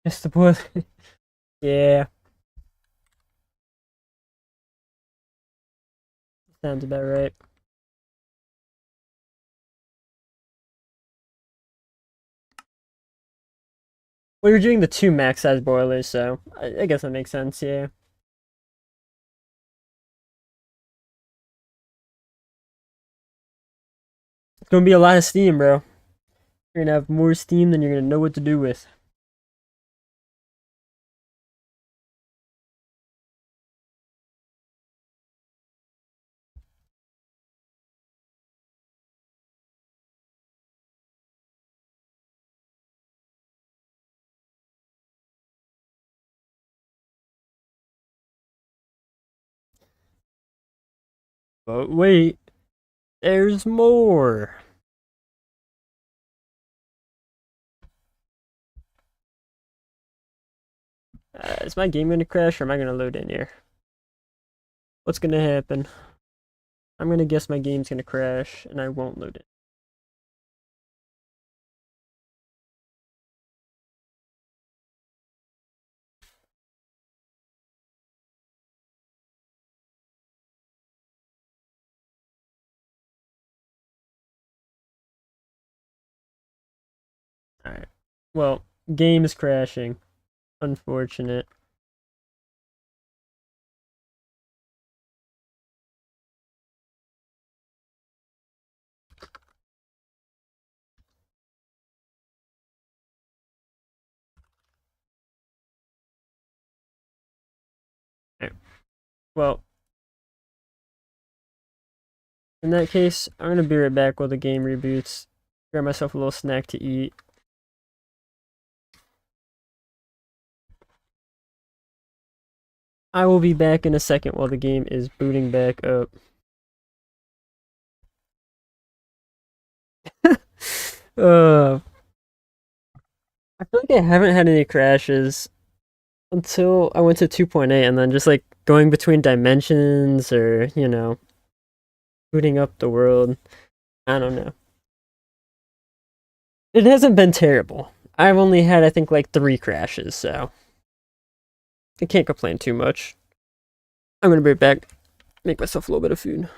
Just the wood. Yeah. Sounds about right. Well, you're doing the two max size boilers, so I guess that makes sense, yeah. It's gonna be a lot of steam, bro. You're gonna have more steam than you're gonna know what to do with. But wait, there's more. Is my game gonna crash or am I gonna load in here? What's gonna happen? I'm gonna guess my game's gonna crash and I won't load it. Alright. Well, game is crashing. Unfortunate. Alright. Well, in that case, I'm gonna be right back while the game reboots. Grab myself a little snack to eat. I will be back in a second while the game is booting back up. I feel like I haven't had any crashes until I went to 2.8 and then just like going between dimensions or, booting up the world. I don't know. It hasn't been terrible. I've only had, I think, like 3 crashes, so I can't complain too much. I'm gonna be right back, make myself a little bit of food.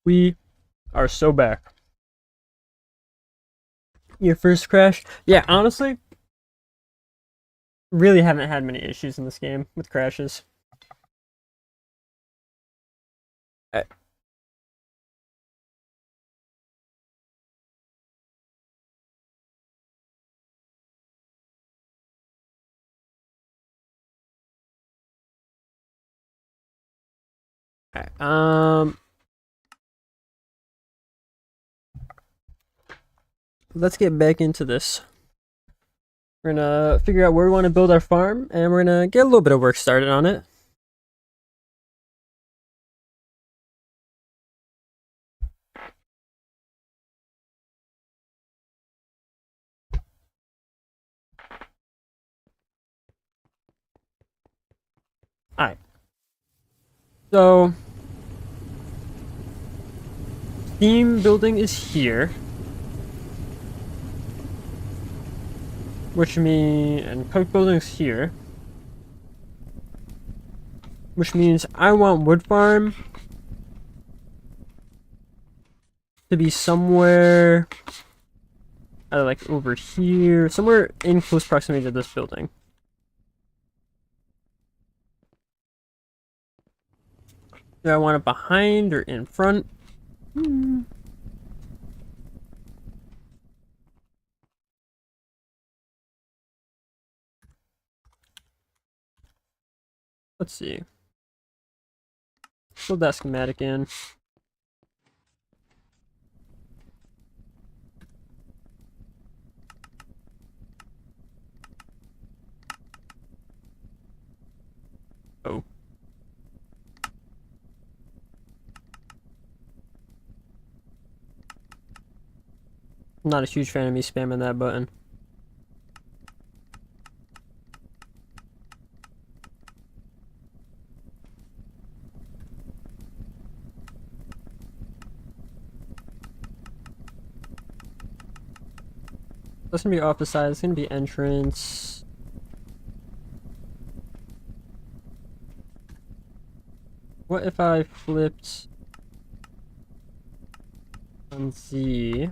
We are so back. Your first crash? Yeah, honestly, really haven't had many issues in this game with crashes. I, I, let's get back into this. We're gonna figure out where we want to build our farm, and we're gonna get a little bit of work started on it. Alright. So, theme building is here. Which means, and cook building's here. Which means I want wood farm to be somewhere, either like over here, somewhere in close proximity to this building. Do I want it behind or in front? Let's see. Build that schematic in. Oh. I'm not a huge fan of me spamming that button. That's gonna be office side, it's gonna be entrance. What if I flipped on Z?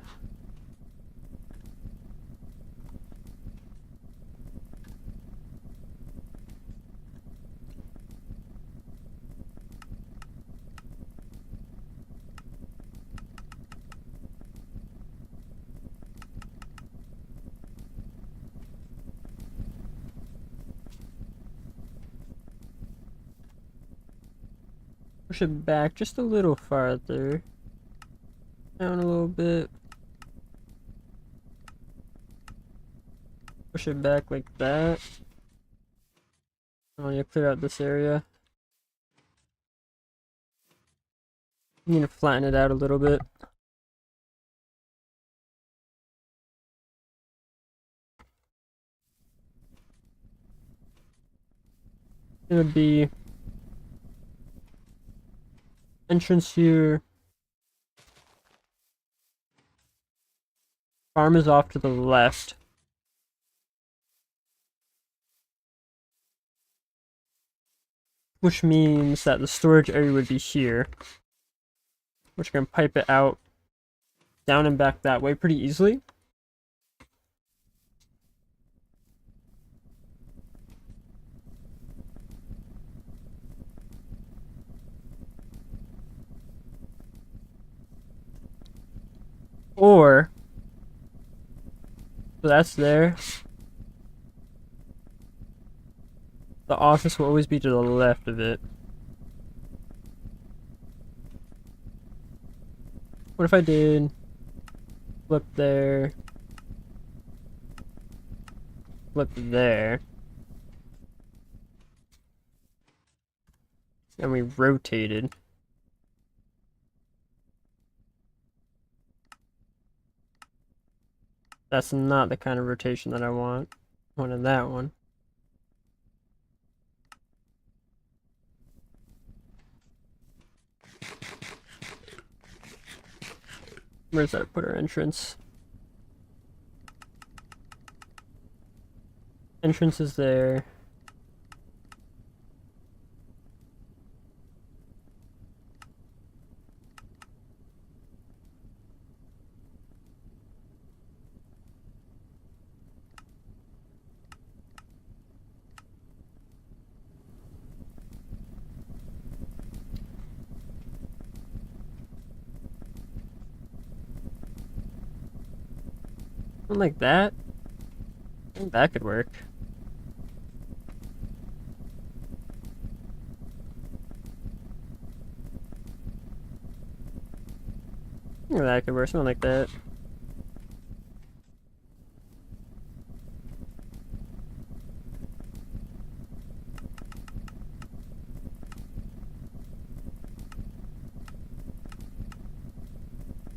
Push it back just a little farther. Down a little bit. Push it back like that. I want you to clear out this area. You need to flatten it out a little bit. It would be entrance here. Farm is off to the left. Which means that the storage area would be here. Which can pipe it out down and back that way pretty easily. Or, so that's there. The office will always be to the left of it. What if I did flip there, flip there, and we rotated? That's not the kind of rotation that I want. I wanted that one. Where's that put our entrance? Entrance is there. Something like that. I think that could work. Yeah, that could work. Something like that.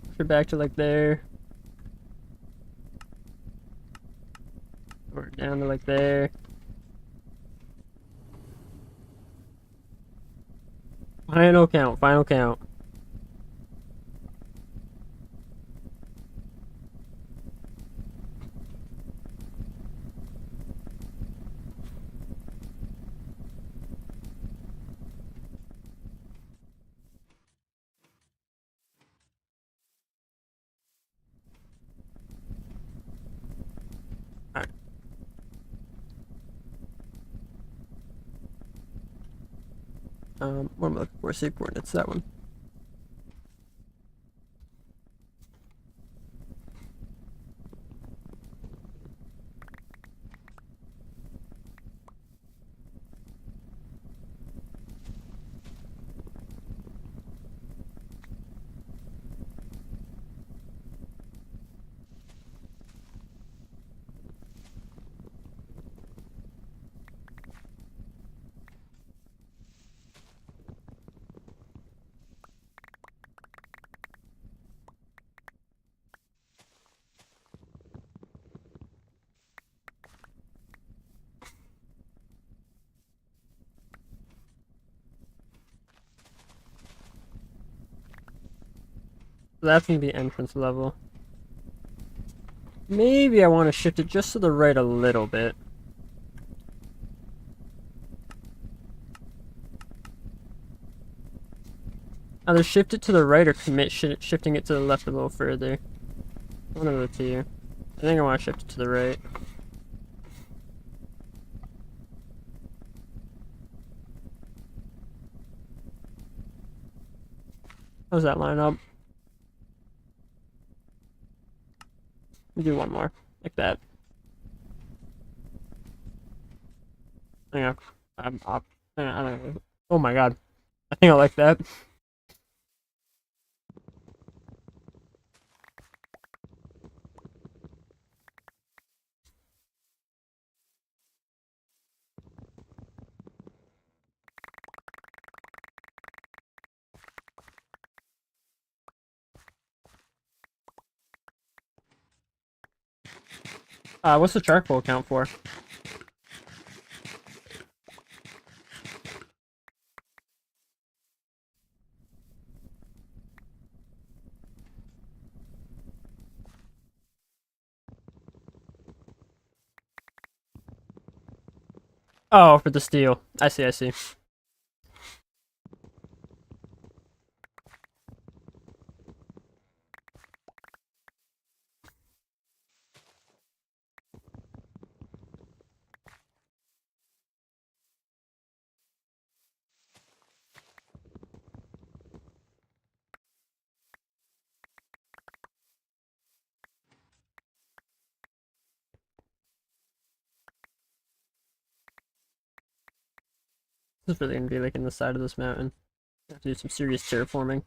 Push it back to like there. Or down to like there. Final count, final count. Alright. What am I looking for? Save coordinates, that one. So that's gonna be entrance level. Maybe I want to shift it just to the right a little bit. Either shift it to the right or commit shifting it to the left a little further. One of the two. I think I want to shift it to the right. How's that line up? We do one more, like that. Hang on, I'm up. Hang on, oh my god, I think I like that. What's the charcoal count for? Oh, for the steel. I see, I see. This is really gonna be like in the side of this mountain. I have to do some serious terraforming.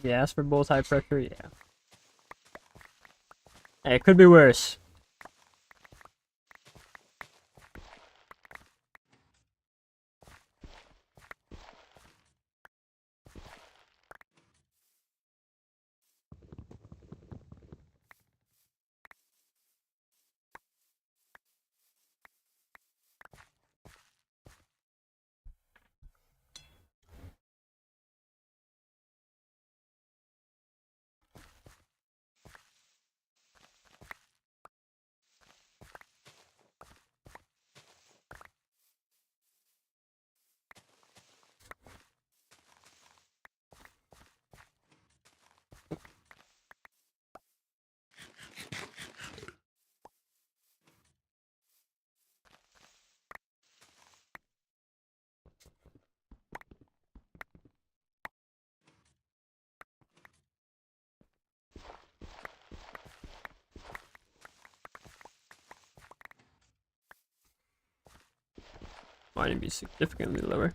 Yeah, as for both high pressure, yeah. Hey, it could be worse. Might be significantly lower.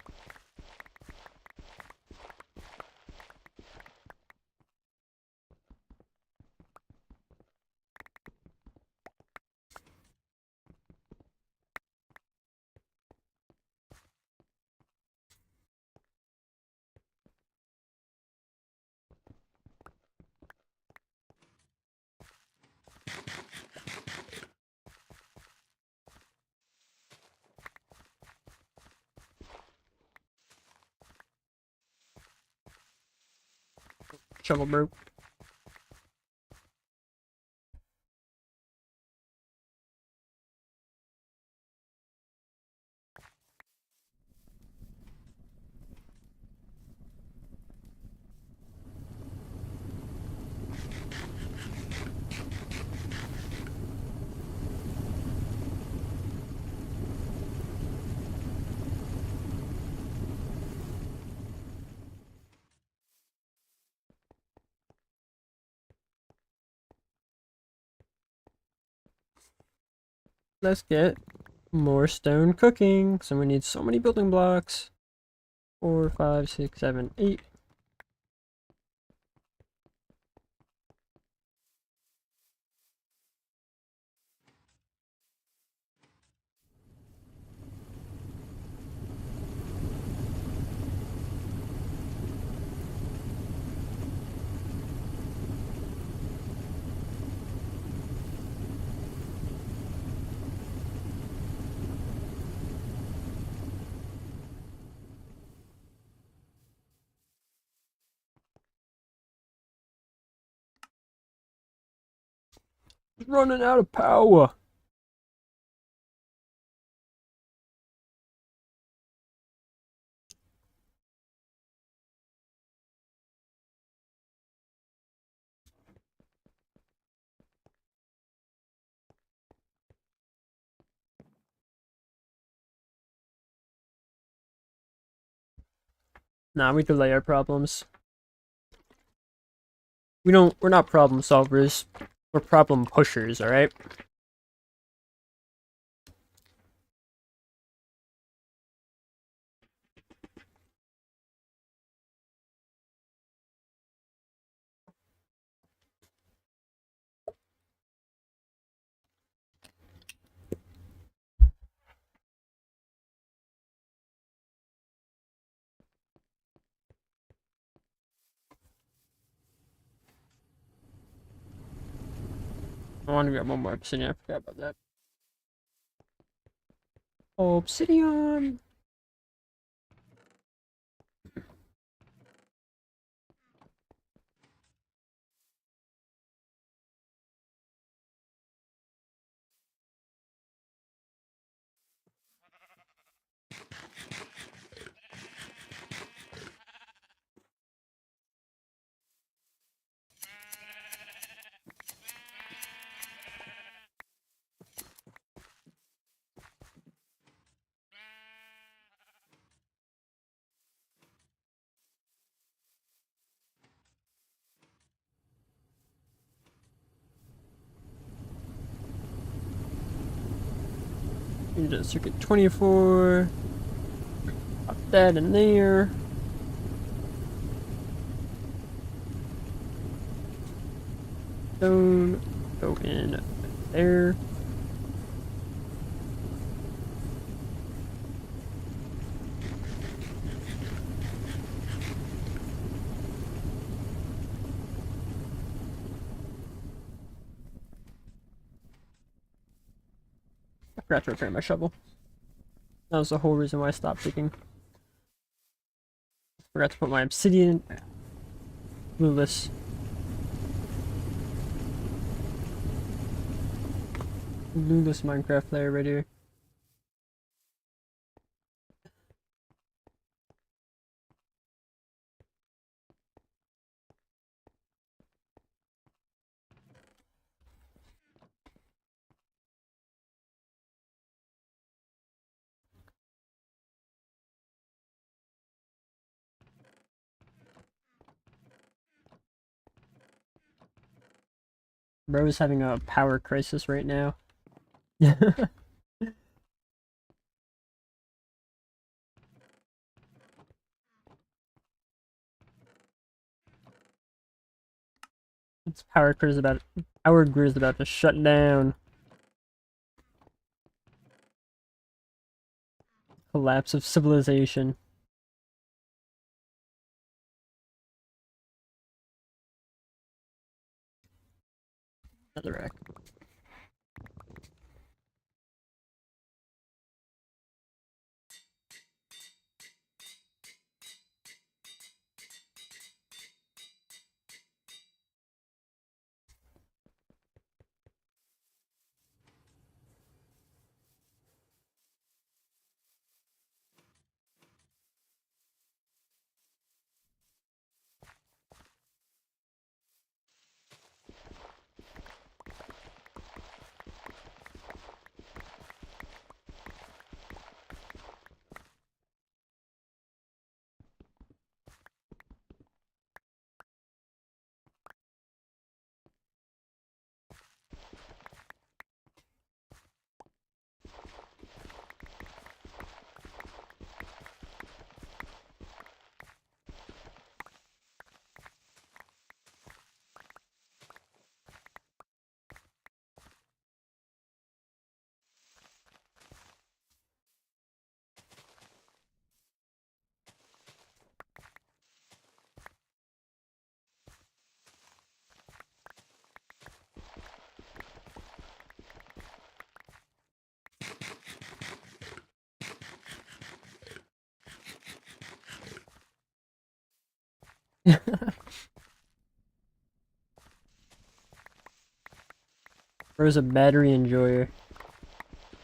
Shovel broke. let's get more stone cooking. So we need so many building blocks. 4, 5, 6, 7, 8. Running out of power. Nah, we delay our problems. We're not problem solvers. We're problem pushers, alright? I want to grab one more obsidian, I forgot about that. Obsidian! Into circuit 24. Pop that in there. Stone. Go in there. I forgot to repair my shovel. That was the whole reason why I stopped digging. Forgot to put my obsidian. Blueless. Blueless Minecraft layer right here. Bro is having a power crisis right now. Its power grid is about to shut down. Collapse of civilization. Another wreck. Bro's a battery enjoyer.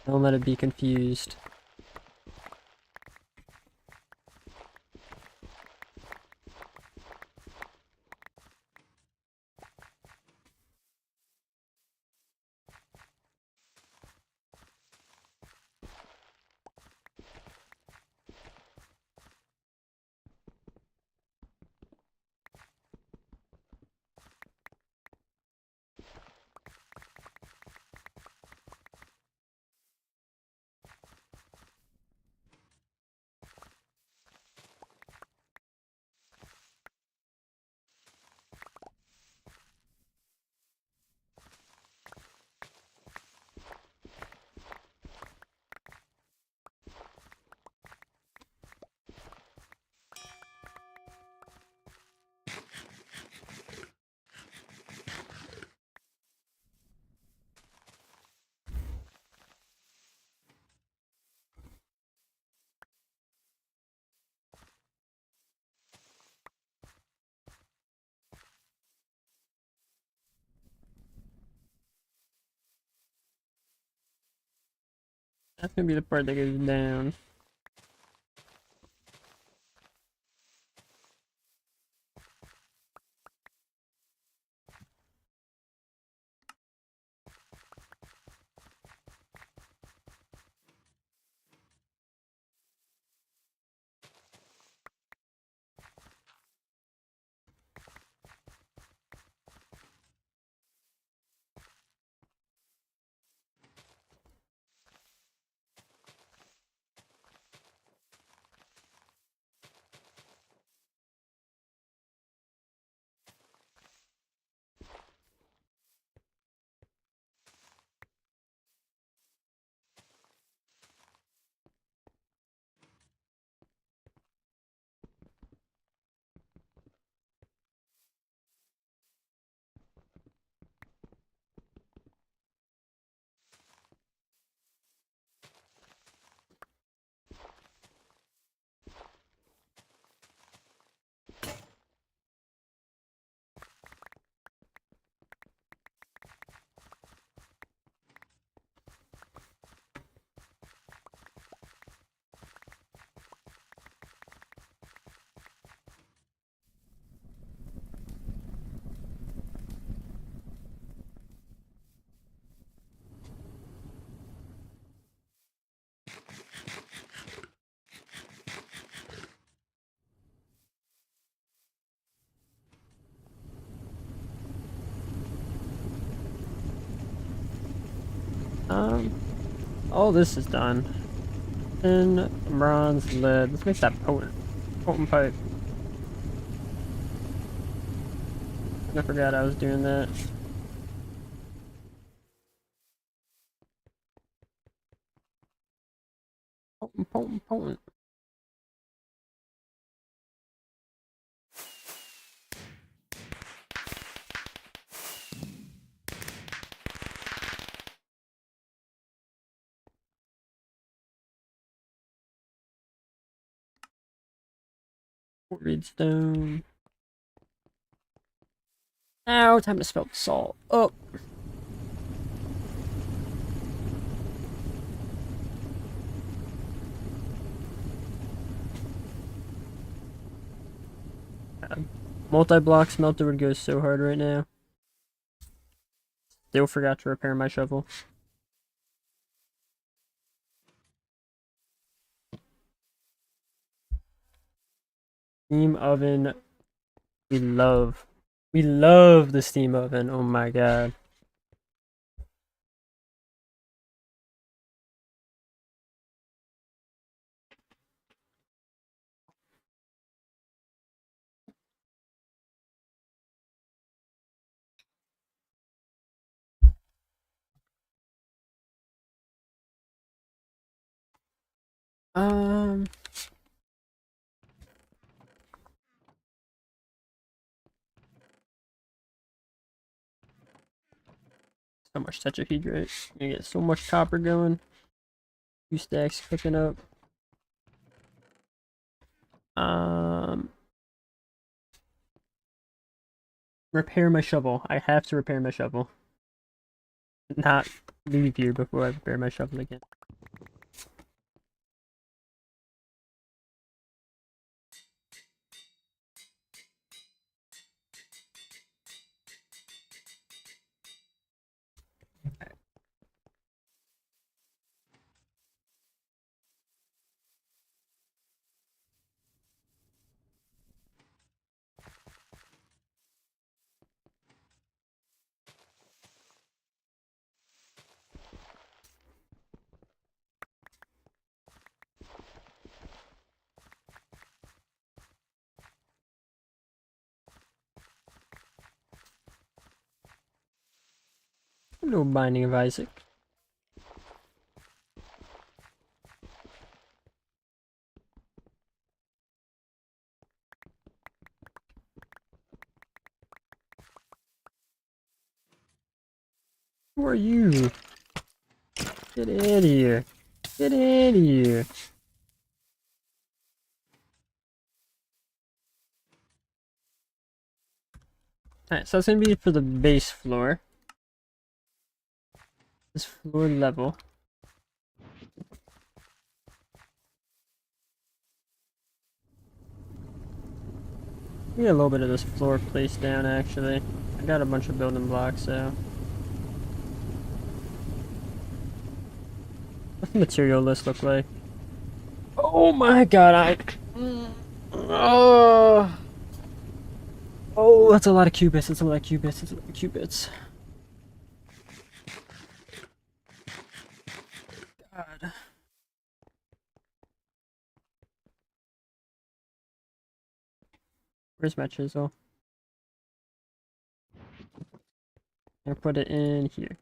Don't let it be confused. That's gonna be the part that goes down. All this is done. Tin, bronze, lead. Let's make that potent pipe. I forgot I was doing that. Potent. Redstone. Now, time to smelt the salt. Oh. Multi-block smelter would go so hard right now. Still forgot to repair my shovel. Steam oven. We love the steam oven. Oh my god. Um. So much tetrahedrite. Gonna get so much copper going. 2 stacks cooking up. Um. Repair my shovel. I have to repair my shovel. Not leave here before I repair my shovel again. No Binding of Isaac. Who are you? Get out of here. Get out of here. Alright, so that's gonna be for the base floor. This floor level. We get a little bit of this floor placed down actually. I got a bunch of building blocks, so. What's the material list look like? Oh my god, Oh, oh, that's a lot of qubits. That's a lot of qubits. That's a lot of qubits. God. Where's my chisel? I put it in here.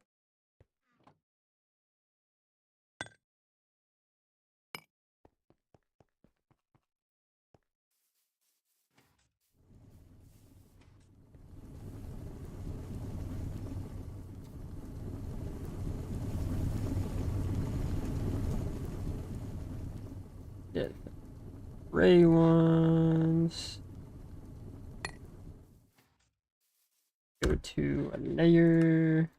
Yeah. Gray ones. Go to a layer.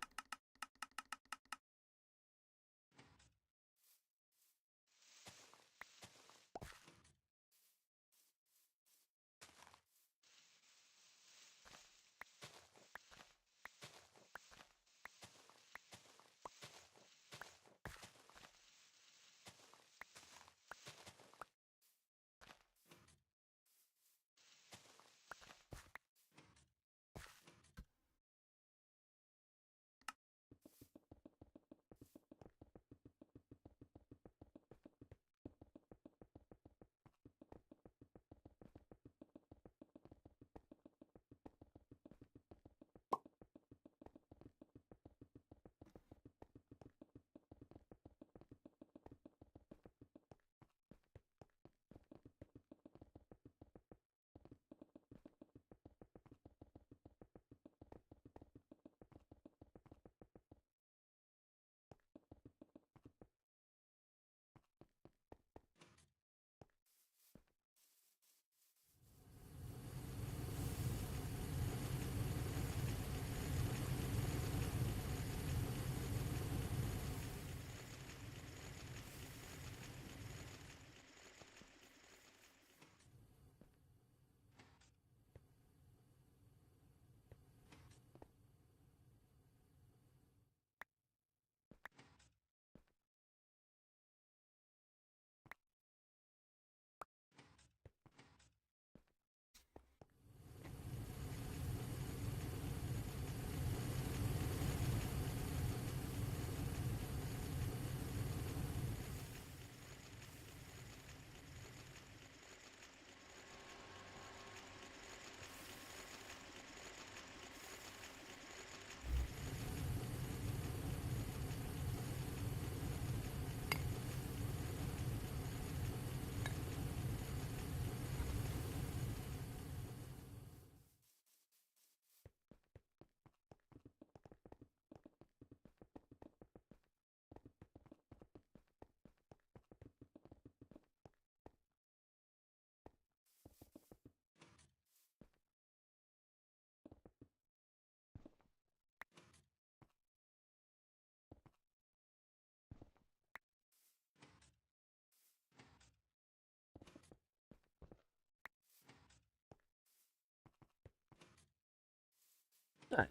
Alright.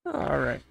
Alright.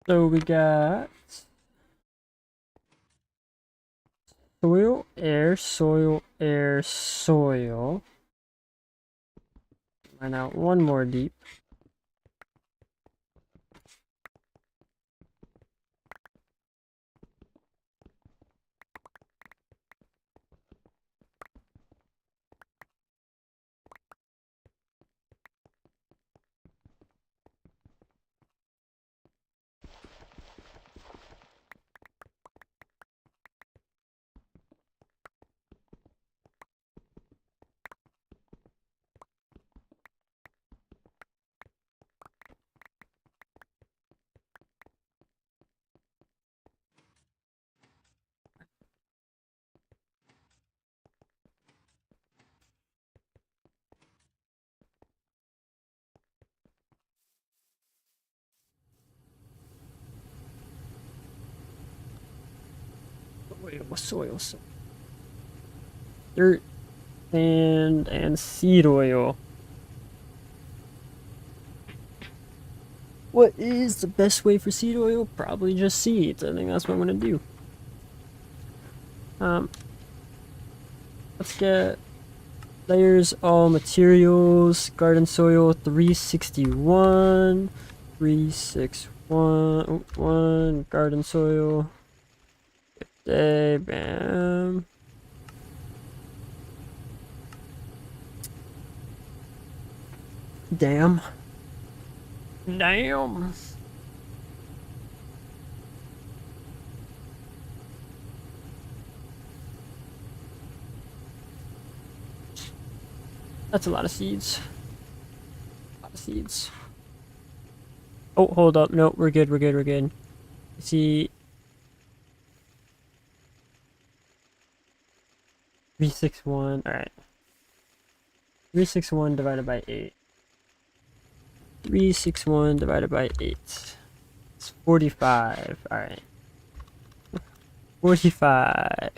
So we got soil, air, soil, air, soil. Find out one more deep. Soil, soil. Dirt, sand, and seed oil. What is the best way for seed oil? Probably just seeds. I think that's what I'm gonna do. Let's get layers, all materials, garden soil 361, 361, one, garden soil. Okay, bam. Damn. Damn. That's a lot of seeds. A lot of seeds. Oh, hold up. No, we're good, we're good, we're good. See. 361. Alright. 361 divided by 8. 361 divided by 8. It's 45. Alright. 45.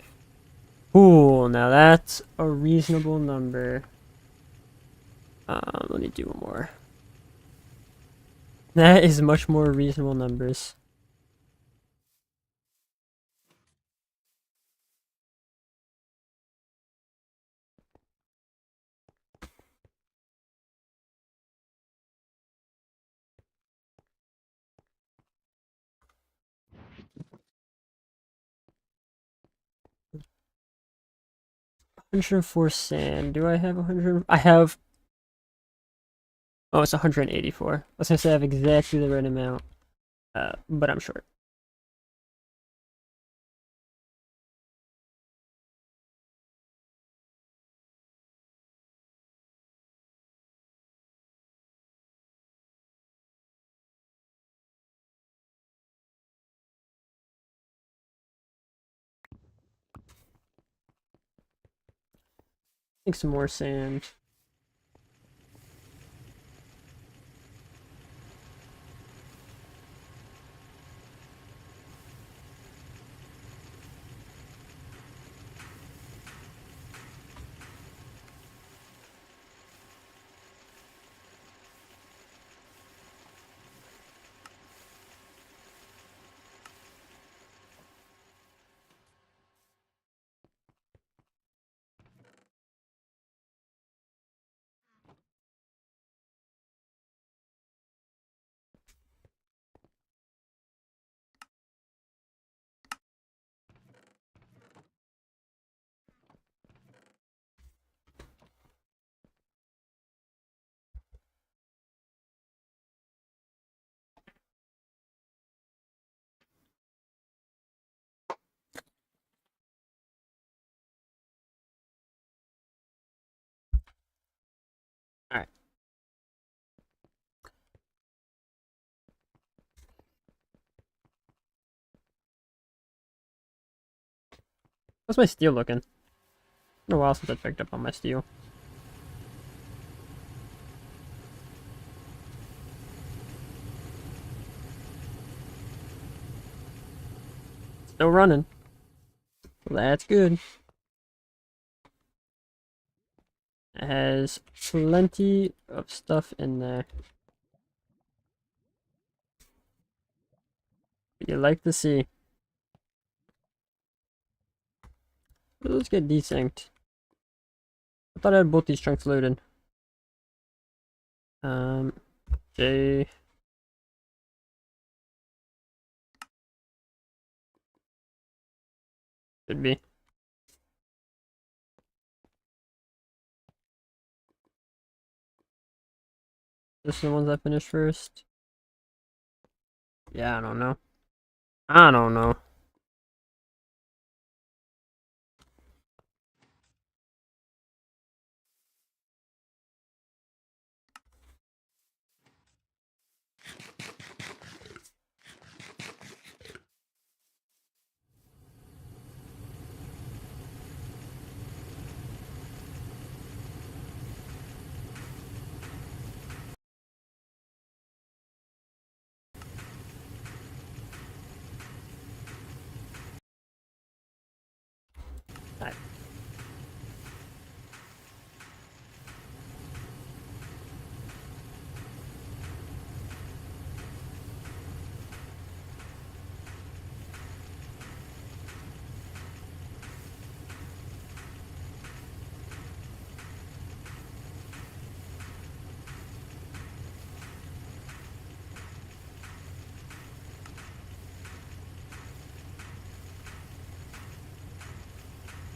Cool. Now that's a reasonable number. Let me do one more. That is much more reasonable numbers. $104 sand. Do I have 100? I have Oh, it's 184. I was gonna say I have exactly the right amount, but I'm short. I think some more sand. All right. How's my steel looking? It's been a while since I picked up on my steel. Still running. Well, that's good. It has plenty of stuff in there. You like to see. Let's get desynced. I thought I had both these chunks loaded. J. Should be. This is the ones I finished first. Yeah, I don't know. I don't know. Alright.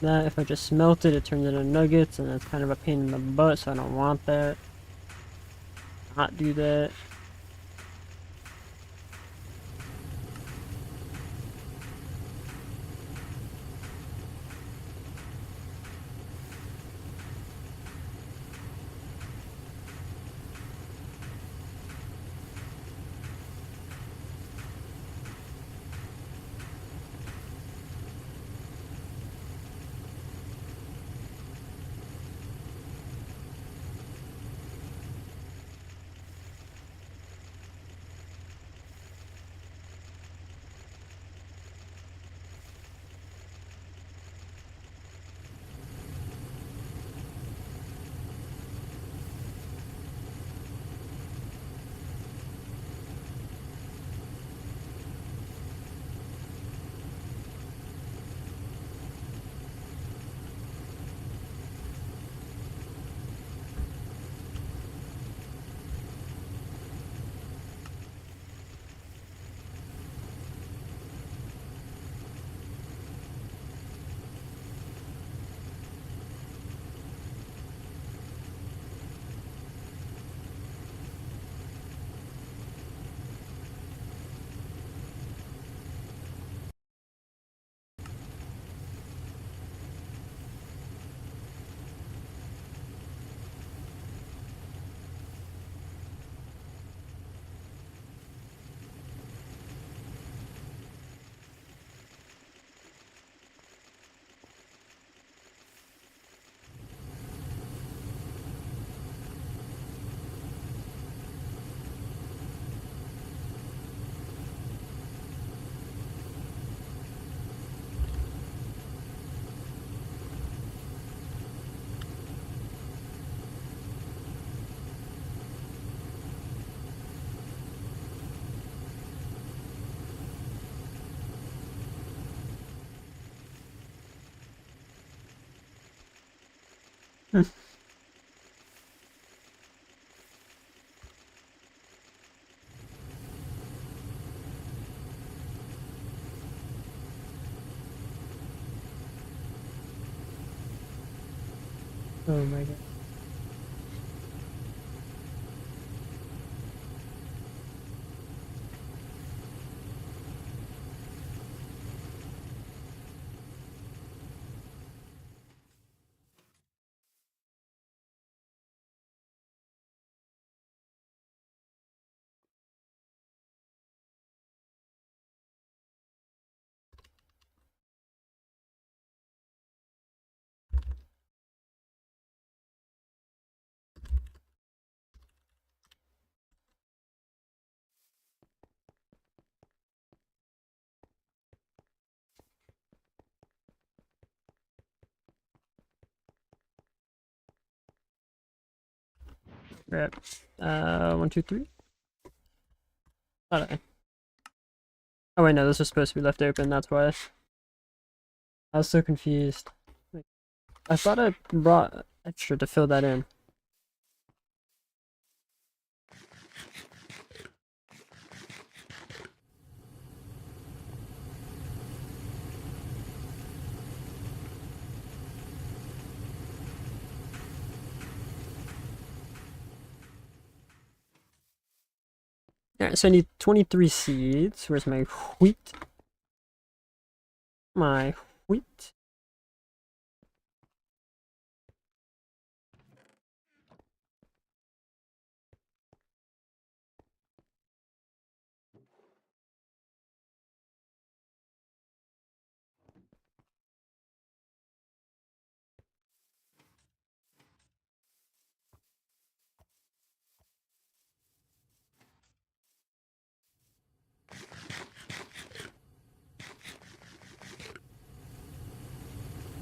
That if I just smelt it, it turns into nuggets, and that's kind of a pain in the butt, so I don't want that. Not do that. Oh my god. Crap. 1, 2, 3. Thought I. Oh wait, no, this was supposed to be left open. That's why. I was so confused. I thought I brought extra to fill that in. Alright, so I need 23 seeds. Where's my wheat? My wheat.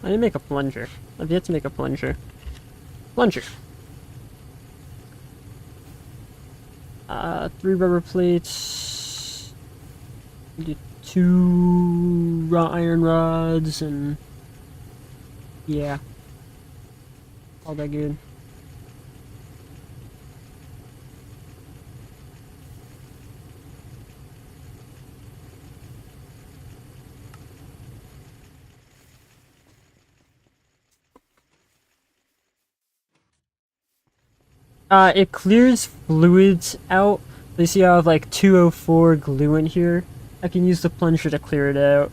I need to make a plunger. I've yet to make a plunger. Plunger! 3 rubber plates. Do 2 raw iron rods and yeah. All that good. It clears fluids out. You see how I have like 204 glue in here? I can use the plunger to clear it out.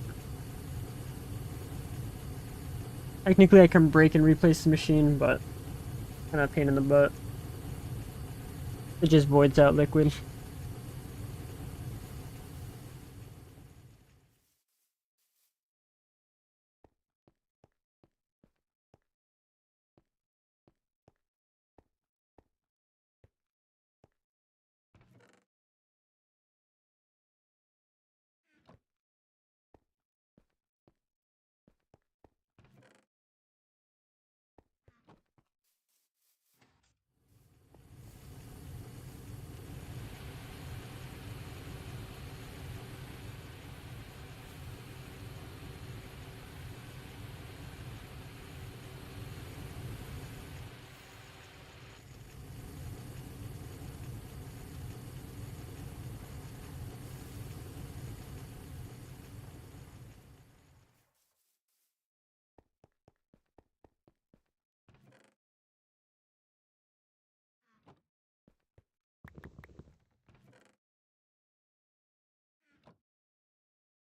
Technically I can break and replace the machine, but kind of a pain in the butt. It just voids out liquid.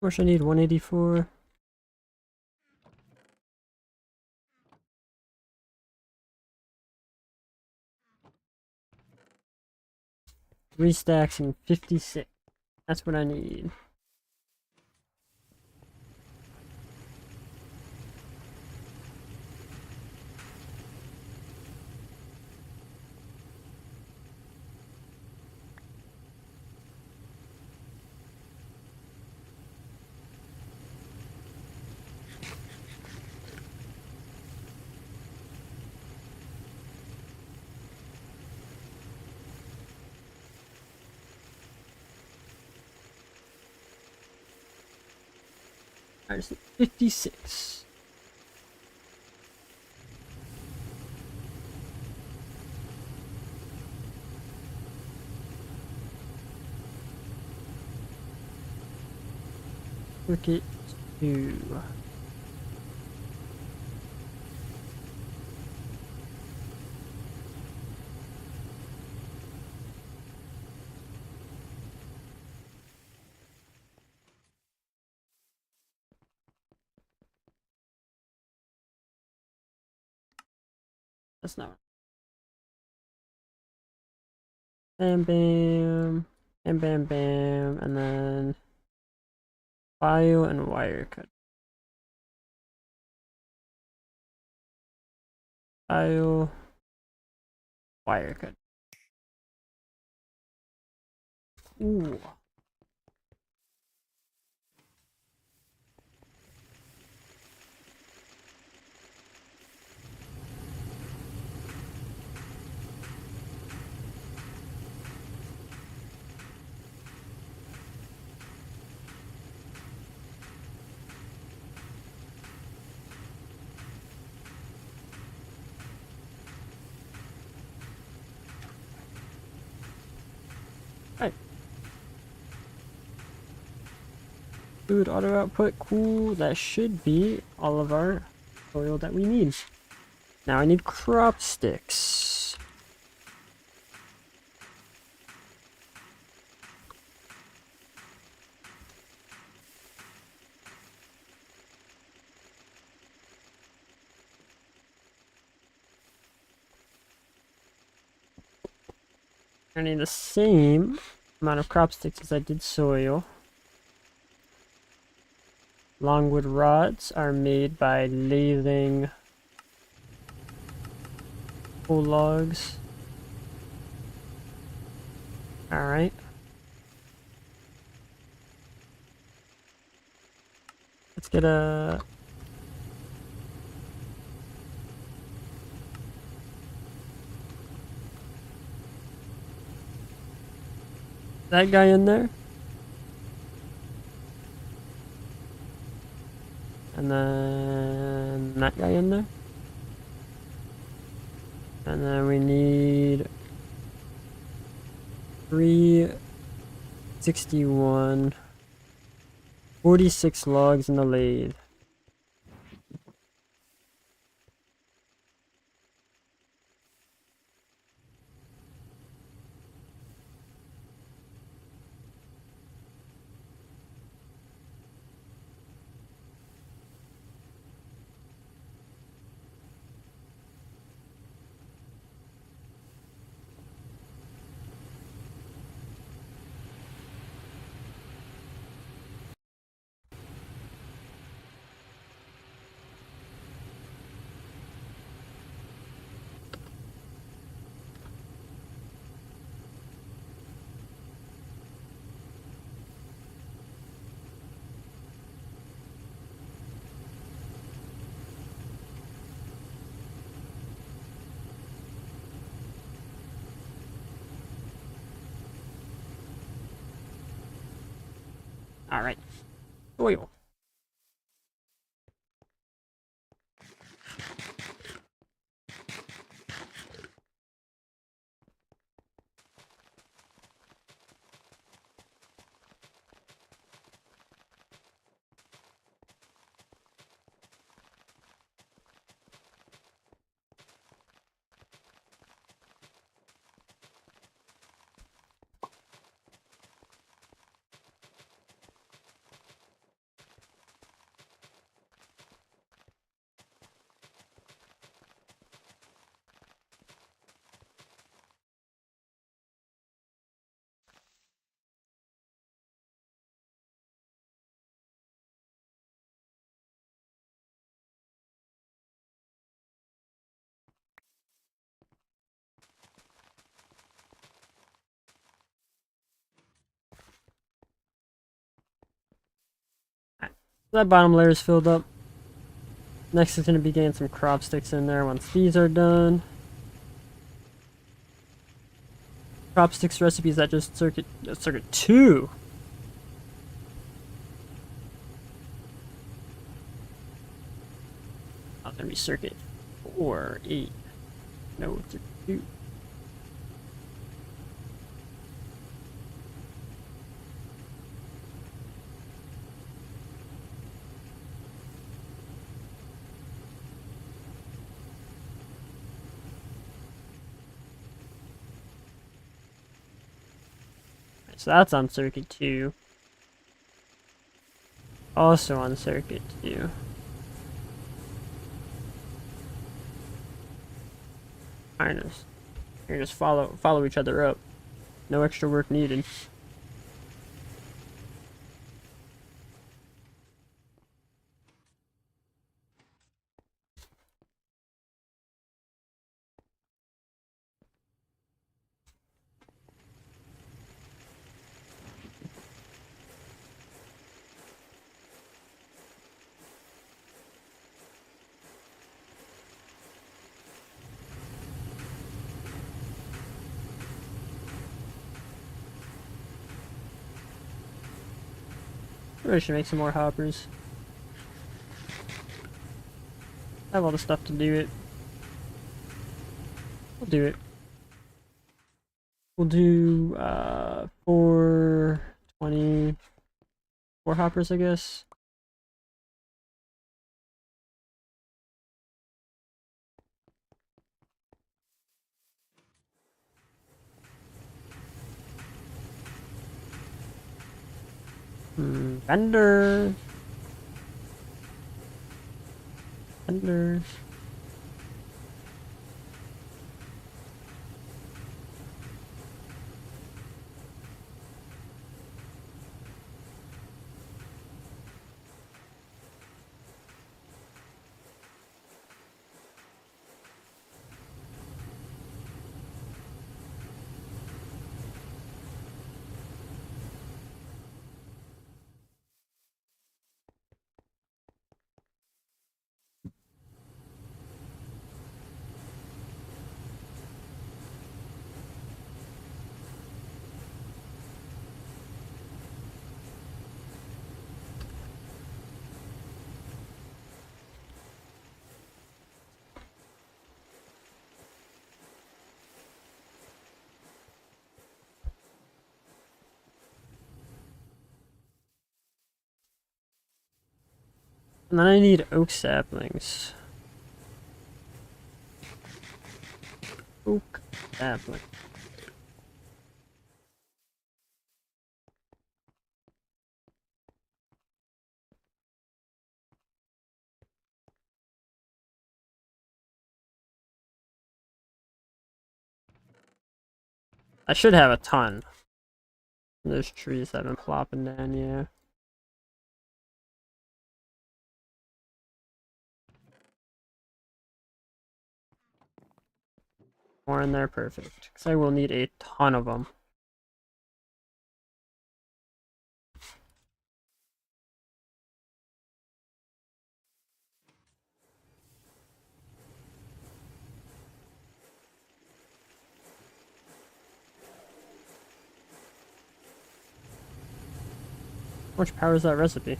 Wish I need 184. Three stacks and 56. That's what I need. Alright, 56. Circuit 2. That's not. Bam, bam, bam, bam, bam, and then file and wire cut. File, wire cut. Ooh. Right. Food auto output, cool. That should be all of our oil that we need. Now I need crop sticks. I need the same amount of crop sticks as I did soil. Longwood rods are made by lathing whole logs. Alright. Let's get a... that guy in there. And then that guy in there. And then we need 361, 46 logs in the lathe. Alright. Oil. That bottom layer is filled up. Next is going to be getting some crop sticks in there once these are done. Crop sticks recipes that just circuit 2. Oh, it's going to be circuit 4, 8. No, it's a 2. So that's on circuit 2. Also on circuit 2. Minus. You just follow each other up. No extra work needed. Maybe I should make some more hoppers. I have all the stuff to do it. We'll do it. We'll do 4 hoppers, I guess. Vendors. Vendors. And then I need oak saplings. Oak sapling. I should have a ton. Those trees that have been plopping down, yeah. More in there, perfect. Because I will need a ton of them. How much power is that recipe?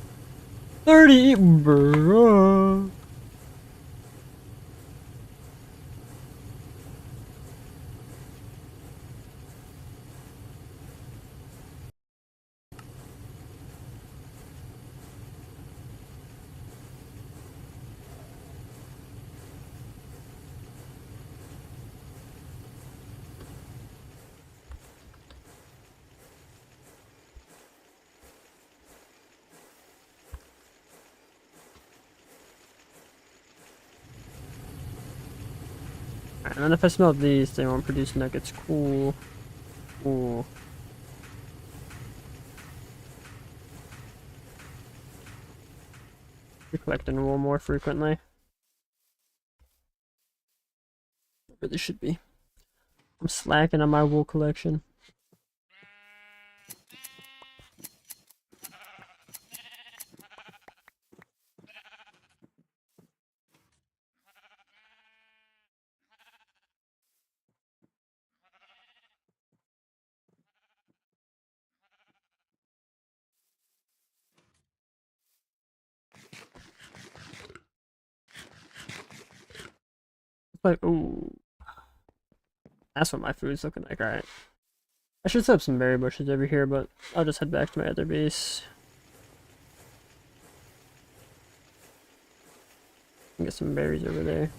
30! Bruh. And then if I smelt these, they won't produce nuggets. Cool. Cool. Be collecting wool more frequently. Really should be. I'm slacking on my wool collection. Like, ooh. That's what my food's looking like, alright. I should set up some berry bushes over here, but I'll just head back to my other base. And get some berries over there.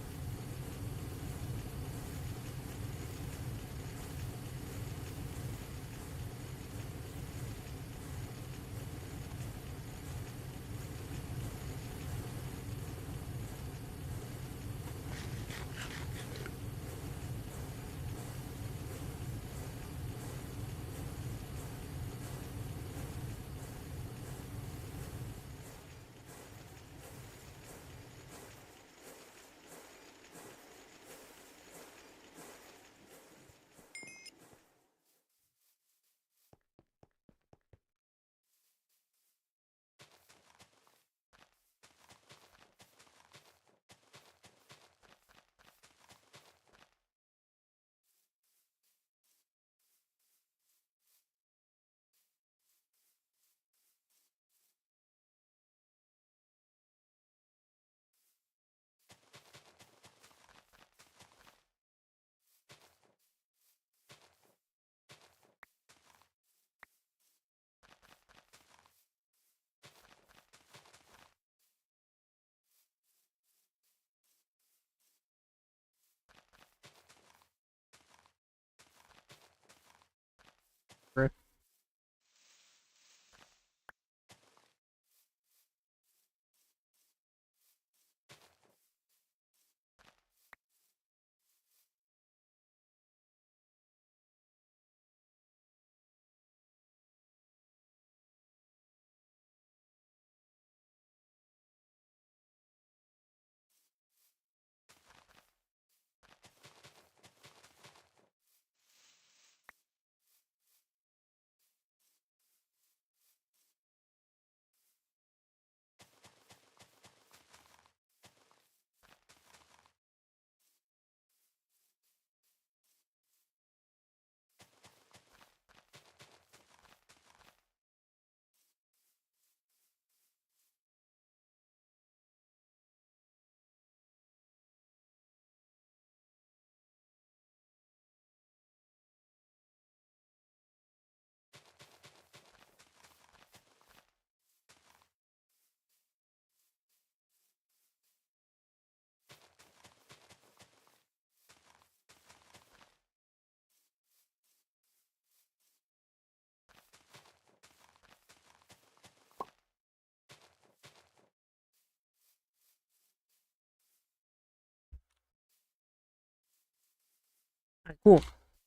Alright, cool.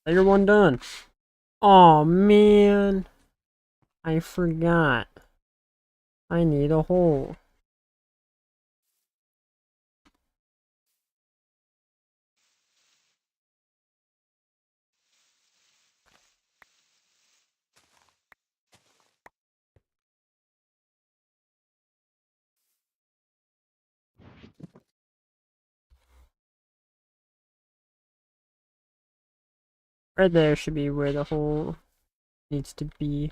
Layer 1 done. Oh man. I forgot. I need a hole. Right there should be where the hole needs to be.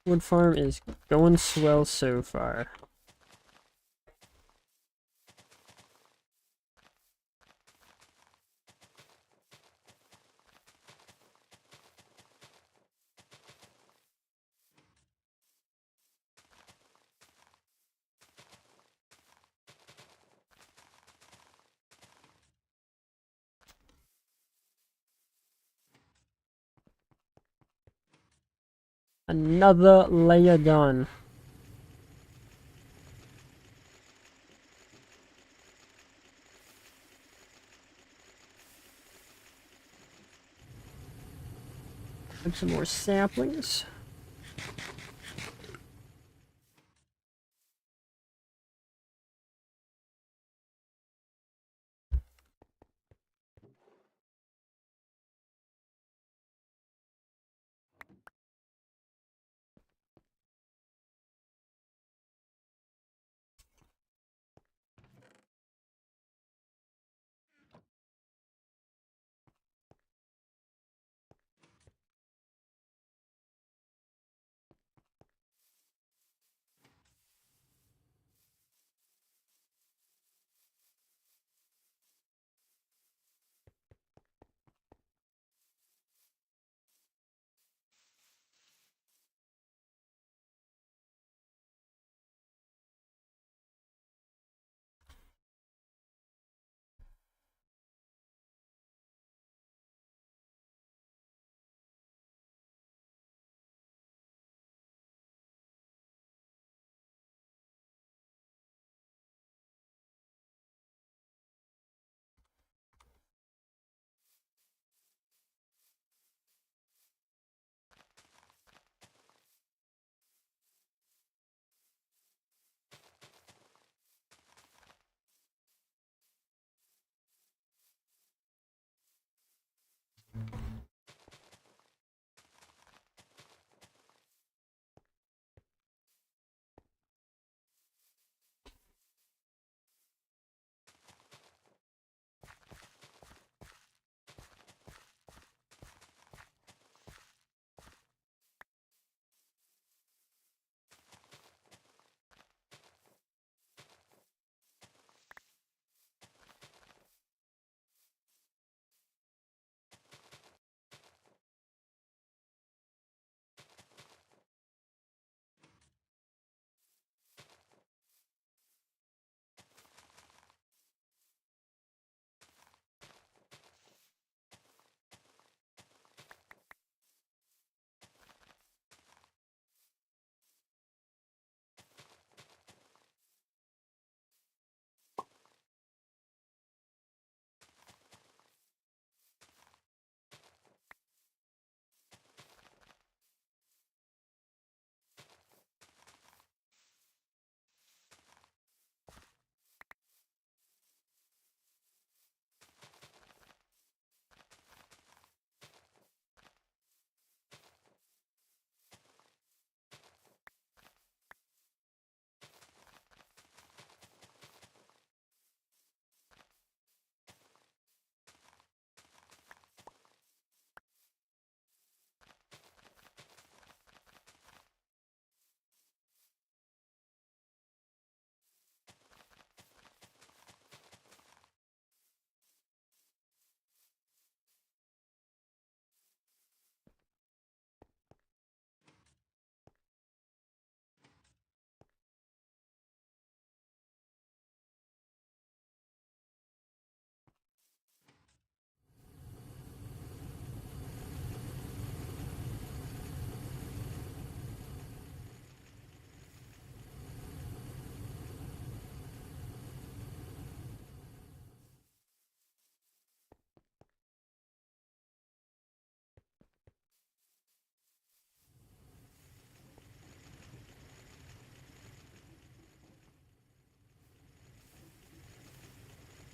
Wood farm is going swell so far. Another layer done. And some more saplings.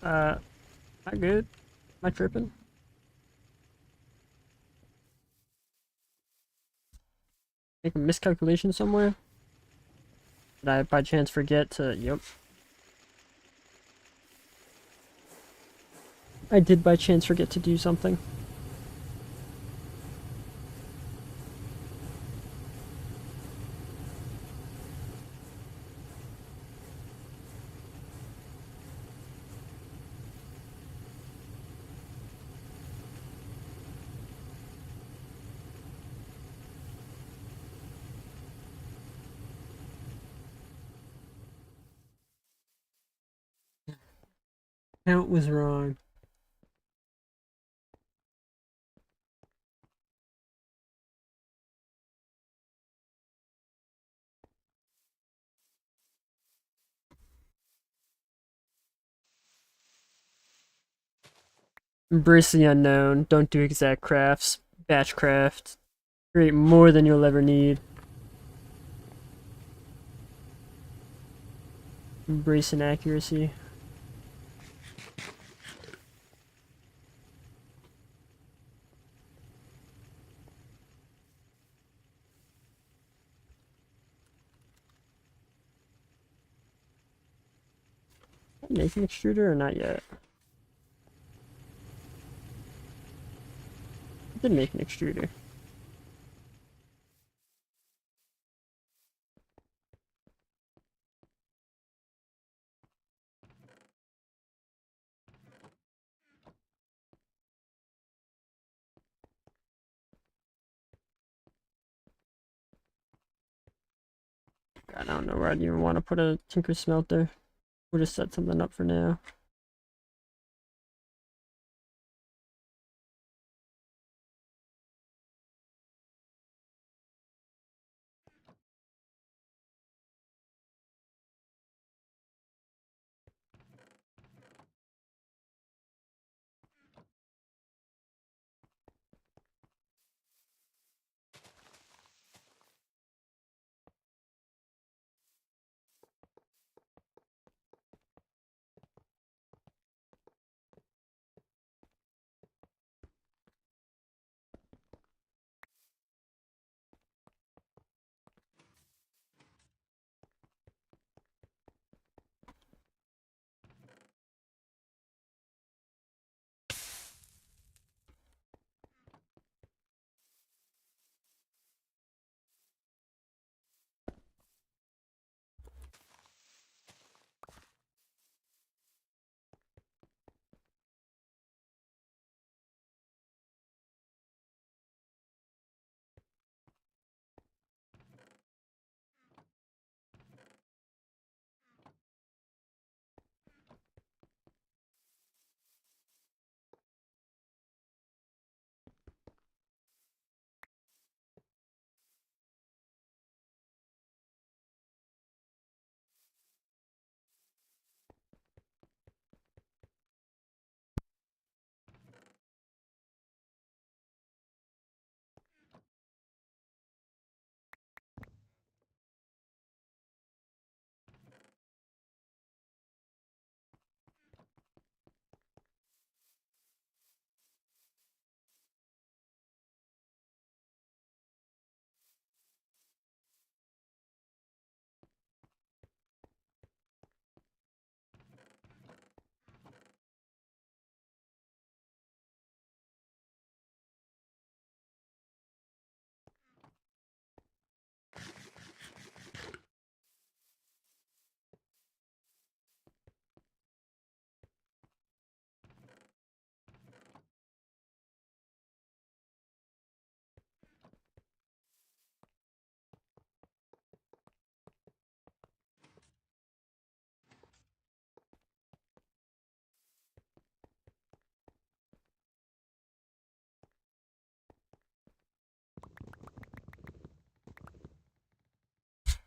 Not good. Am I tripping? Make a miscalculation somewhere? Did I by chance forget to... Yep. I did by chance forget to do something. Count was wrong. Embrace the unknown. Don't do exact crafts. Batch craft. Create more than you'll ever need. Embrace inaccuracy. Make an extruder or not yet? I did make an extruder. God, I don't know where I'd even want to put a tinker smelter. We'll just set something up for now.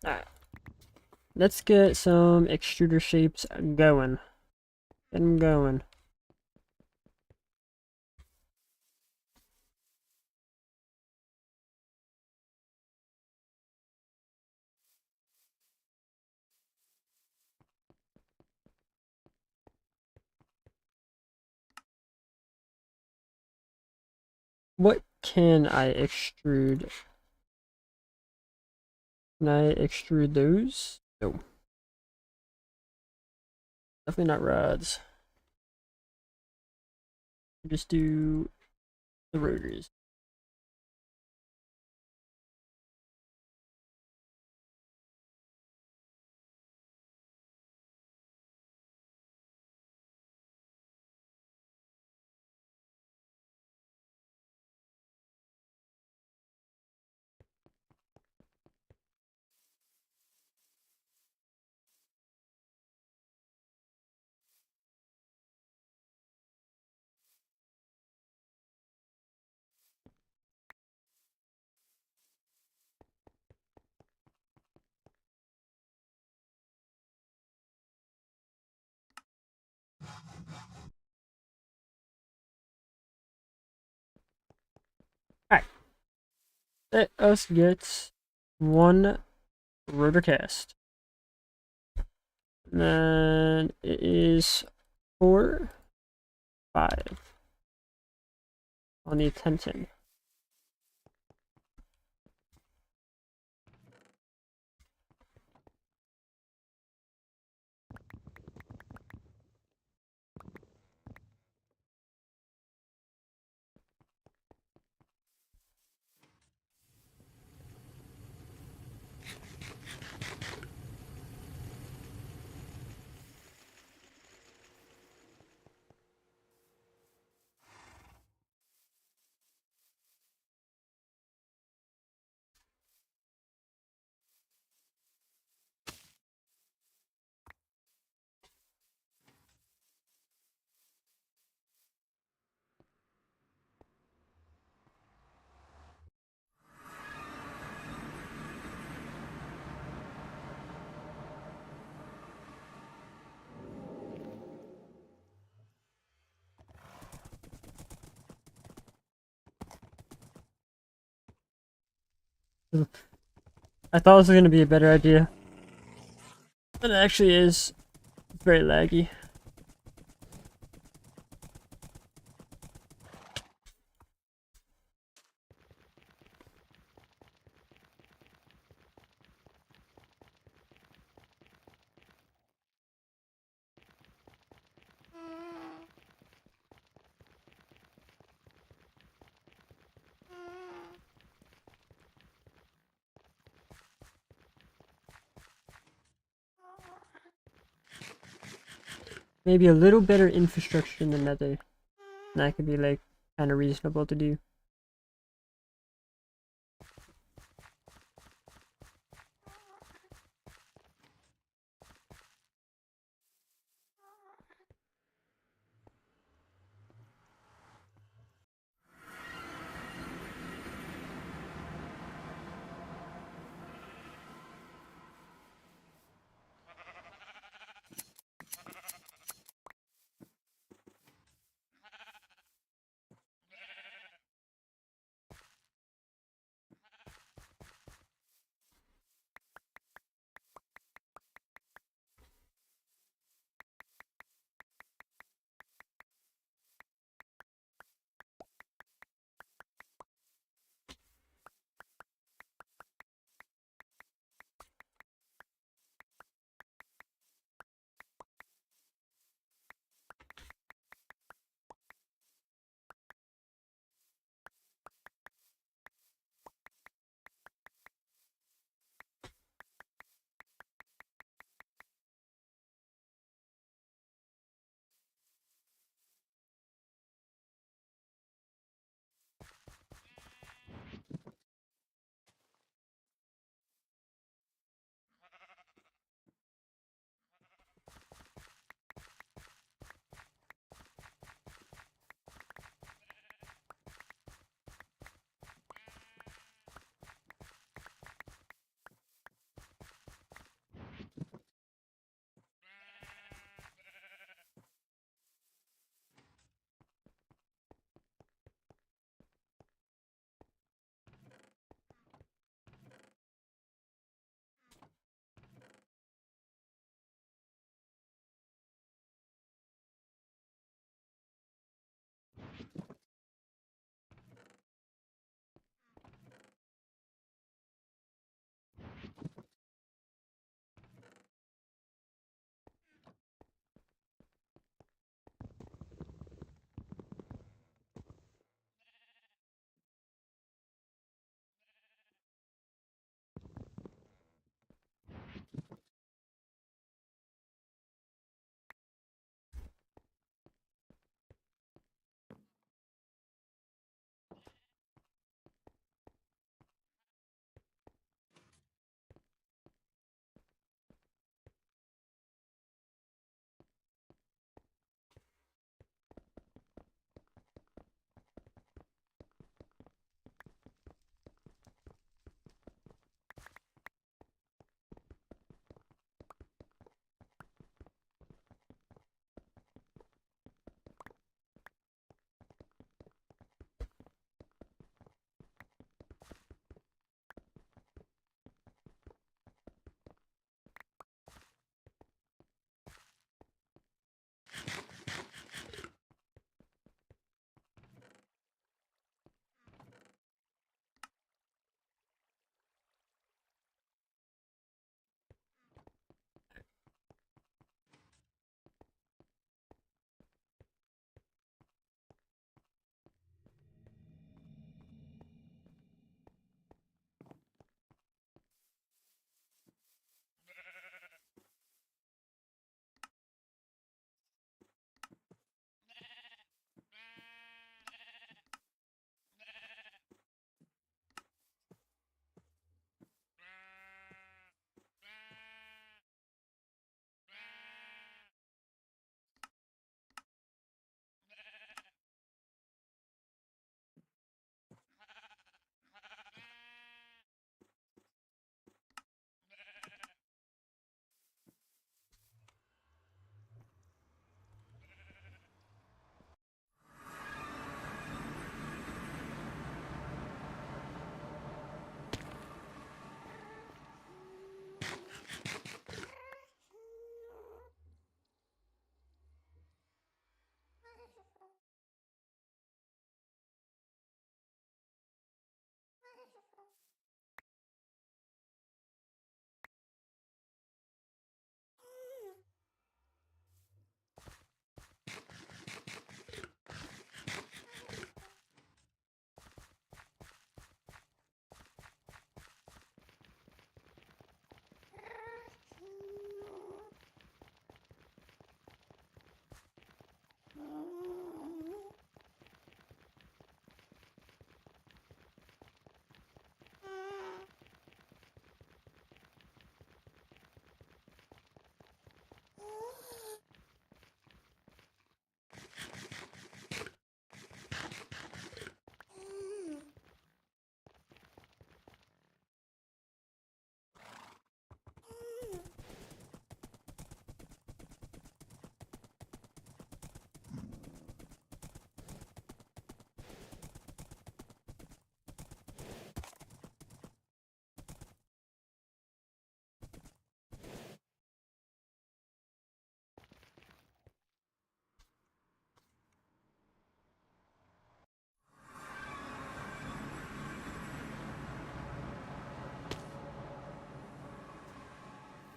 Alright. Let's get some extruder shapes going. Get them going. What can I extrude? Can I extrude those? No. Definitely not rods. Just do the rotors. Alright. Let us get one rotor cast. And then it is 4, 5. I'll need 10, 10. I thought this was going to be a better idea. But it actually is. It's very laggy. Maybe a little better infrastructure in the nether. That could be like kind of reasonable to do.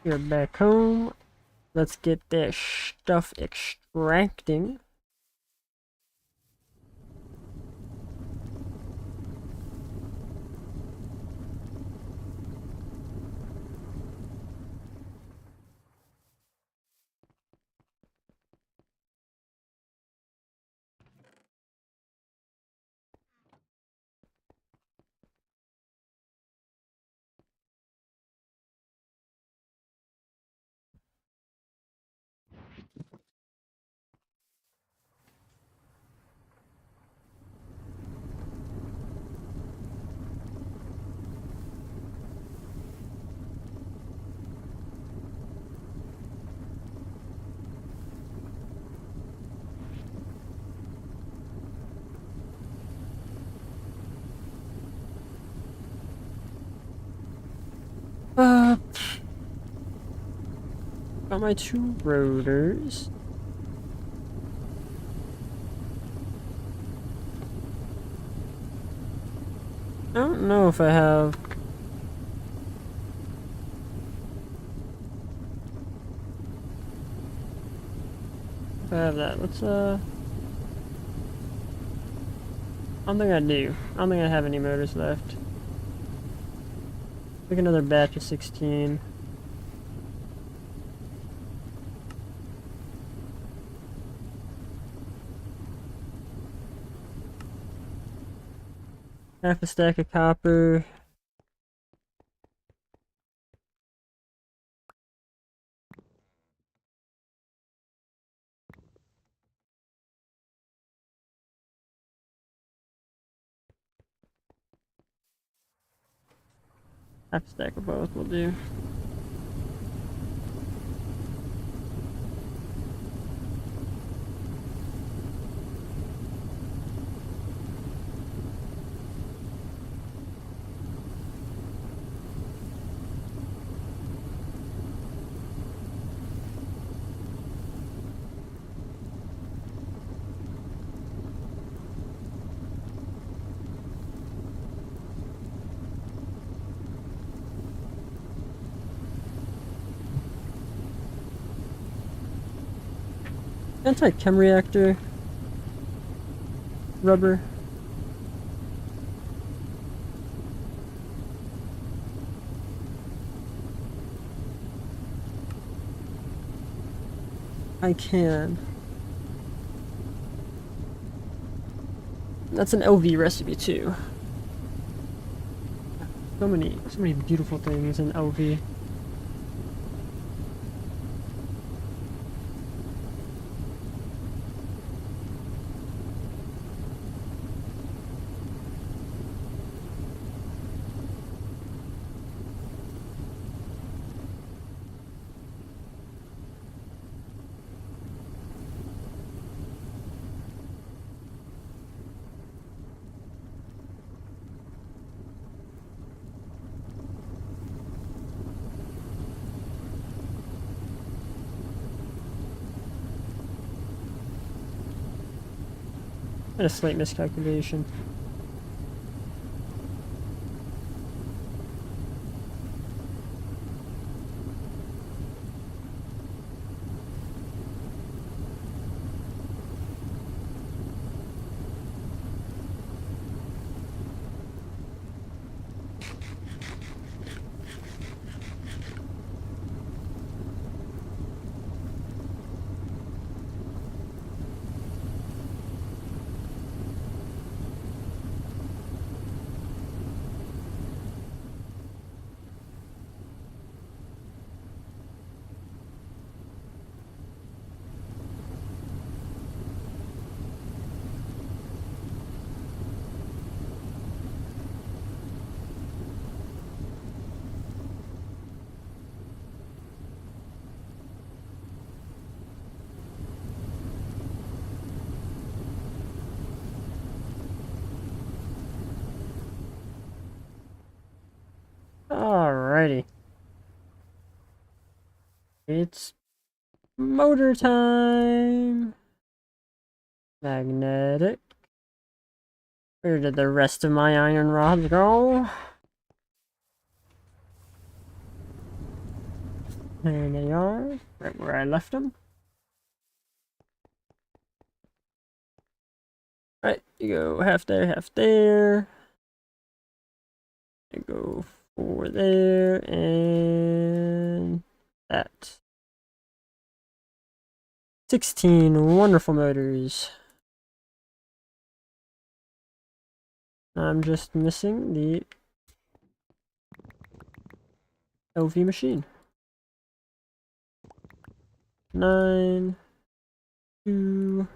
We're back home. Let's get that stuff extracting. Got my 2 rotors. I don't know if I have... If I have that. Let's, I don't think I do. I don't think I have any motors left. Make another batch of 16. Half a stack of copper. Half a stack of both will do. Anti-chem reactor. Rubber. I can. That's an LV recipe too. So many beautiful things in LV. And a slight miscalculation. Alrighty. It's motor time. Magnetic. Where did the rest of my iron rods go? There they are, right where I left them. Right, you go half there, half there. I go 4 there, and that. 16 wonderful motors. I'm just missing the LV machine. 9, 2.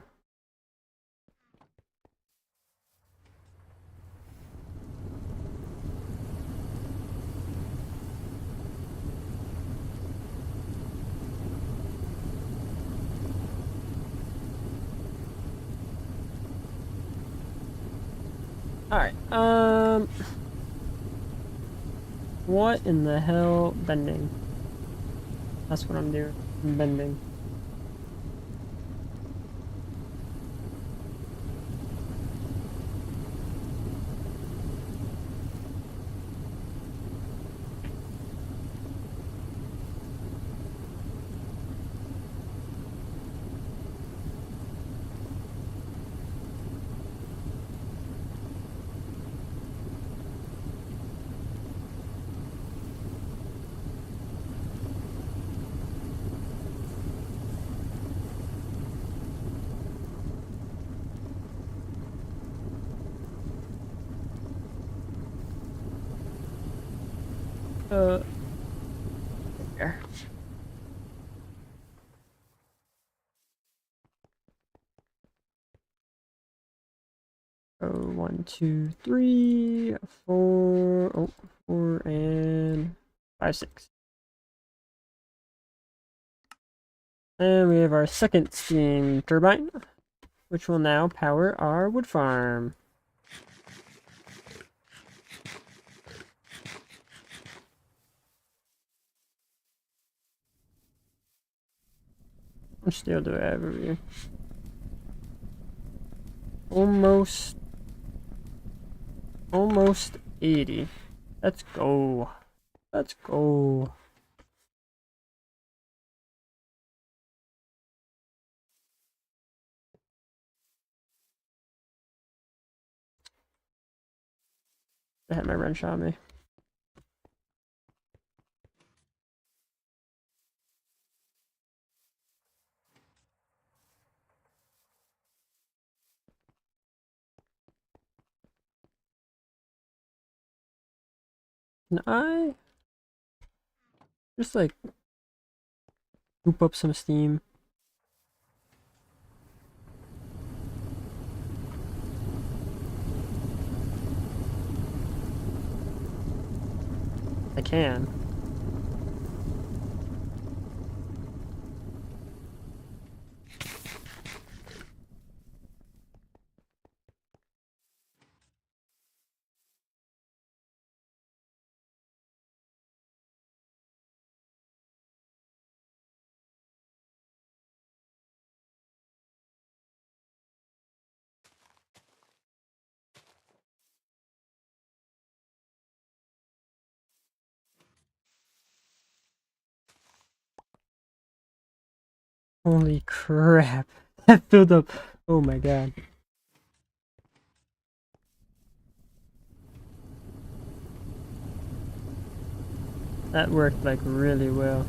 Alright, what in the hell? Bending. That's what I'm doing. I'm bending. There. Oh, 1, 2, 3, 4. Oh, 4 and 5, 6. And we have our second steam turbine, which will now power our wood farm. How much steel do I have over here? Almost 80. Let's go. Let's go. I had my wrench on me. Can I just like scoop up some steam? I can. Holy crap. That filled up. Oh my god. That worked like really well.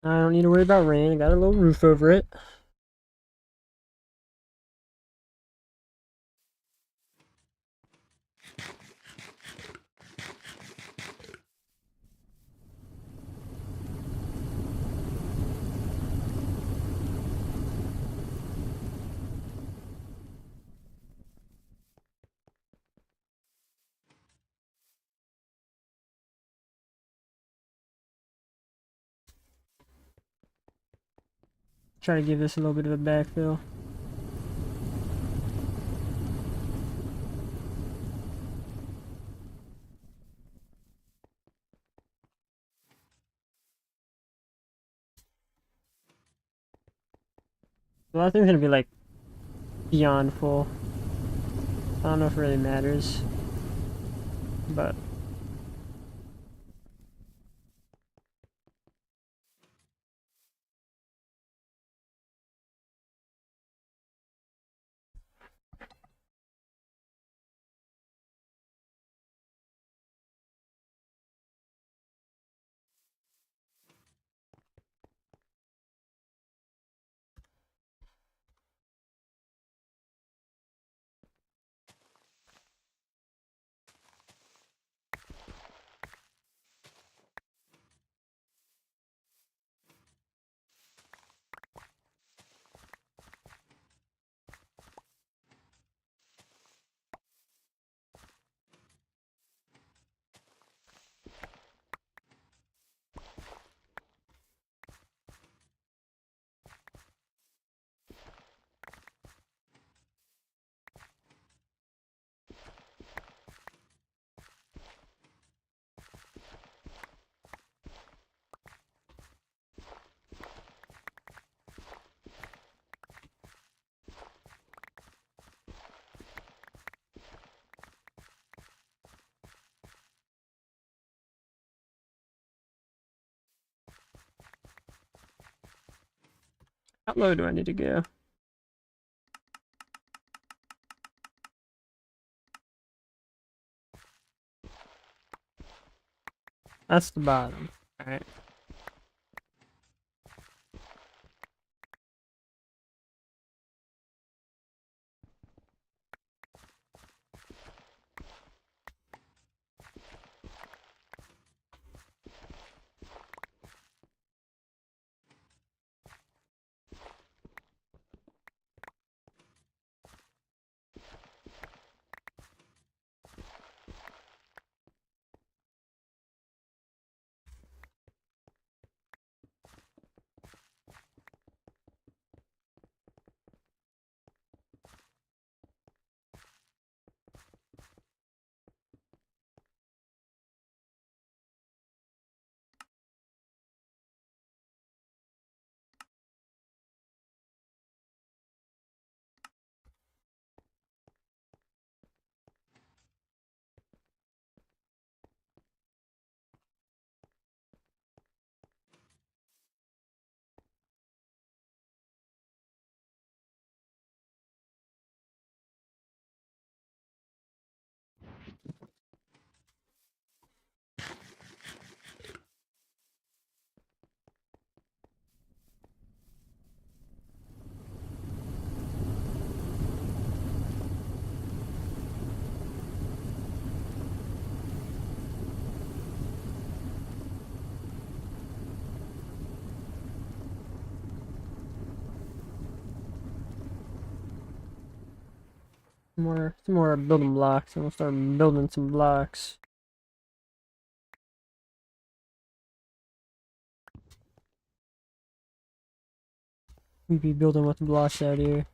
I don't need to worry about rain. I got a little roof over it. Try to give this a little bit of a backfill. Well, I think it's gonna be like beyond full. I don't know if it really matters, but how low do I need to go? That's the bottom. Alright. Some more building blocks, and we'll start building some blocks. We be building with blocks out here.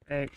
Right.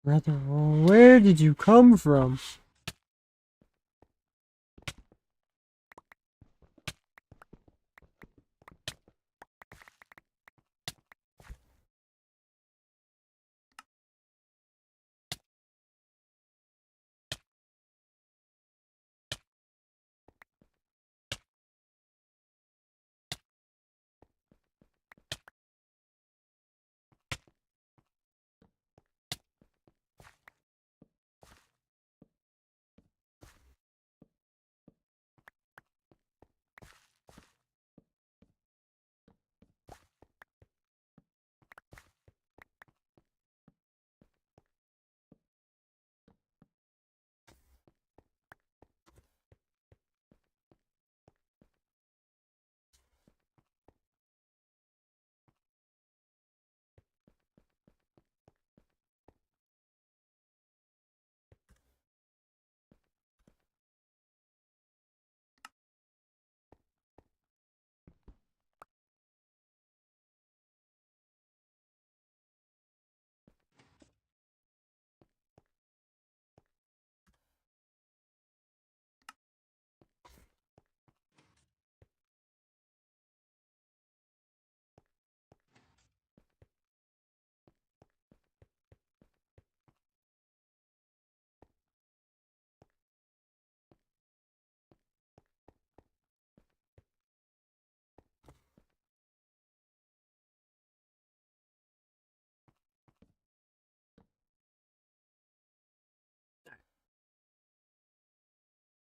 Brother, where did you come from?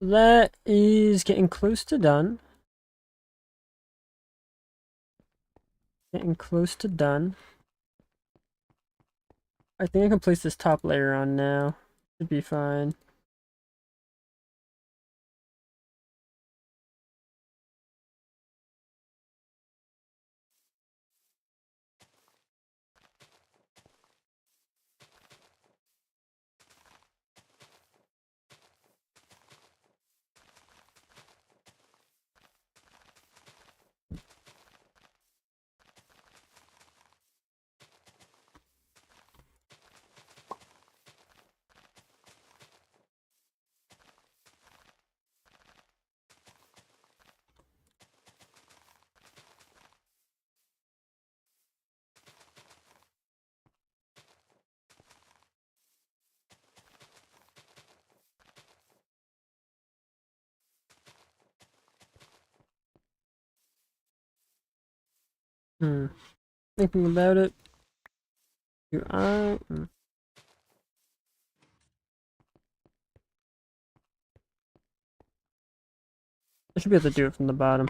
That is getting close to done. Getting close to done. I think I can place this top layer on now. Should be fine. Thinking about it. Do I? I should be able to do it from the bottom.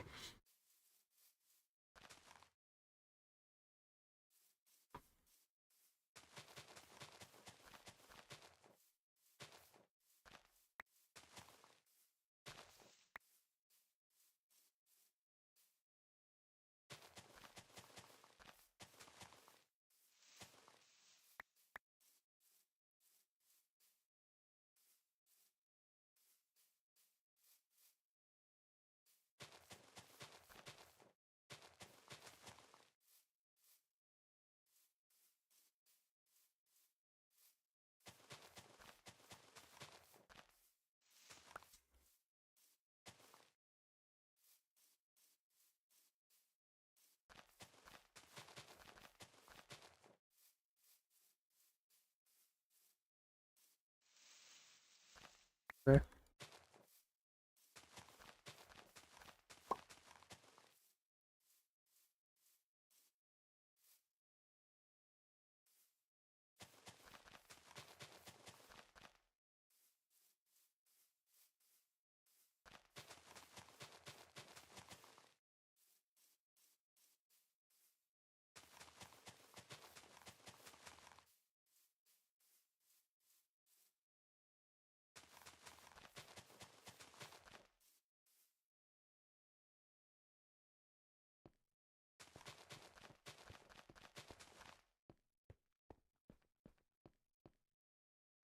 There.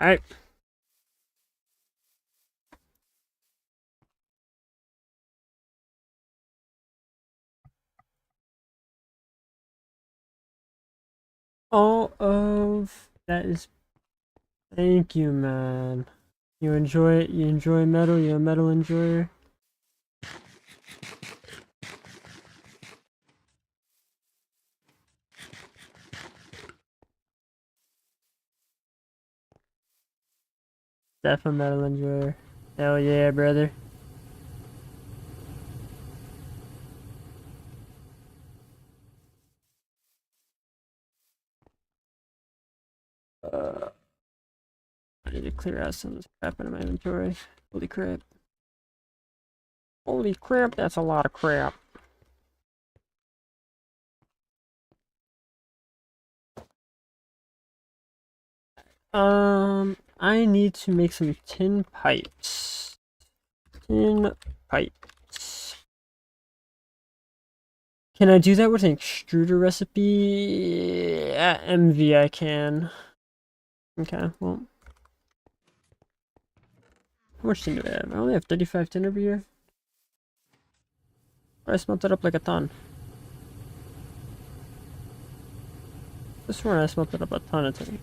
Alright. All of that is. Thank you, man. You enjoy it? You enjoy metal? You're a metal enjoyer? Definitely metal enjoyer. Hell yeah, brother. I need to clear out some of this crap out of my inventory. Holy crap. Holy crap, that's a lot of crap. I need to make some tin pipes. Tin pipes. Can I do that with an extruder recipe? At MV I can. Okay, well. How much tin do I have? I only have 35 tin over here. I smelt it up like a ton. This one I smelt it up a ton of tin.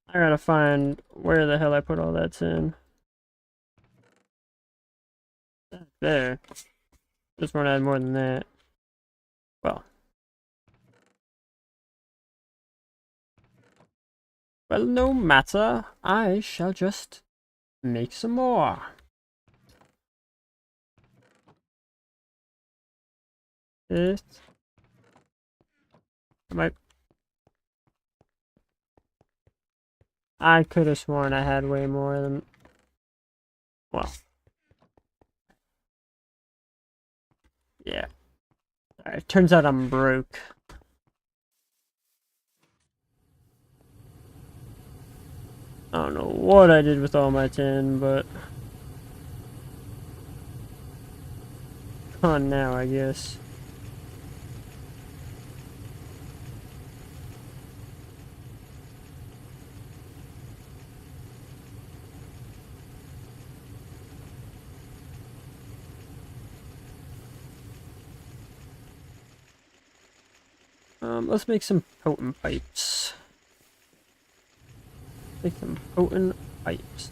I gotta find where the hell I put all that tin. There. Just want to add more than that. Well. Well, no matter. I shall just make some more. It. I could have sworn I had way more than. Well. Yeah. Alright, turns out I'm broke. I don't know what I did with all my tin, but. On now, I guess. Let's make some potent pipes. Make some potent pipes.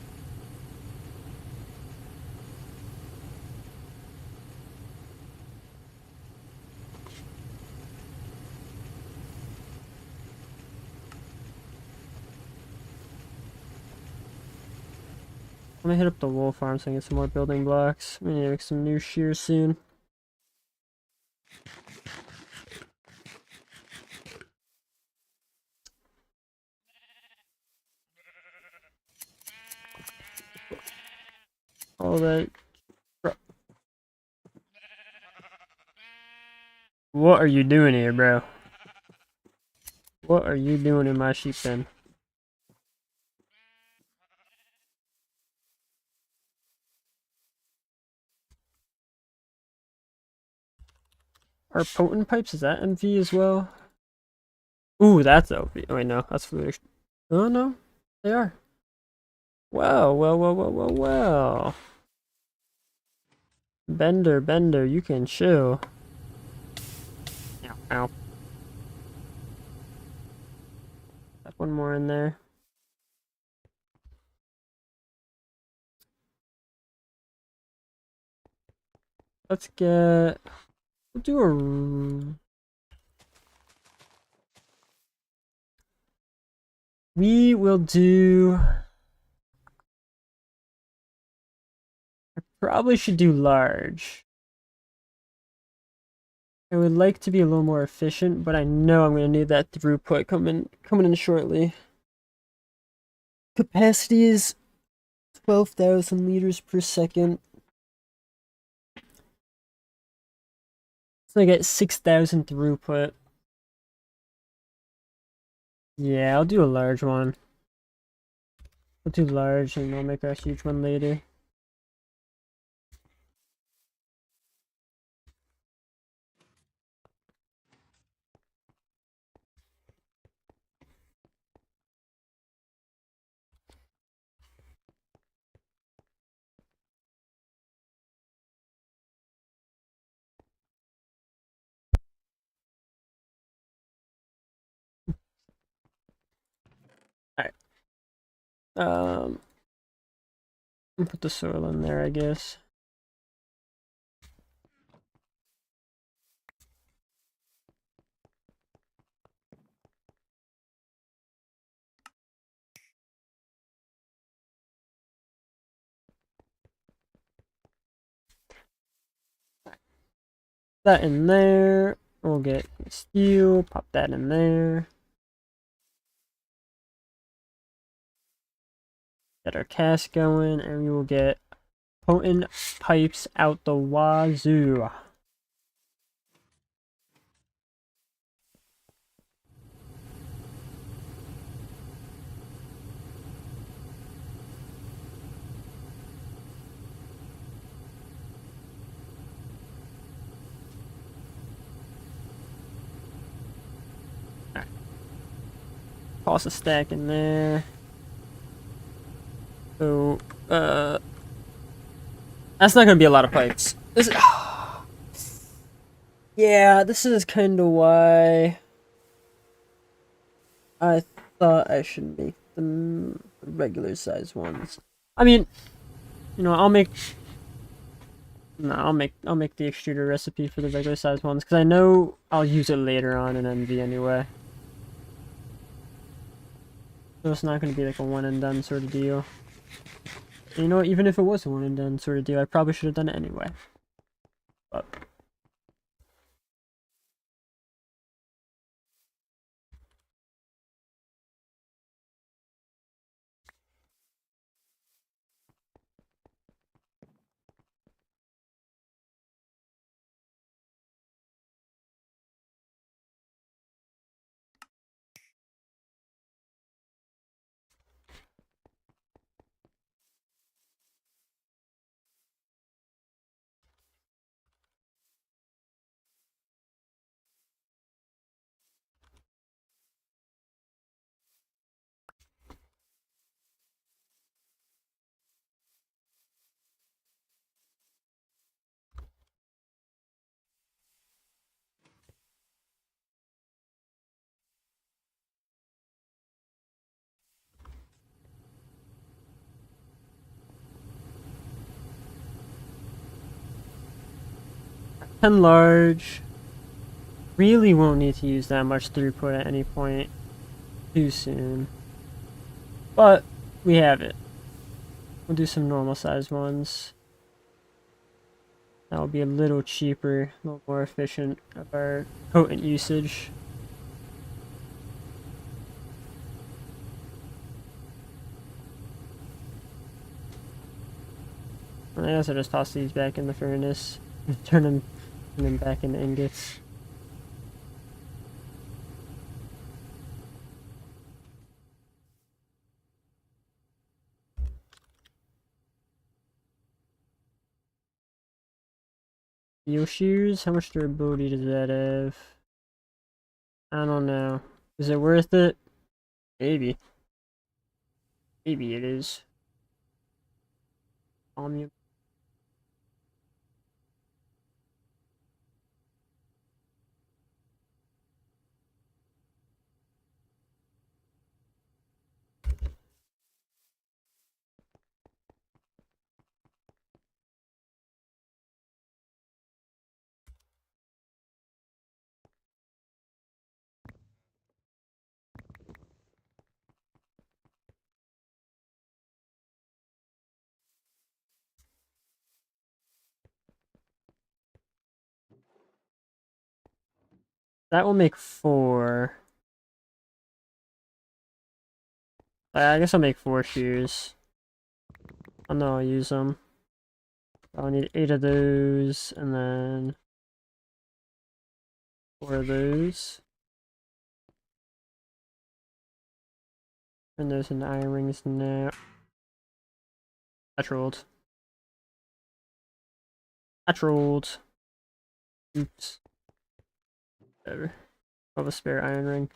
Let me hit up the wool farm so I can get some more building blocks. We need to make some new shears soon. All that. What are you doing here, bro? What are you doing in my sheep pen? Are potent pipes, is that MV as well? Ooh, that's OP. Oh wait, no, that's foolish. Oh no, they are. Well, well, well, well, well, well. Bender, you can chill. Ow, ow. Got one more in there. Let's get... We'll do a... We will do... I probably should do large. I would like to be a little more efficient, but I know I'm going to need that throughput coming in shortly. Capacity is 12,000 liters per second. So I get 6,000 throughput. Yeah, I'll do a large one. I'll do large and I'll make a huge one later. Alright. I'll put the soil in there, I guess. That in there. We'll get steel, pop that in there. Get our cast going, and we will get potent pipes out the wazoo. Right. Toss a stack in there. So, that's not gonna be a lot of pipes. This is, yeah, this is kind of why I thought I should make them regular size ones. I mean, you know, I'll make the extruder recipe for the regular size ones because I know I'll use it later on in NV anyway. So it's not gonna be like a one and done sort of deal. And you know, even if it was a one and done sort of deal, I probably should have done it anyway. But 10 large. Really won't need to use that much throughput at any point too soon. But we have it. We'll do some normal size ones. That will be a little cheaper, a little more efficient of our potent usage. I guess I'll just toss these back in the furnace. Turn them back into ingots. Steel shears? How much durability does that have? I don't know. Is it worth it? Maybe. Maybe it is. Omnium. That will make 4. I guess I'll make 4 shears. Oh no, I'll use them. I'll need 8 of those, and then 4 of those. And those into iron rings now. I trolled. I trolled. Oops. Whatever. I'll have a spare iron ring.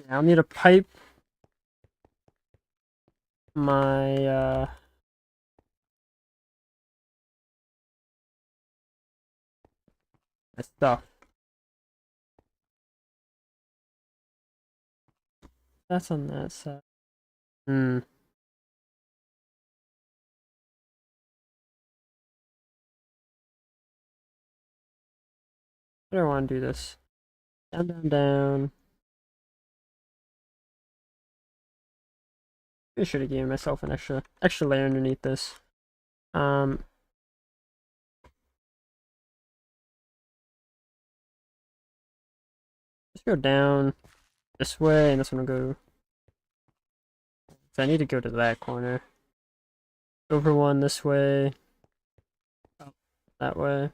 Yeah, I'll need to pipe my my stuff. That's on that side. Hmm. I don't want to do this. Down, down, down. I should have given myself an extra layer underneath this. Let's go down this way, and this one will go. So I need to go to that corner. Over one this way. Oh, that way.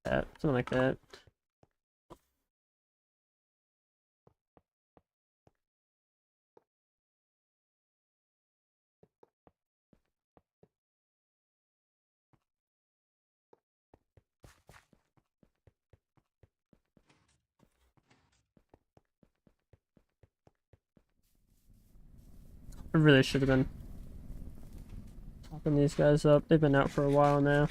That, something like that. I really should have been topping these guys up. They've been out for a while now.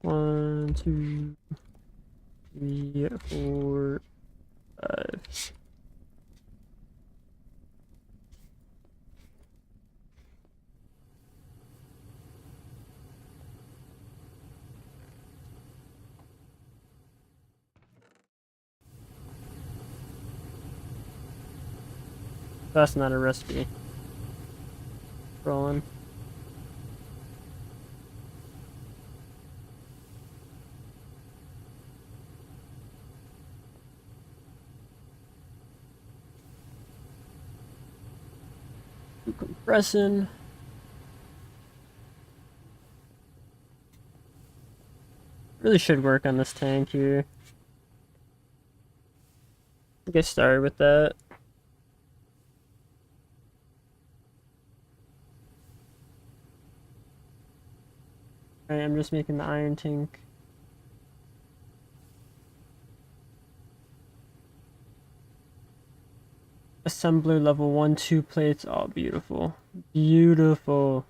One, 2, 3, 4, 5. That's not a recipe. Rolling. Compressing. Really should work on this tank here. Get started with that. Alright, I'm just making the iron tank. Assembler level 1, 2 plates. Oh, beautiful. Beautiful.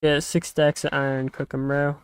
Get 6 stacks of iron, cook 'em raw.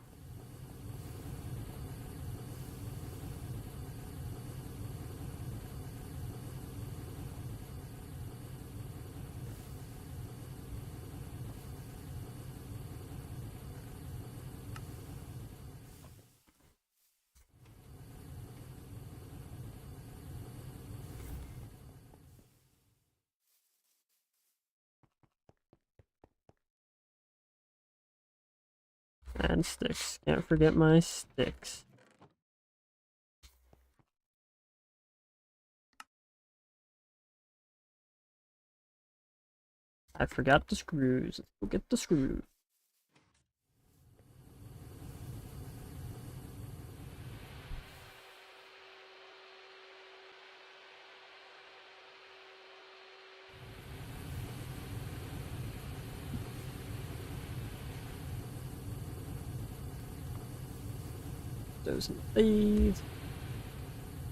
And sticks. Can't forget my sticks. I forgot the screws. Let's go get the screws. Those in the blades.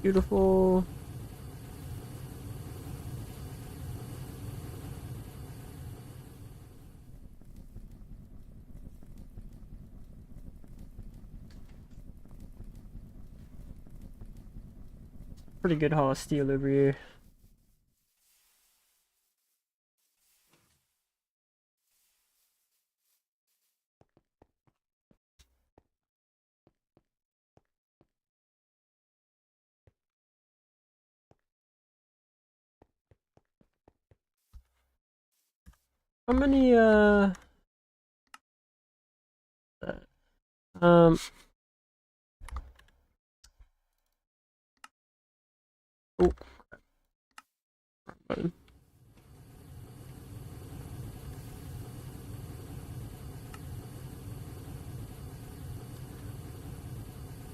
Beautiful. Pretty good haul of steel over here. How many, um, oh, button.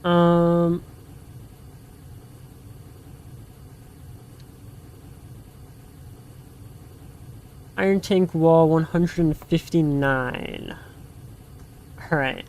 Um, Iron tank wall 159. Alright.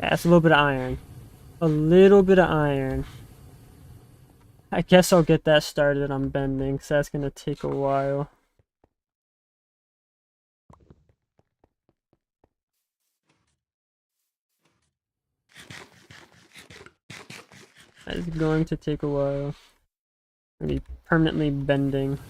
Yeah, it's a little bit of iron. A little bit of iron. I guess I'll get that started on bending, because that's going to take a while. That is going to take a while. I'm going to be permanently bending.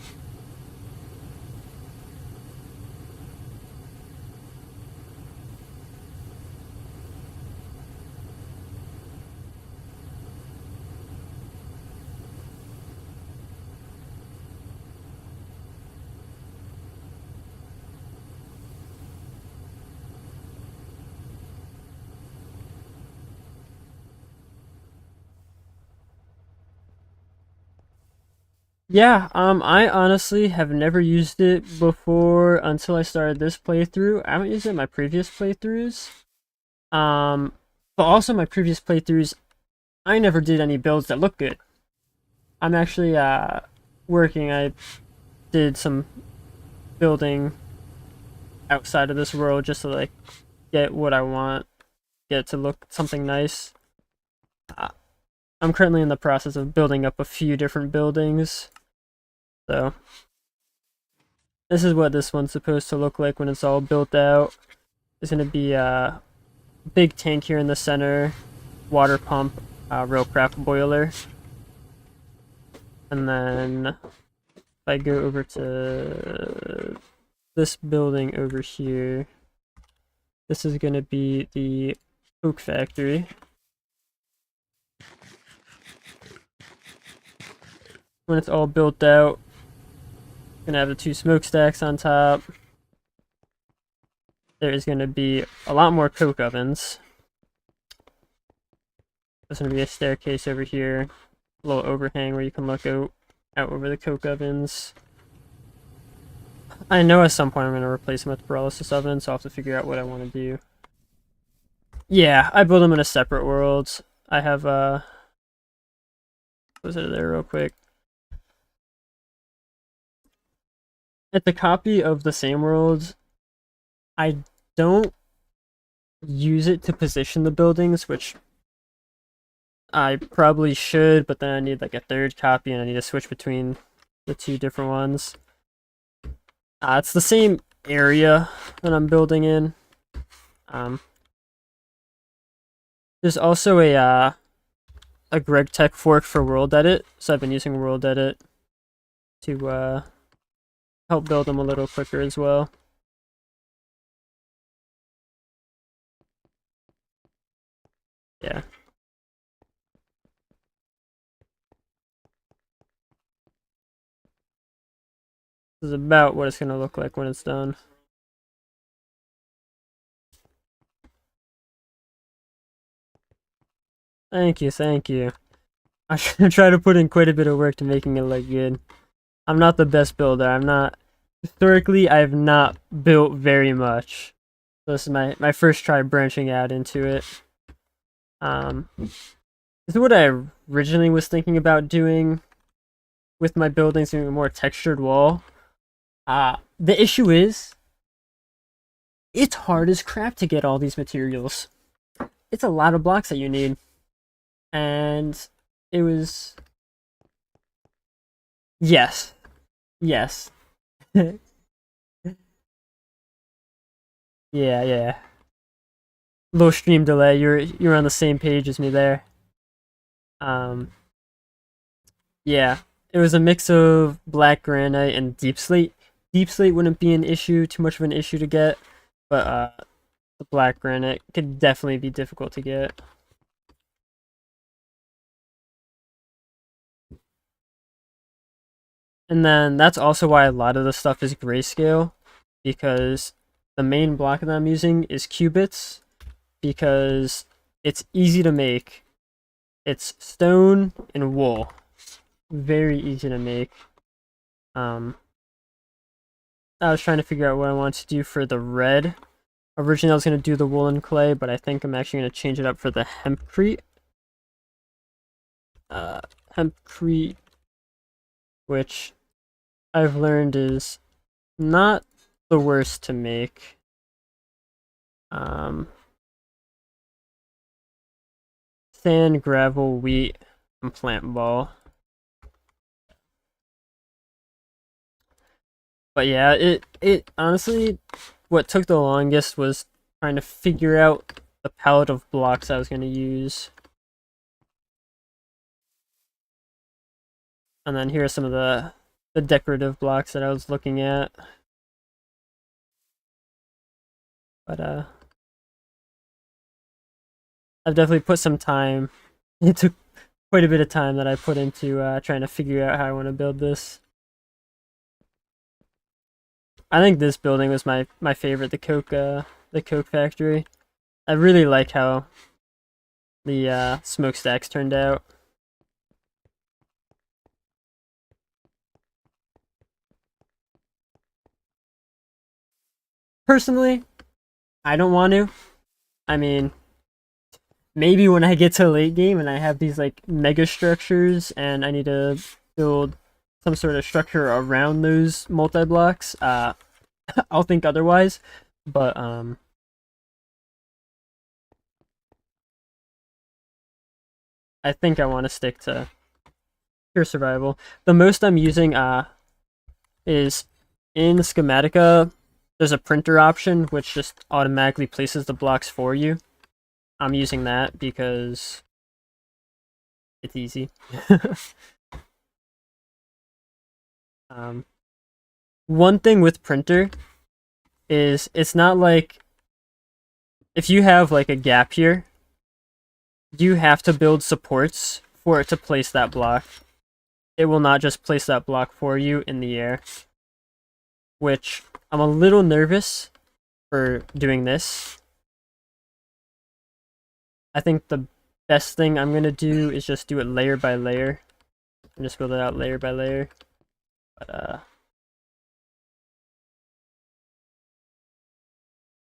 Yeah, I honestly have never used it before until I started this playthrough. I haven't used it in my previous playthroughs. Um, but also my previous playthroughs, I never did any builds that look good. I'm actually, working, I did some building outside of this world just to, like, get what I want, get it to look something nice. I'm currently in the process of building up a few different buildings. So, this is what this one's supposed to look like when it's all built out. There's going to be a big tank here in the center, water pump, railcraft boiler. And then if I go over to this building over here, this is going to be the oak factory. When it's all built out, gonna have the 2 smokestacks on top. There's gonna be a lot more coke ovens. There's gonna be a staircase over here, a little overhang where you can look out over the coke ovens. I know at some point I'm gonna replace them with pyrolysis ovens, so I'll have to figure out what I want to do. Yeah, I build them in a separate world. I have was it there real quick? It's a copy of the same world. I don't use it to position the buildings, which I probably should, but then I need like a third copy and I need to switch between the two different ones. It's the same area that I'm building in. There's also a Greg Tech fork for World Edit, so I've been using World Edit to help build them a little quicker as well. Yeah. This is about what it's going to look like when it's done. Thank you, thank you. I try to put in quite a bit of work to making it look good. I'm not the best builder. I'm not... Historically, I've not built very much. So this is my first try branching out into it. This is what I originally was thinking about doing with my buildings, doing a more textured wall. The issue is, it's hard as crap to get all these materials. It's a lot of blocks that you need. And it was... Yes. Yes. Yeah. Low stream delay, you're on the same page as me there. Yeah. It was a mix of black granite and deep slate. Deep slate wouldn't be an issue, too much of an issue to get, but the black granite could definitely be difficult to get. And then that's also why a lot of the stuff is grayscale, because the main block that I'm using is qubits, because it's easy to make. It's stone and wool. Very easy to make. I was trying to figure out what I want to do for the red. Originally I was going to do the woolen clay, but I think I'm actually going to change it up for the hempcrete. Hempcrete, which I've learned is not the worst to make. Sand, gravel, wheat, and plant ball. But yeah, it honestly, what took the longest was trying to figure out the palette of blocks I was going to use. And then here are some of the decorative blocks that I was looking at. But I've definitely put some time. It took quite a bit of time that I put into trying to figure out how I want to build this. I think this building was my favorite, the Coke factory. I really like how the smokestacks turned out. Personally, I don't want to. I mean, maybe when I get to late game and I have these like mega structures and I need to build some sort of structure around those multi-blocks, I'll think otherwise. But I think I want to stick to pure survival. The most I'm using is in Schematica. There's a printer option which just automatically places the blocks for you. I'm using that because it's easy. One thing with printer is it's not like if you have like a gap here, you have to build supports for it to place that block. It will not just place that block for you in the air, which I'm a little nervous for doing this. I think the best thing I'm going to do is just do it layer by layer and just build it out layer by layer. But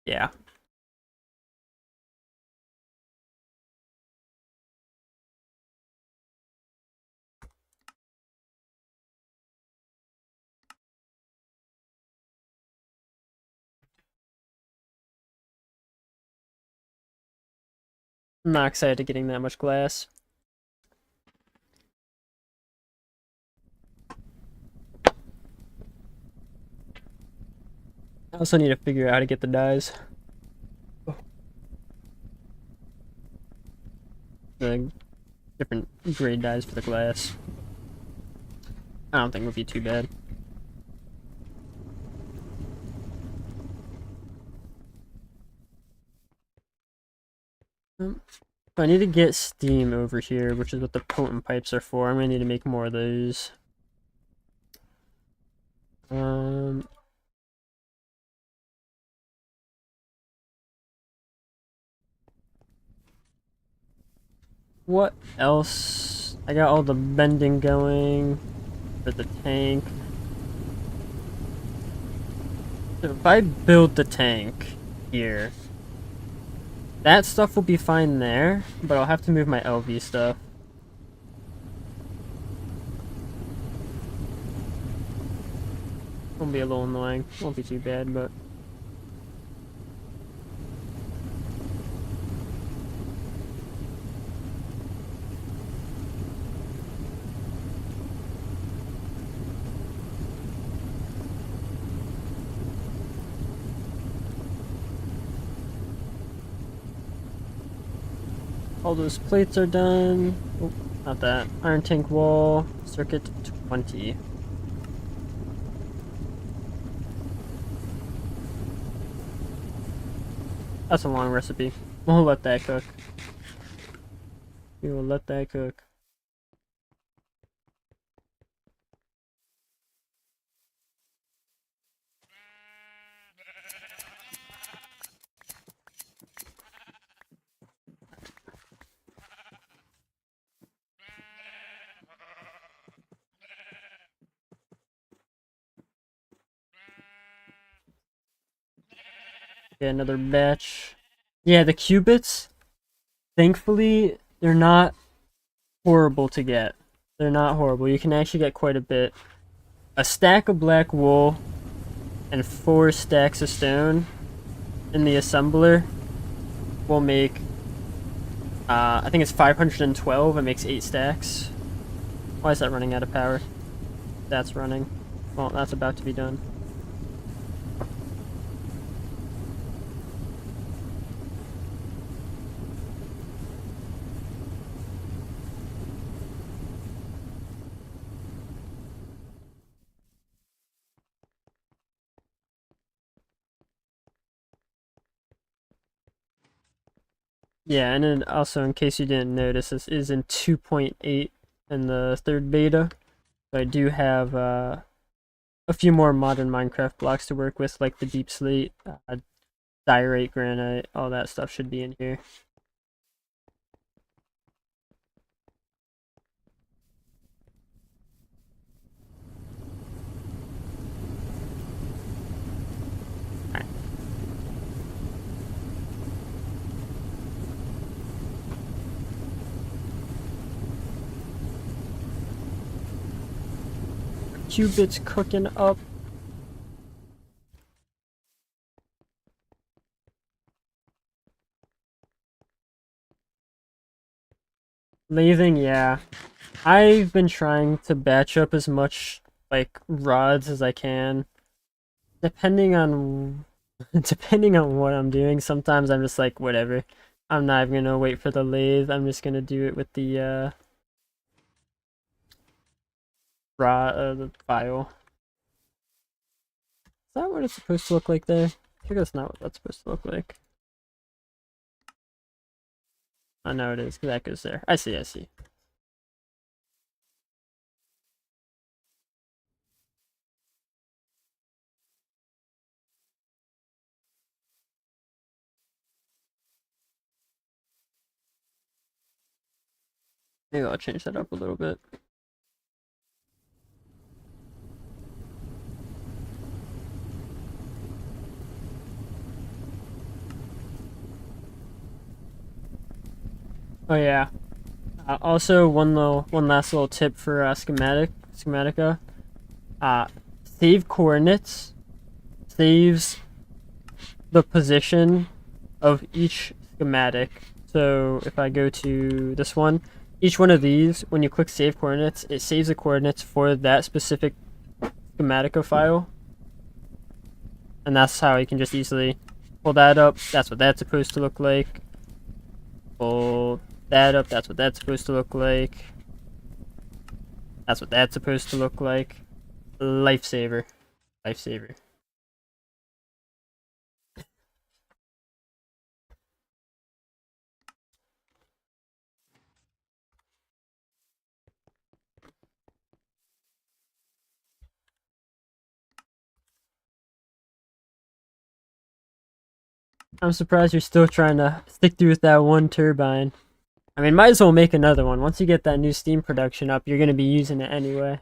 yeah. I'm not excited to getting that much glass. I also need to figure out how to get the dyes. The different grade dyes for the glass. I don't think it would be too bad. I need to get steam over here, which is what the potent pipes are for. I'm gonna need to make more of those. What else? I got all the bending going for the tank. So if I build the tank here, that stuff will be fine there, but I'll have to move my LV stuff. Won't be a little annoying. Won't be too bad, but... all those plates are done. Oh, not that. Iron tank wall, circuit 20. That's a long recipe. We'll let that cook. We will let that cook. Okay, another batch. Yeah, the qubits, thankfully, they're not horrible to get. They're not horrible. You can actually get quite a bit. A stack of black wool and 4 stacks of stone in the assembler will make, I think it's 512. It makes 8 stacks. Why is that running out of power? That's running. Well, that's about to be done. Yeah, and then also, in case you didn't notice, this is in 2.8 in the 3rd beta. So I do have a few more modern Minecraft blocks to work with, like the deep slate, diorite, granite, all that stuff should be in here. Qubits cooking up. Lathing, yeah. I've been trying to batch up as much, like, rods as I can. Depending on... depending on what I'm doing, sometimes I'm just like, whatever. I'm not even gonna wait for the lathe, I'm just gonna do it with the, the file. Is that what it's supposed to look like there? I think that's not what that's supposed to look like. Oh, no, it is, because that goes there. I see, I see. Maybe I'll change that up a little bit. Oh yeah. Also, one last little tip for schematica. Save coordinates saves the position of each schematic. So if I go to this one, each one of these, when you click save coordinates, it saves the coordinates for that specific Schematica file. And that's how you can just easily pull that up. That's what that's supposed to look like. Pull that up. That's what that's supposed to look like. That's what that's supposed to look like. Lifesaver. Lifesaver. I'm surprised you're still trying to stick through with that one turbine. I mean, might as well make another one. Once you get that new steam production up, you're going to be using it anyway.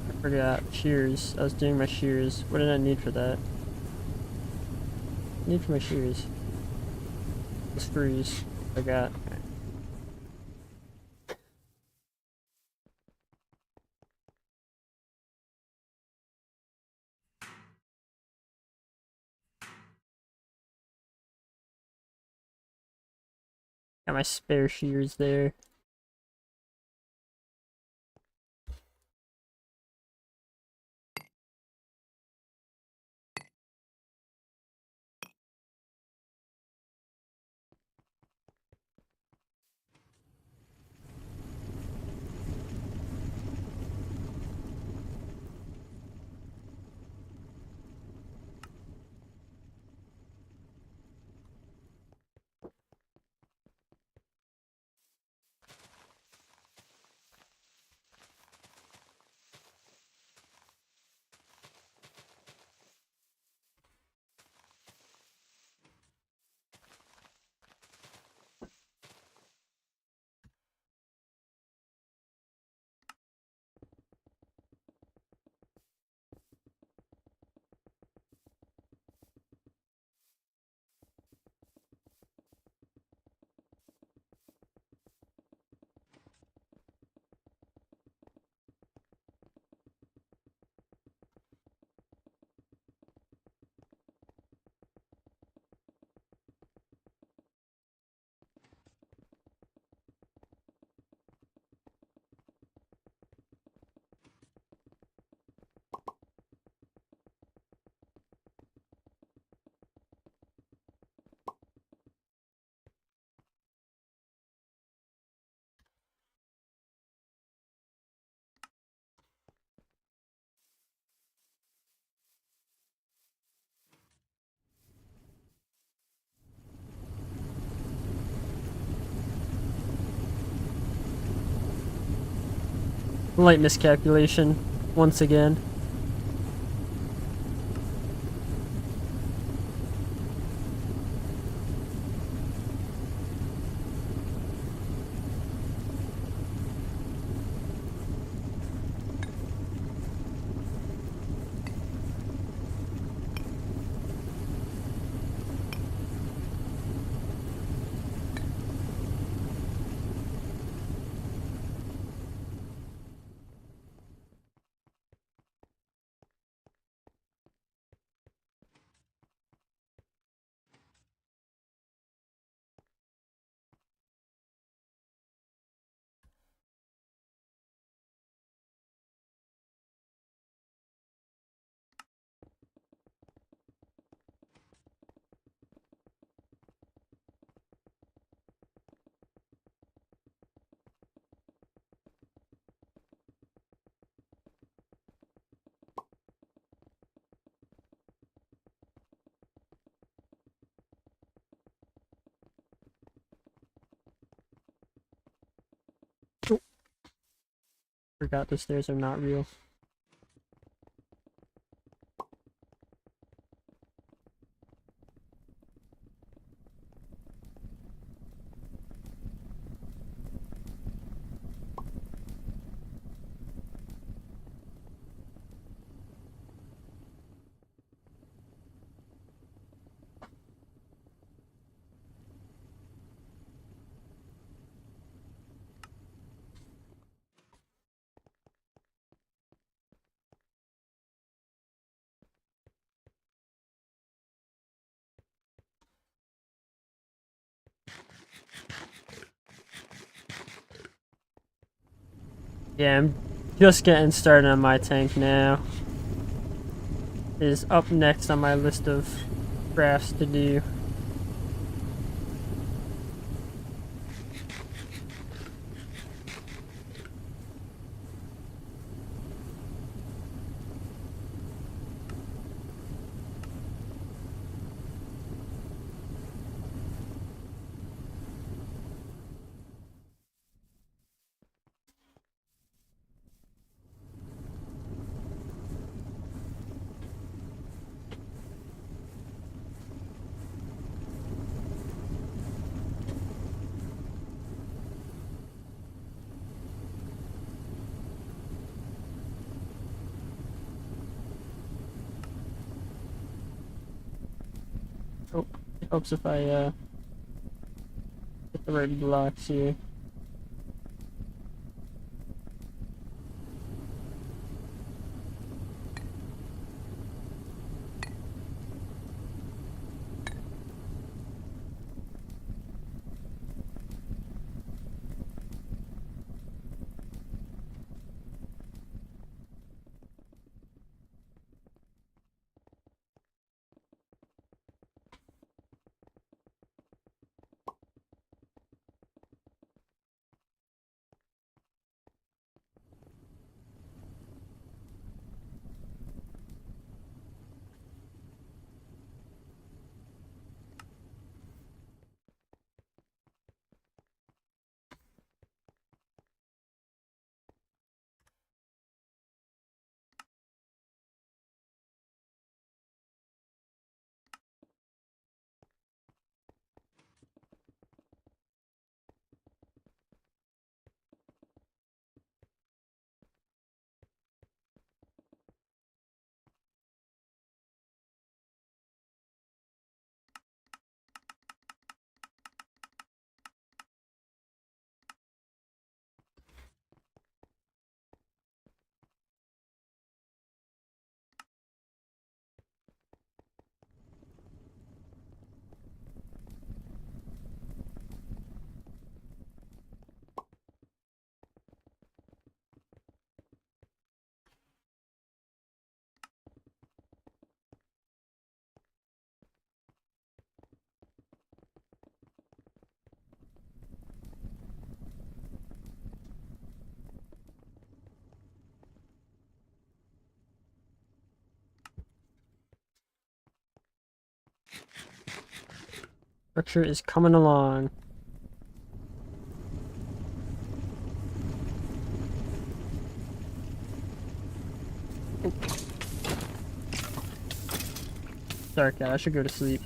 I forgot. Shears. I was doing my shears. What did I need for that? I need for my shears. The screws. I got. Got my spare shears there. Light miscalculation. Once again. Oh, forgot the stairs are not real. Yeah, I'm just getting started on my tank now. It is up next on my list of crafts to do. Oh, it helps if I get the right blocks here. Structure is coming along. Dark out, I should go to sleep.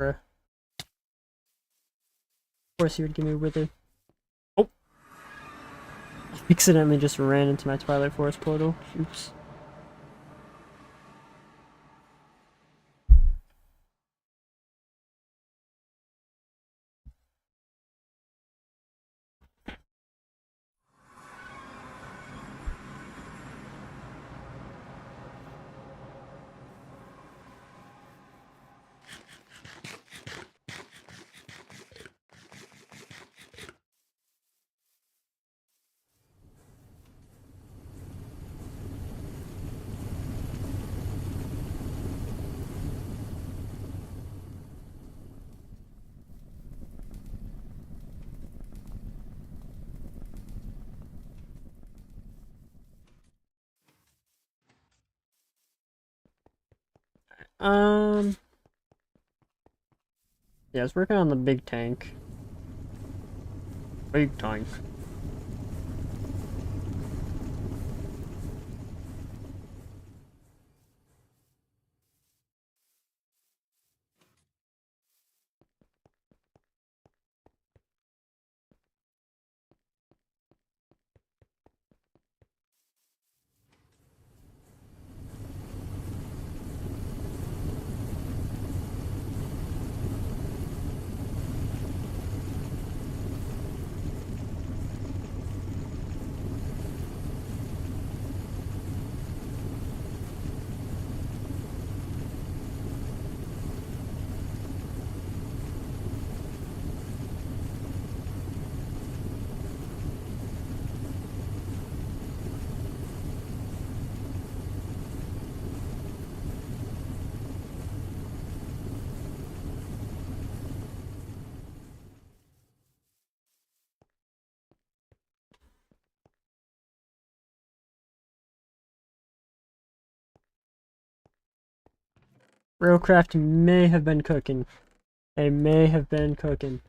Bruh. Of course he would give me wither. Oh! I accidentally just ran into my Twilight Forest portal. Oops. Um, yeah, I was working on the big tank. Big tank. Railcraft may have been cooking. They may have been cooking.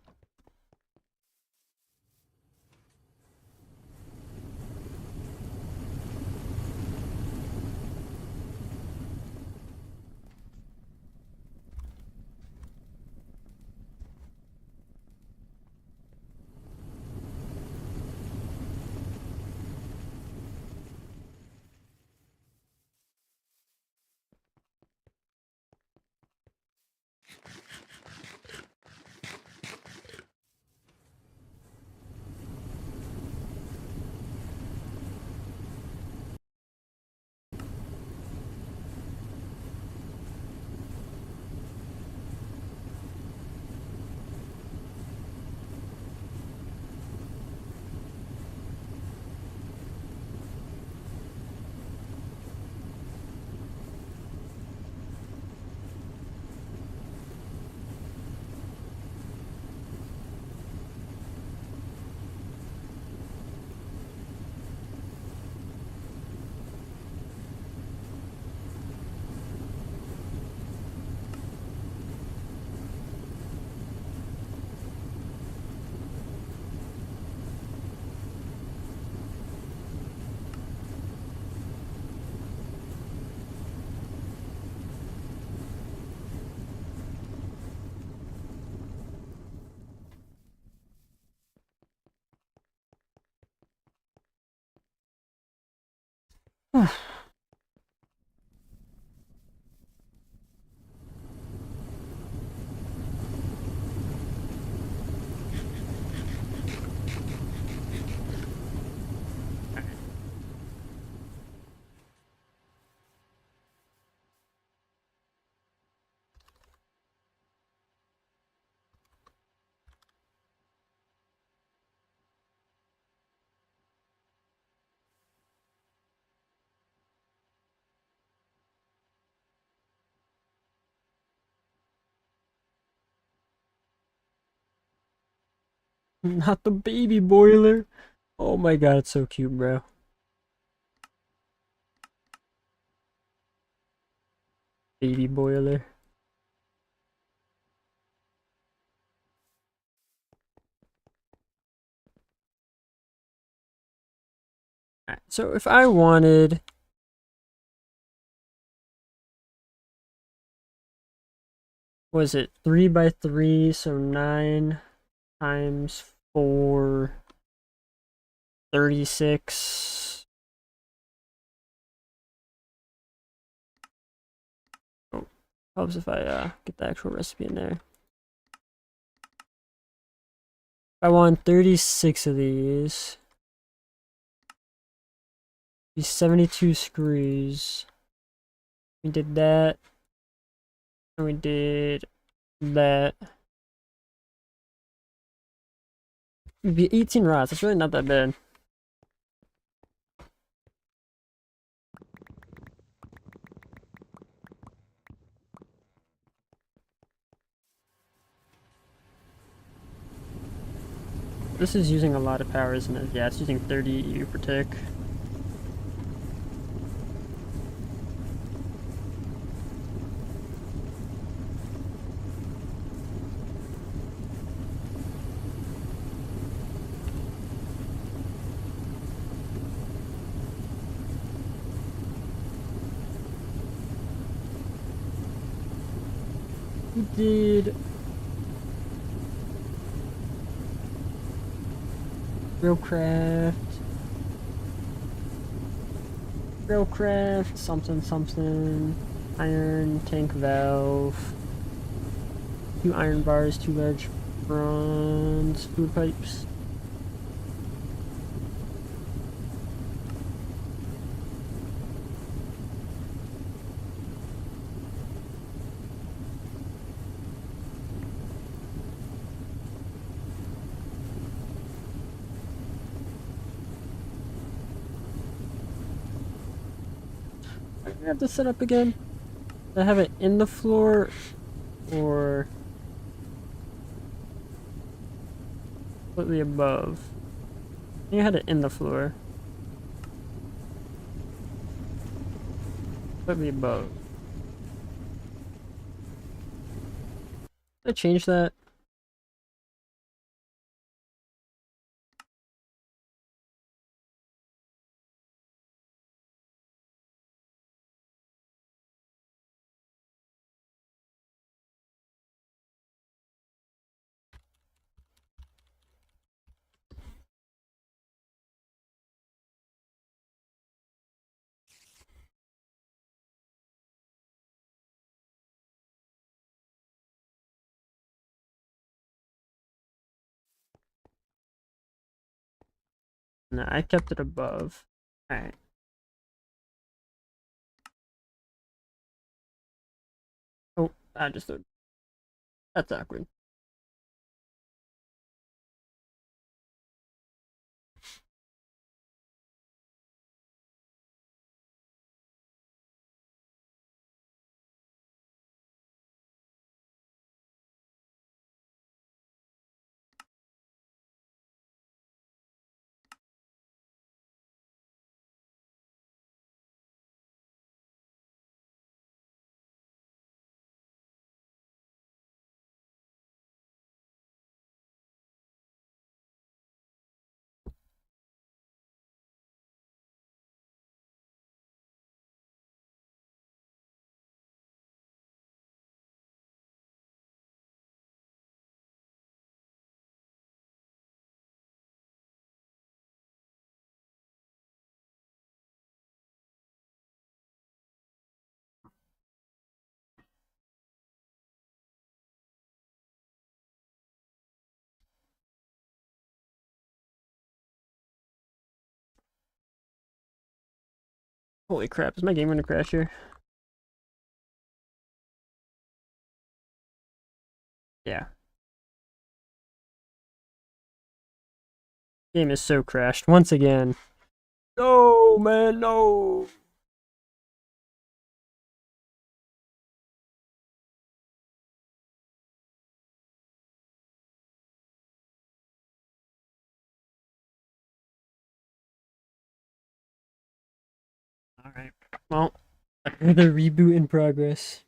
Not the baby boiler. Oh my god, it's so cute, bro. Baby boiler. Alright, so if I wanted... Was it 3 by 3, so 9 times 4... 36... Oh, helps if I get the actual recipe in there. I want 36 of these. 72 screws. We did that. And we did that. It'd be 18 rods. That's really not that bad. This is using a lot of power, isn't it? Yeah, it's using 30 EU per tick. We did railcraft, something, iron tank valve, 2 iron bars, 2 large bronze food pipes. I have to set up again. Do I have it in the floor or completely above? I think I had it in the floor. Completely above. I change that. No, I kept it above. Alright. Oh, I just threw. That's awkward. Holy crap, is my game gonna crash here? Yeah. Game is so crashed once again. No, man, no. Alright. Well, another reboot in progress.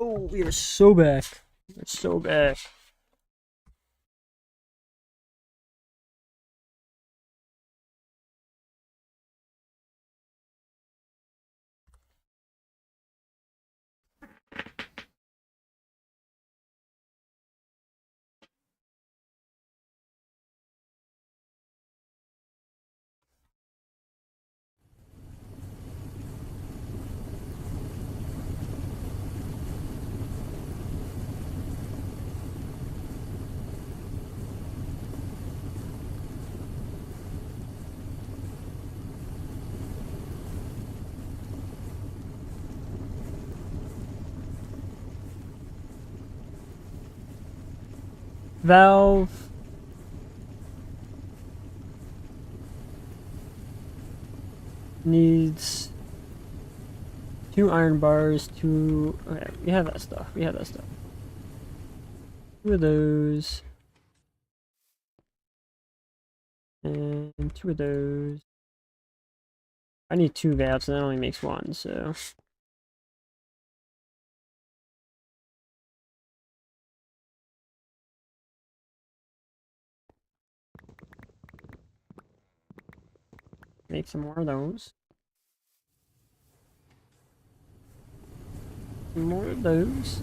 Oh, we are so back. We're so back. Valve needs 2 iron bars, 2... Okay, we have that stuff. We have that stuff. 2 of those. And 2 of those. I need 2 valves, and that only makes 1, so... Make some more of those. Some more of those.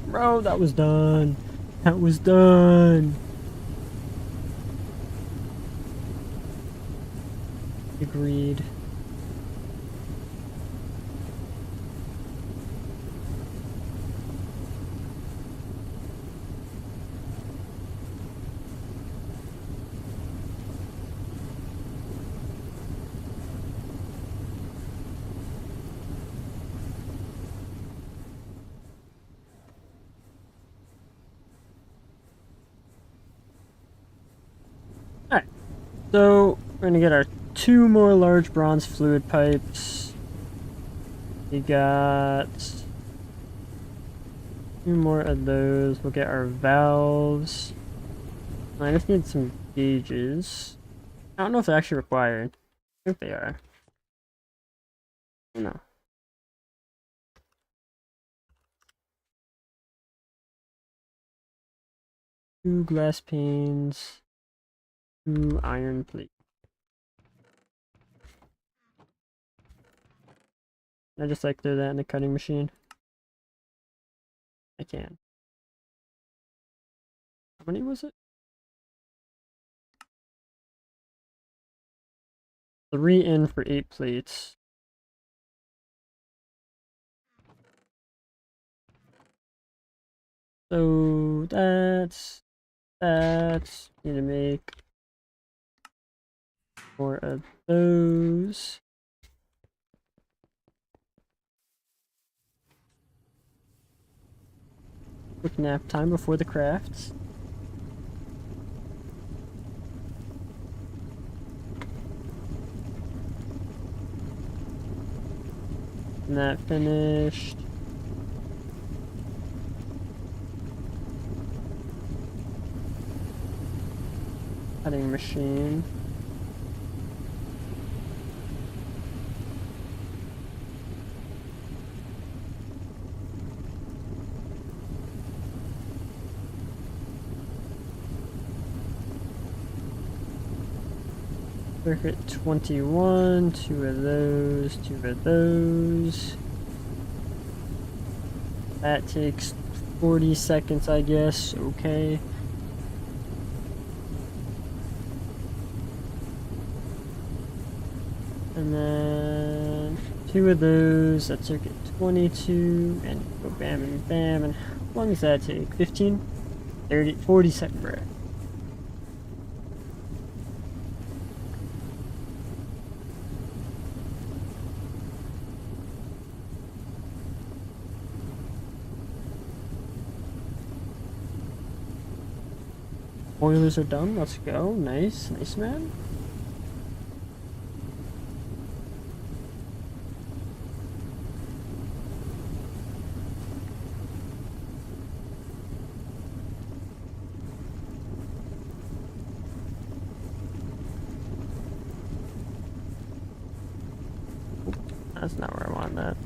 Bro, that was done. That was done. Agreed. Alright, so we're gonna get our 2 more large bronze fluid pipes. We got 2 more of those. We'll get our valves. I just need some gauges. I don't know if they're actually required. I think they are. I don't know. 2 glass panes. 2 iron plate. I just like throw that in the cutting machine. I can. How many was it? 3 in for 8 plates. So that's need to make more of those. Quick nap time before the crafts. And that finished. Cutting machine. Circuit 21, 2 of those, 2 of those. That takes 40 seconds, I guess. Okay. And then 2 of those, that's circuit 22, and go bam and bam, and how long does that take? 15? 30? 40 seconds, bruh. Boilers are done, let's go. Nice, nice man. That's not where I want that.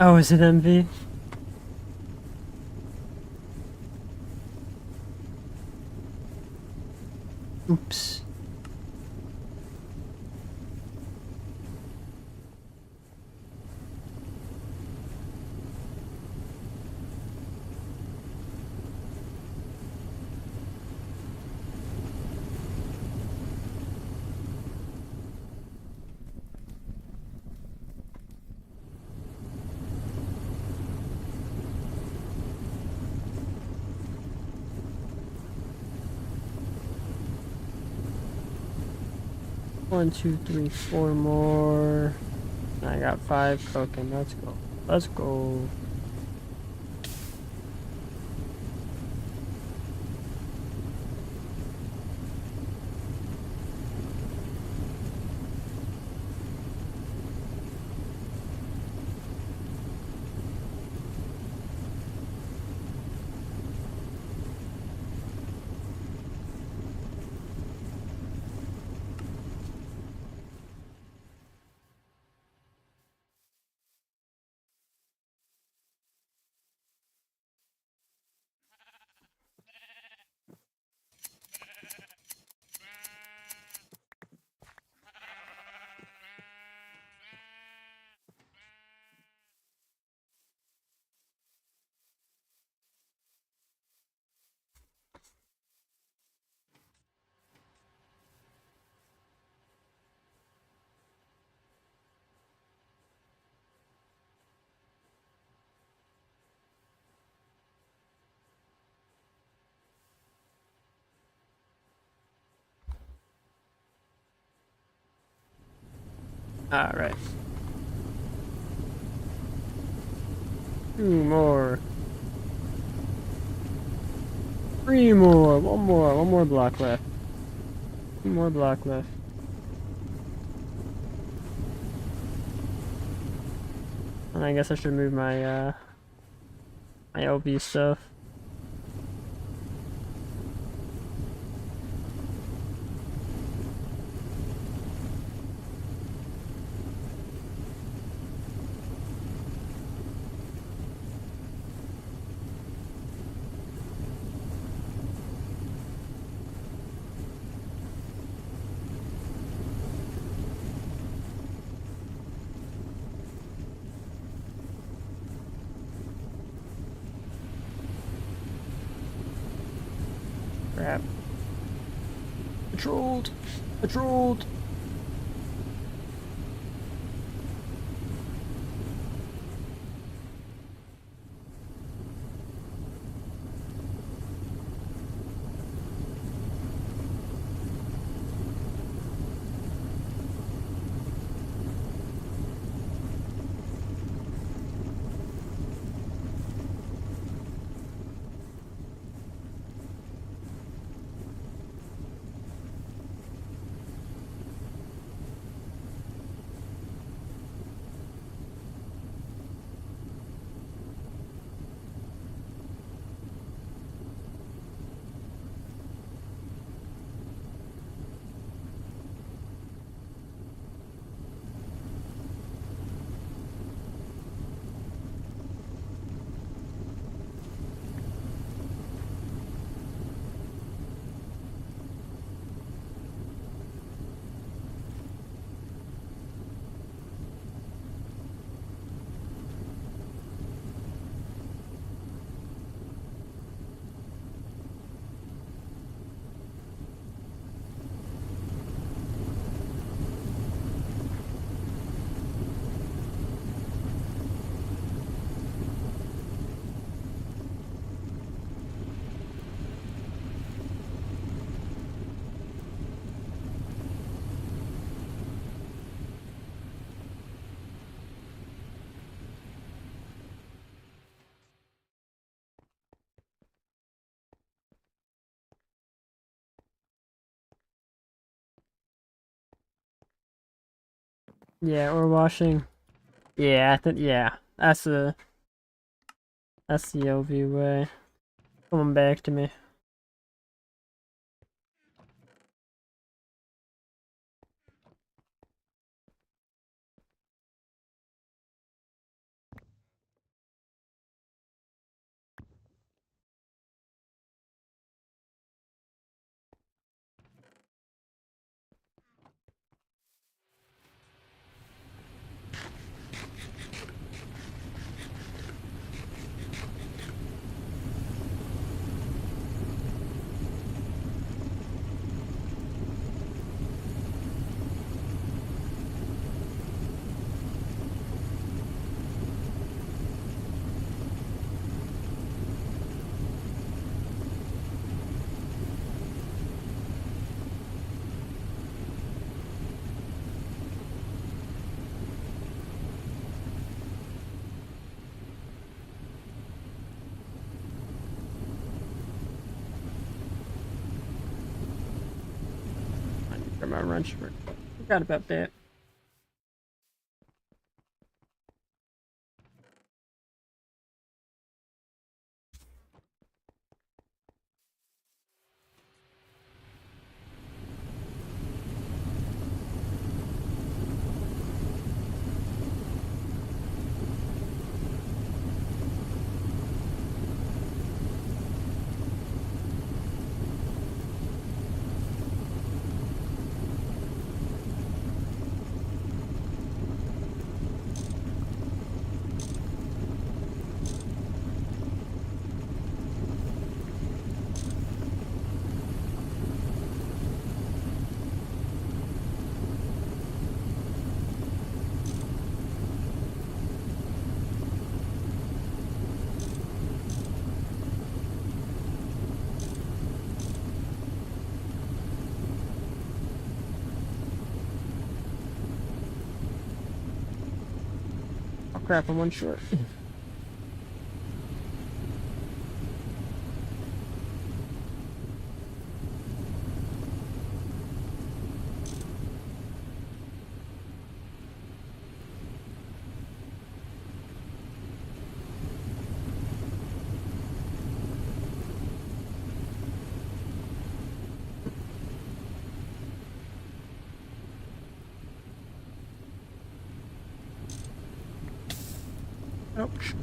Oh, is it MV? Oops. One, two, three, four more. I got 5 cooking. Let's go. Let's go. Alright. 2 more. 3 more. 1 more. 1 more block left. 1 more block left. And I guess I should move my my LB stuff. Crap. Patrolled! Patrolled! Yeah, we're washing. Yeah, yeah. That's the LV way. Coming back to me. my wrench. Forgot about that. Oh crap, I'm one short. Ouch.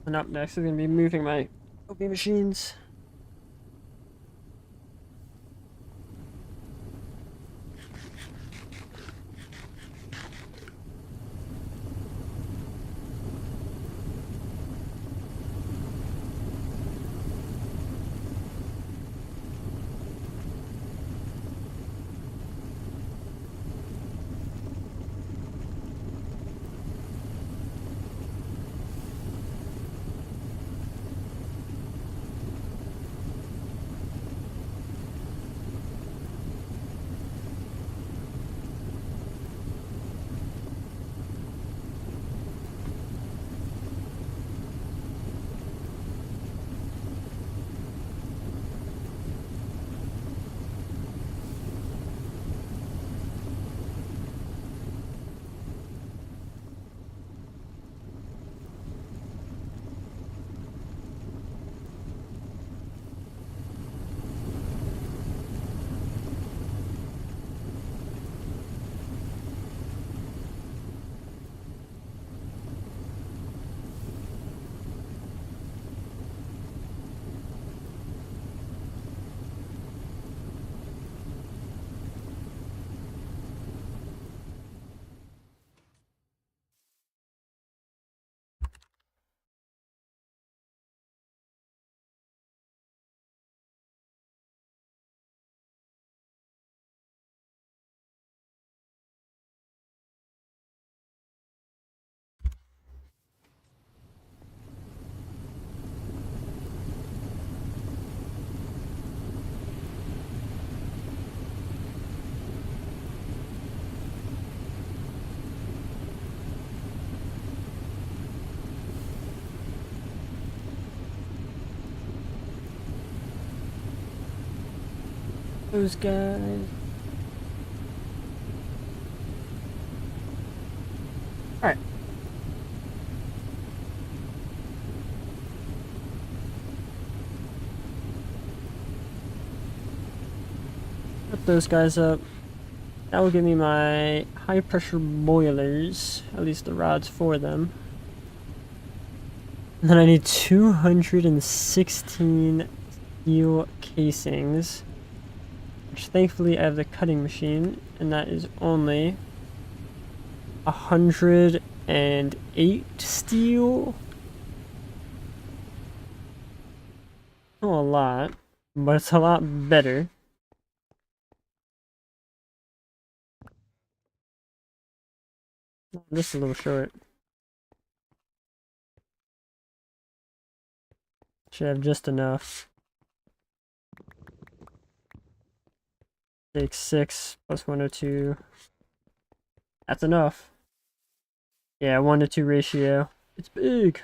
And up next is going to be moving my OB machines. those guys. Alright. Put those guys up. That will give me my high pressure boilers, at least the rods for them. And then I need 216 steel casings, which thankfully I have the cutting machine, and that is only 108 steel. Not a lot, but it's a lot better. Just a little short. Should have just enough. Take 6 plus 102. That's enough. Yeah, 1-to-2 ratio. It's big.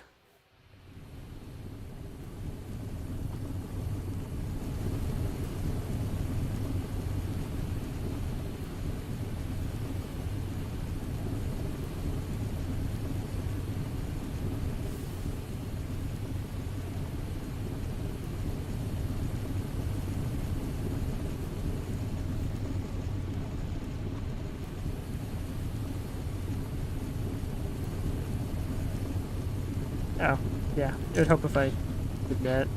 Oh, yeah. It would help if I did that.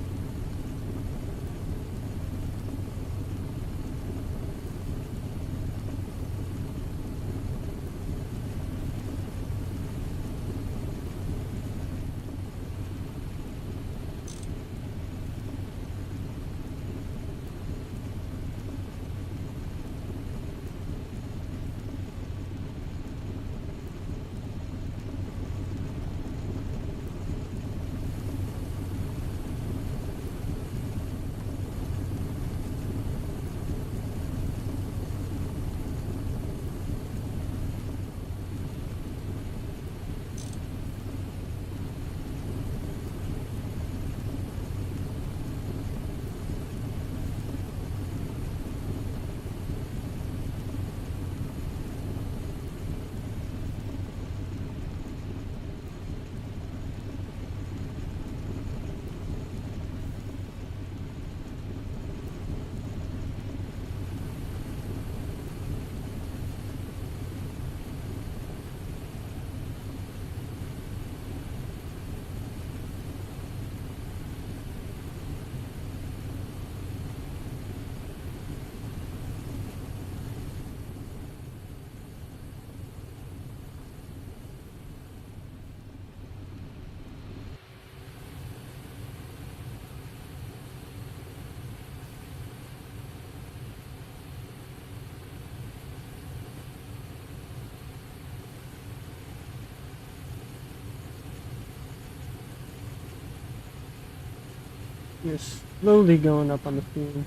You're slowly going up on the screen.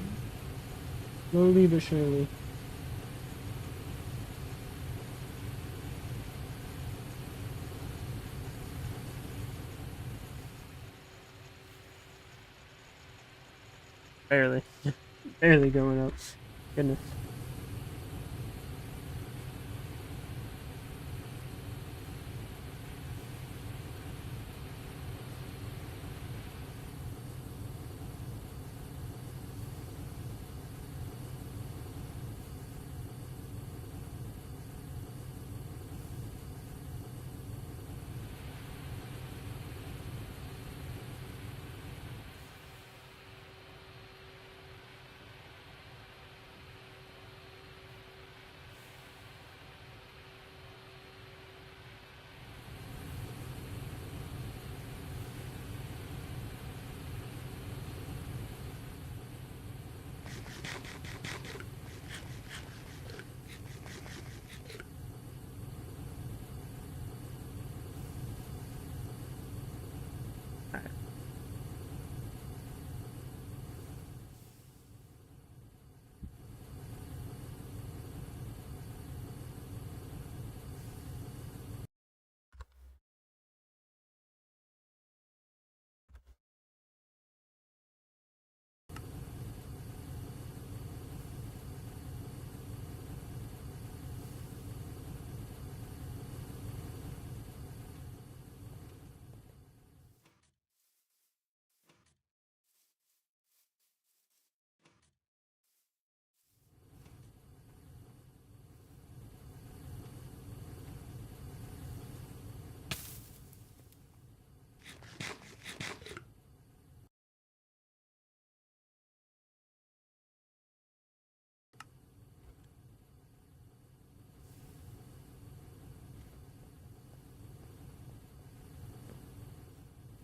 Slowly but surely. Barely. Barely going up. Goodness.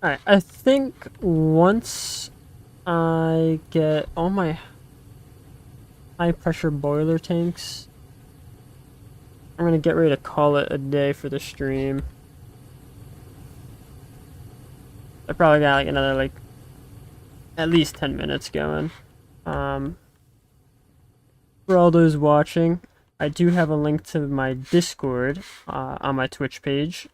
Alright, I think once I get all my high pressure boiler tanks, I'm gonna get ready to call it a day for the stream. I probably got like another like at least 10 minutes going. For all those watching, I do have a link to my Discord on my Twitch page.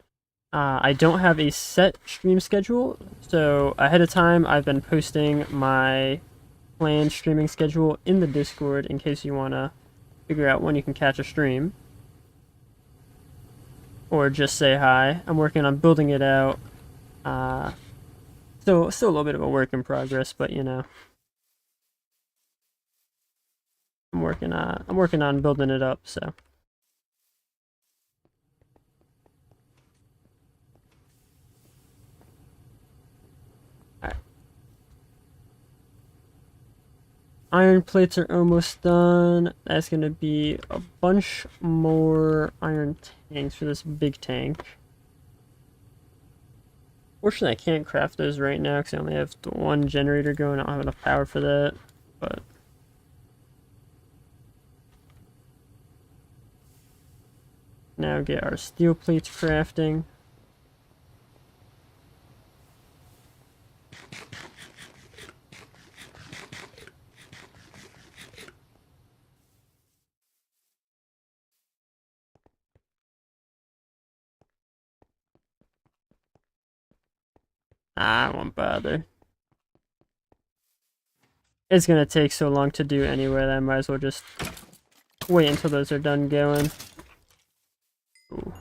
I don't have a set stream schedule, so ahead of time I've been posting my planned streaming schedule in the Discord in case you want to figure out when you can catch a stream. Or just say hi. I'm working on building it out. Still a little bit of a work in progress, but you know. I'm working on building it up, so. Alright. Iron plates are almost done. That's gonna be a bunch more iron tanks for this big tank. Fortunately, I can't craft those right now because I only have the one generator going. I don't have enough power for that, but now get our steel plates crafting. I won't bother. It's gonna take so long to do anyway that I might as well just wait until those are done going. Ooh.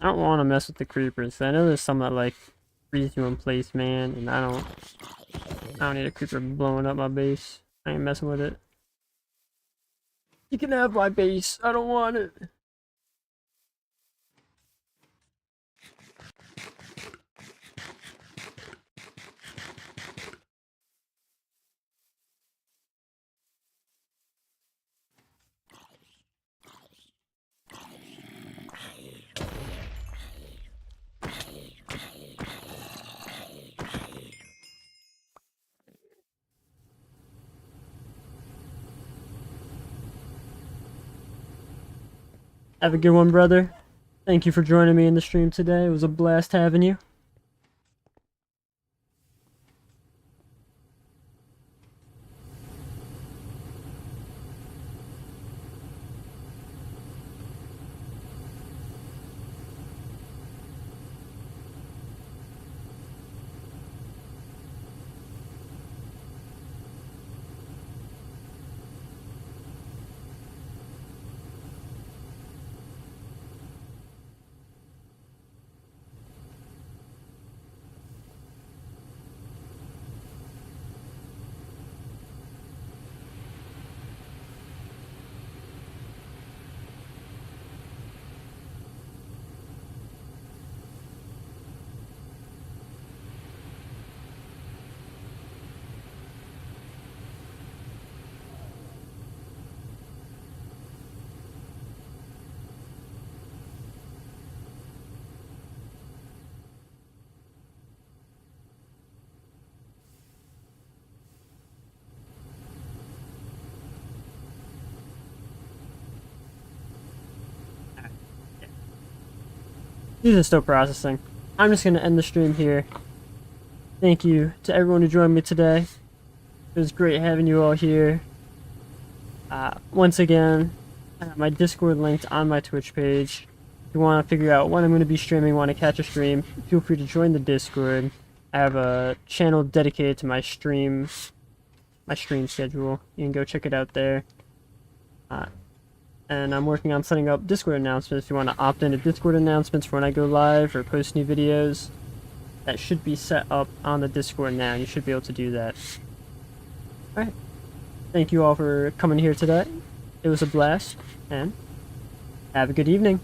I don't want to mess with the creepers. I know there's some that like freeze you in place, man, and I don't need a creeper blowing up my base. I ain't messing with it. You can have my base. I don't want it. Have a good one, brother. Thank you for joining me in the stream today. It was a blast having you. These are still processing. I'm just going to end the stream here. Thank you to everyone who joined me today. It was great having you all here. Once again, I have my Discord linked on my Twitch page. If you want to figure out when I'm going to be streaming, want to catch a stream, feel free to join the Discord. I have a channel dedicated to my stream schedule. You can go check it out there. And I'm working on setting up Discord announcements. If you want to opt into Discord announcements for when I go live or post new videos, that should be set up on the Discord now. You should be able to do that. Alright. Thank you all for coming here today. It was a blast, and have a good evening.